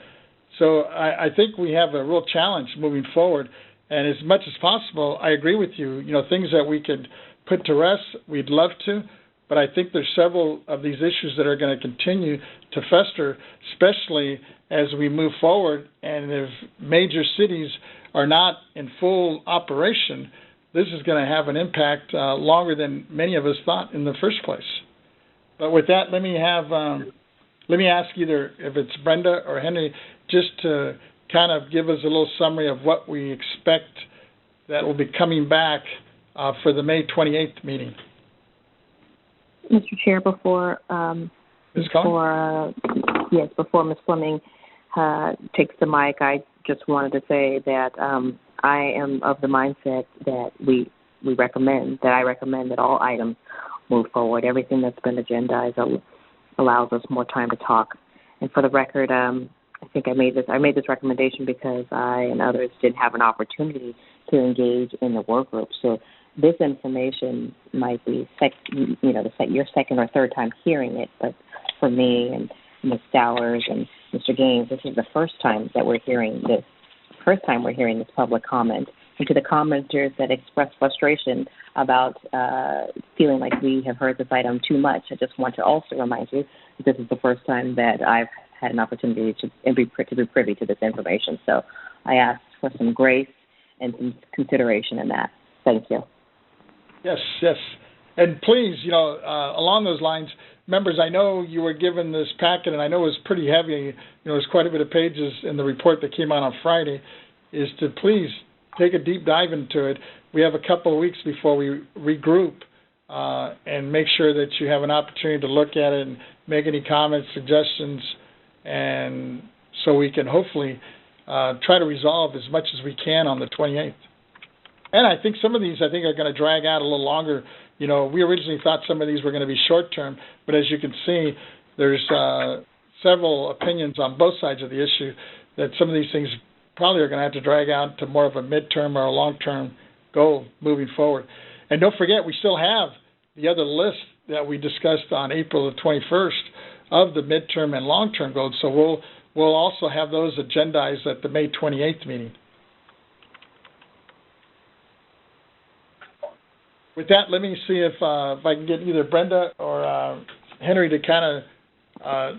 So I think we have a real challenge moving forward. And as much as possible, I agree with you, things that we could put to rest, we'd love to. But I think there's several of these issues that are going to continue to fester, especially as we move forward. And if major cities are not in full operation, this is going to have an impact longer than many of us thought in the first place. But with that, let me ask either if it's Brenda or Henry just to kind of give us a little summary of what we expect that will be coming back for the May 28th meeting. Mr. Chair, before Ms. Fleming takes the mic, I just wanted to say that I am of the mindset that I recommend that all items move forward. Everything that's been agendized allows us more time to talk. And for the record, I think I made this recommendation because I and others didn't have an opportunity to engage in the work group. So this information might be your second or third time hearing it, but for me and Ms. Stowers and Mr. Gaines, this is the first time that we're hearing this. First time we're hearing this public comment. And to the commenters that express frustration about feeling like we have heard this item too much, I just want to also remind you that this is the first time that I've had an opportunity to be privy to this information. So I ask for some grace and some consideration in that. Thank you. Yes. And please, along those lines, members, I know you were given this packet, and I know it was pretty heavy. There's quite a bit of pages in the report that came out on Friday, is to please take a deep dive into it. We have a couple of weeks before we regroup and make sure that you have an opportunity to look at it and make any comments, suggestions, and so we can hopefully try to resolve as much as we can on the 28th. And I think some of these, are going to drag out a little longer. We originally thought some of these were going to be short-term, but as you can see, there's several opinions on both sides of the issue that some of these things probably are going to have to drag out to more of a midterm or a long-term goal moving forward. And don't forget, we still have the other list that we discussed on April the 21st of the midterm and long-term goals, so we'll also have those agendized at the May 28th meeting. With that, let me see if I can get either Brenda or Henry to kind of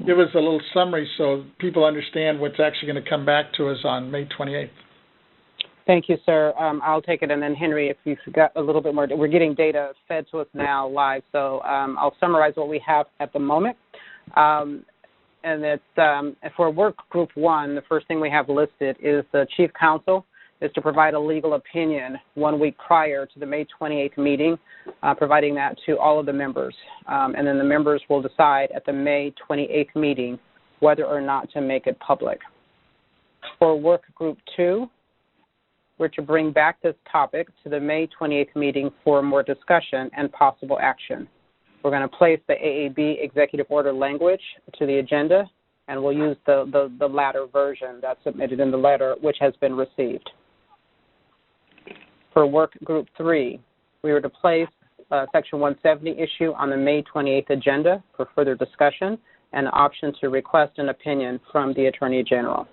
give us a little summary so people understand what's actually going to come back to us on May 28th. Thank you, sir. I'll take it, and then Henry, if you've got a little bit more. We're getting data fed to us now live, so I'll summarize what we have at the moment. And it's for work group 1, the first thing we have listed is the chief counsel is to provide a legal opinion 1 week prior to the May 28th meeting, providing that to all of the members. And then the members will decide at the May 28th meeting whether or not to make it public. For work group 2, we're to bring back this topic to the May 28th meeting for more discussion and possible action. We're going to place the AAB executive order language to the agenda, and we'll use the latter version that's submitted in the letter, which has been received. For work group 3, we were to place Section 170 issue on the May 28th agenda for further discussion and the option to request an opinion from the Attorney General.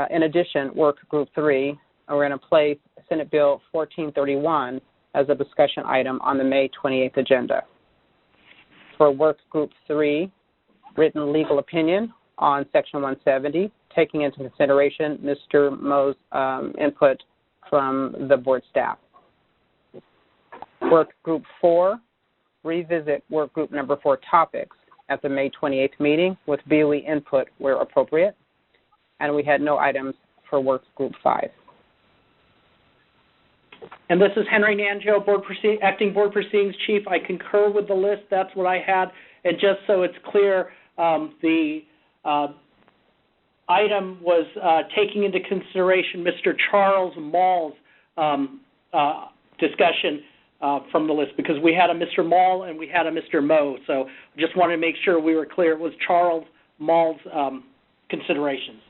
In addition, work group 3, we're going to place Senate Bill 1431 as a discussion item on the May 28th agenda. For work group 3, written legal opinion on Section 170, taking into consideration Mr. Moe's input from the board staff. Work group 4, revisit work group number 4 topics at the May 28th meeting with BOE input where appropriate. And we had no items for work group 5. And this is Henry Nanjo, Acting Board Proceedings Chief. I concur with the list. That's what I had. And just so it's clear, the item was taking into consideration Mr. Charles Mall's discussion from the list, because we had a Mr. Mall and we had a Mr. Moe. So just wanted to make sure we were clear. It was Charles Mall's considerations.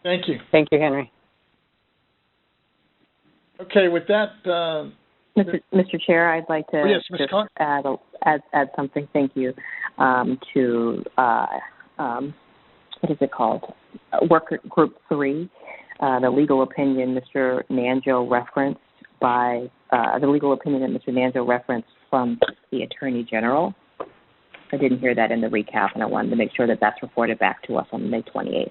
Thank you. Thank you, Henry. Okay, with that, Mr. Chair, I'd like to just add something. Thank you to what is it called? Work group 3, the legal opinion Mr. Nanjo referenced by the legal opinion that Mr. Nanjo referenced from the Attorney General. I didn't hear that in the recap, and I wanted to make sure that that's reported back to us on May 28th.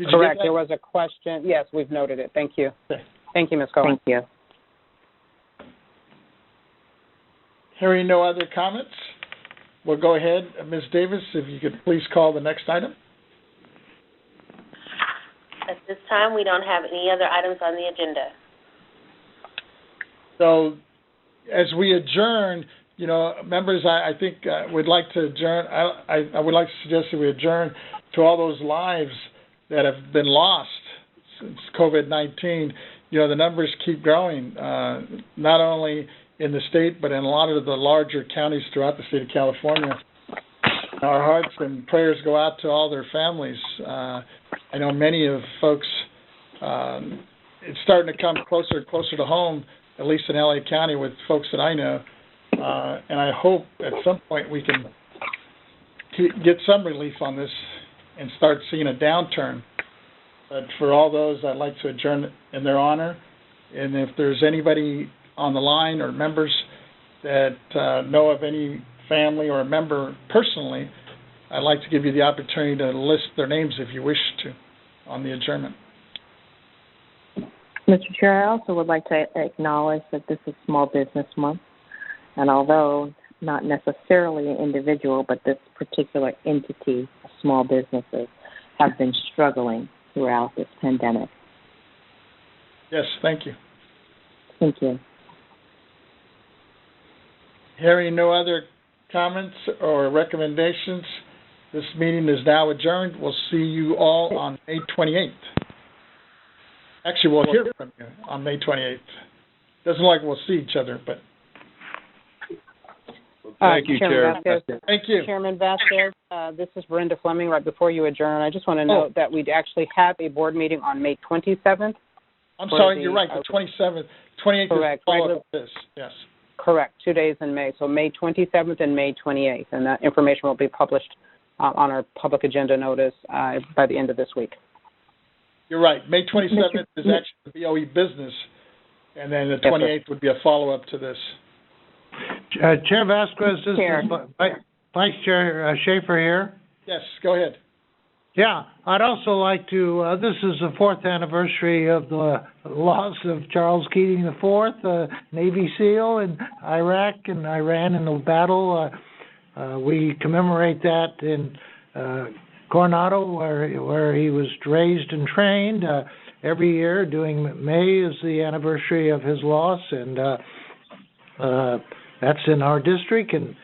Correct. There was a question. Yes, we've noted it. Thank you. Okay. Thank you, Ms. Cohen. Thank you. Hearing no other comments, we'll go ahead. Ms. Davis, if you could please call the next item. At this time, we don't have any other items on the agenda. So as we adjourn, members, I think we'd like to adjourn. I would like to suggest that we adjourn to all those lives that have been lost since COVID-19. The numbers keep growing, not only in the state, but in a lot of the larger counties throughout the state of California. Our hearts and prayers go out to all their families. I know many of folks, it's starting to come closer and closer to home, at least in LA County with folks that I know. And I hope at some point we can get some relief on this and start seeing a downturn. But for all those, I'd like to adjourn in their honor. And if there's anybody on the line or members that know of any family or a member personally, I'd like to give you the opportunity to list their names if you wish to on the adjournment. Mr. Chair, I also would like to acknowledge that this is Small Business Month, and although not necessarily an individual, but this particular entity of small businesses have been struggling throughout this pandemic. Yes, thank you. Thank you. Hearing no other comments or recommendations, this meeting is now adjourned. We'll see you all on May 28th. Actually, we'll hear from you on May 28th. Doesn't look like we'll see each other, but... Thank you, Chair. Vasquez. Thank you. Chairman Vasquez, this is Brenda Fleming. Right before you adjourn, I just want to note that we'd actually have a board meeting on May 27th. I'm sorry, you're right, the 27th. 28th correct. is follow-up of this, yes. Correct, 2 days in May. So May 27th and May 28th, and that information will be published on our public agenda notice by the end of this week. You're right. May 27th is actually the BOE business, and then the 28th would be a follow-up to this. Chair Vasquez, this is Vice Chair Schaefer here. Yes, go ahead. Yeah, I'd also like to, this is the 4th anniversary of the loss of Charles Keating IV, Navy SEAL in Iraq and Iran in the battle. We commemorate that in Coronado, where he was raised and trained every year. May is the anniversary of his loss, and that's in our district, and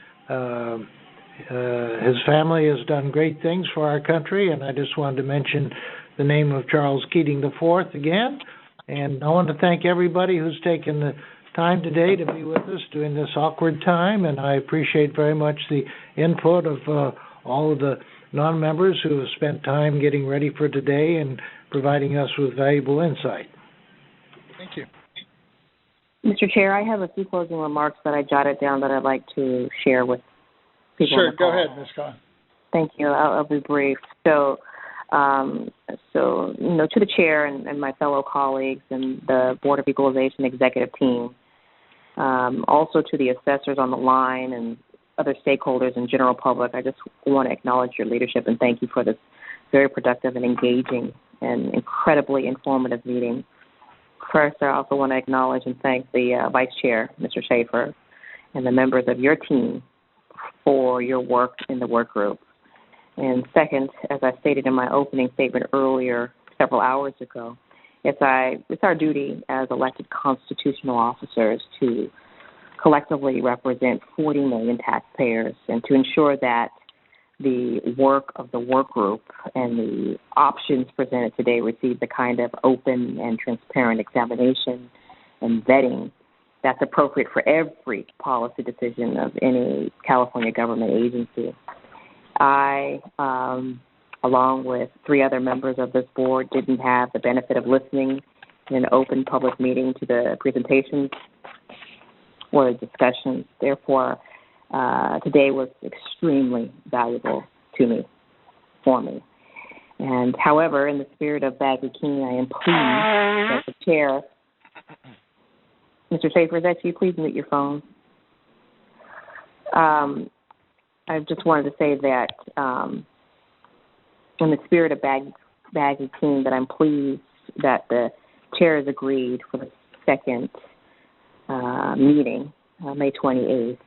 his family has done great things for our country, and I just wanted to mention the name of Charles Keating IV again. And I want to thank everybody who's taken the time today to be with us during this awkward time, and I appreciate very much the input of all of the non-members who have spent time getting ready for today and providing us with valuable insight. Thank you. Mr. Chair, I have a few closing remarks that I jotted down that I'd like to share with people. Sure, go ahead, Ms. Cohen. Thank you. I'll be brief. So, to the chair and my fellow colleagues and the Board of Equalization executive team, also to the assessors on the line and other stakeholders and general public, I just want to acknowledge your leadership and thank you for this very productive and engaging and incredibly informative meeting. First, I also want to acknowledge and thank the Vice Chair, Mr. Schaefer, and the members of your team for your work in the work group. And second, as I stated in my opening statement earlier, several hours ago, it's our duty as elected constitutional officers to collectively represent 40 million taxpayers and to ensure that the work of the work group and the options presented today receive the kind of open and transparent examination and vetting that's appropriate for every policy decision of any California government agency. I, along with 3 other members of this board, didn't have the benefit of listening in an open public meeting to the presentations or the discussions. Therefore, today was extremely valuable for me. And however, in the spirit of Baggy King, I am pleased that the chair, Mr. Schaefer, is that you? Please mute your phone. I just wanted to say that in the spirit of Baggy team that I'm pleased that the chair has agreed for the second meeting, May 28th,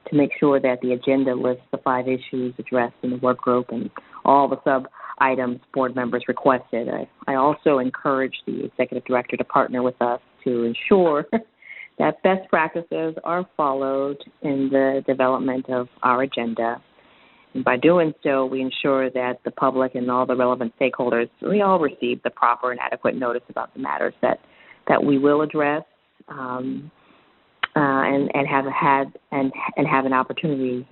to make sure that the agenda lists the 5 issues addressed in the work group and all the sub-items board members requested. I also encourage the executive director to partner with us to ensure that best practices are followed in the development of our agenda. And by doing so, we ensure that the public and all the relevant stakeholders, we all receive the proper and adequate notice about the matters that we will address, and have an opportunity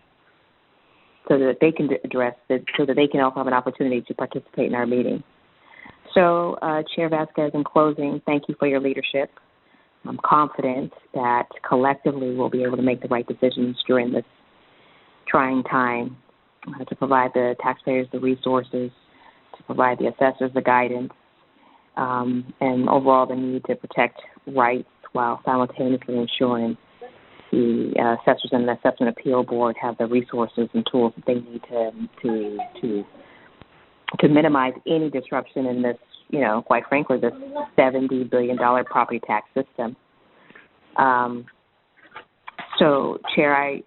so that they can address it, so that they can also have an opportunity to participate in our meeting. So, Chair Vasquez, in closing, thank you for your leadership. I'm confident that collectively we'll be able to make the right decisions during this trying time to provide the taxpayers the resources, to provide the assessors the guidance, and overall the need to protect rights while simultaneously ensuring the assessors and the assessment appeal board have the resources and tools that they need to minimize any disruption in this, quite frankly, this $70 billion property tax system. So, Chair, I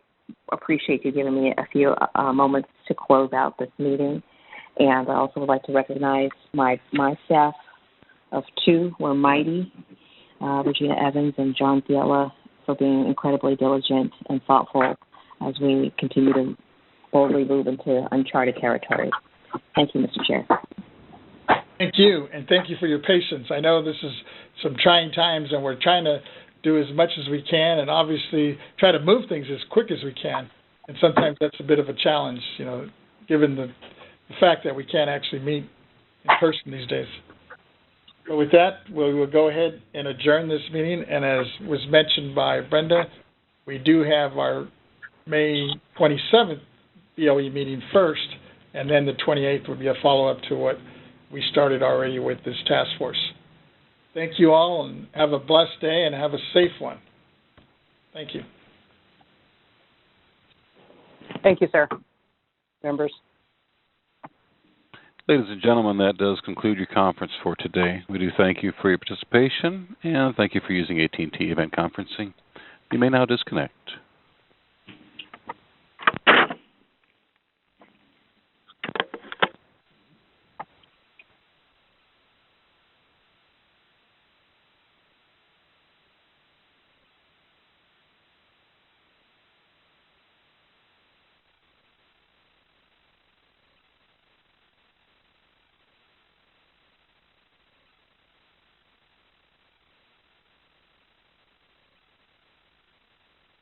appreciate you giving me a few moments to close out this meeting, and I also would like to recognize my staff of 2 who are mighty, Regina Evans and John Fiella, for being incredibly diligent and thoughtful as we continue to boldly move into uncharted territory. Thank you, Mr. Chair. Thank you, and thank you for your patience. I know this is some trying times, and we're trying to do as much as we can and obviously try to move things as quick as we can. And sometimes that's a bit of a challenge, given the fact that we can't actually meet in person these days. But with that, we will go ahead and adjourn this meeting. And as was mentioned by Brenda, we do have our May 27th BOE meeting first, and then the 28th will be a follow-up to what we started already with this task force. Thank you all, and have a blessed day and have a safe one. Thank you. Thank you, sir. Members. Ladies and gentlemen, that does conclude your conference for today. We do thank you for your participation, and thank you for using AT&T Event Conferencing. You may now disconnect.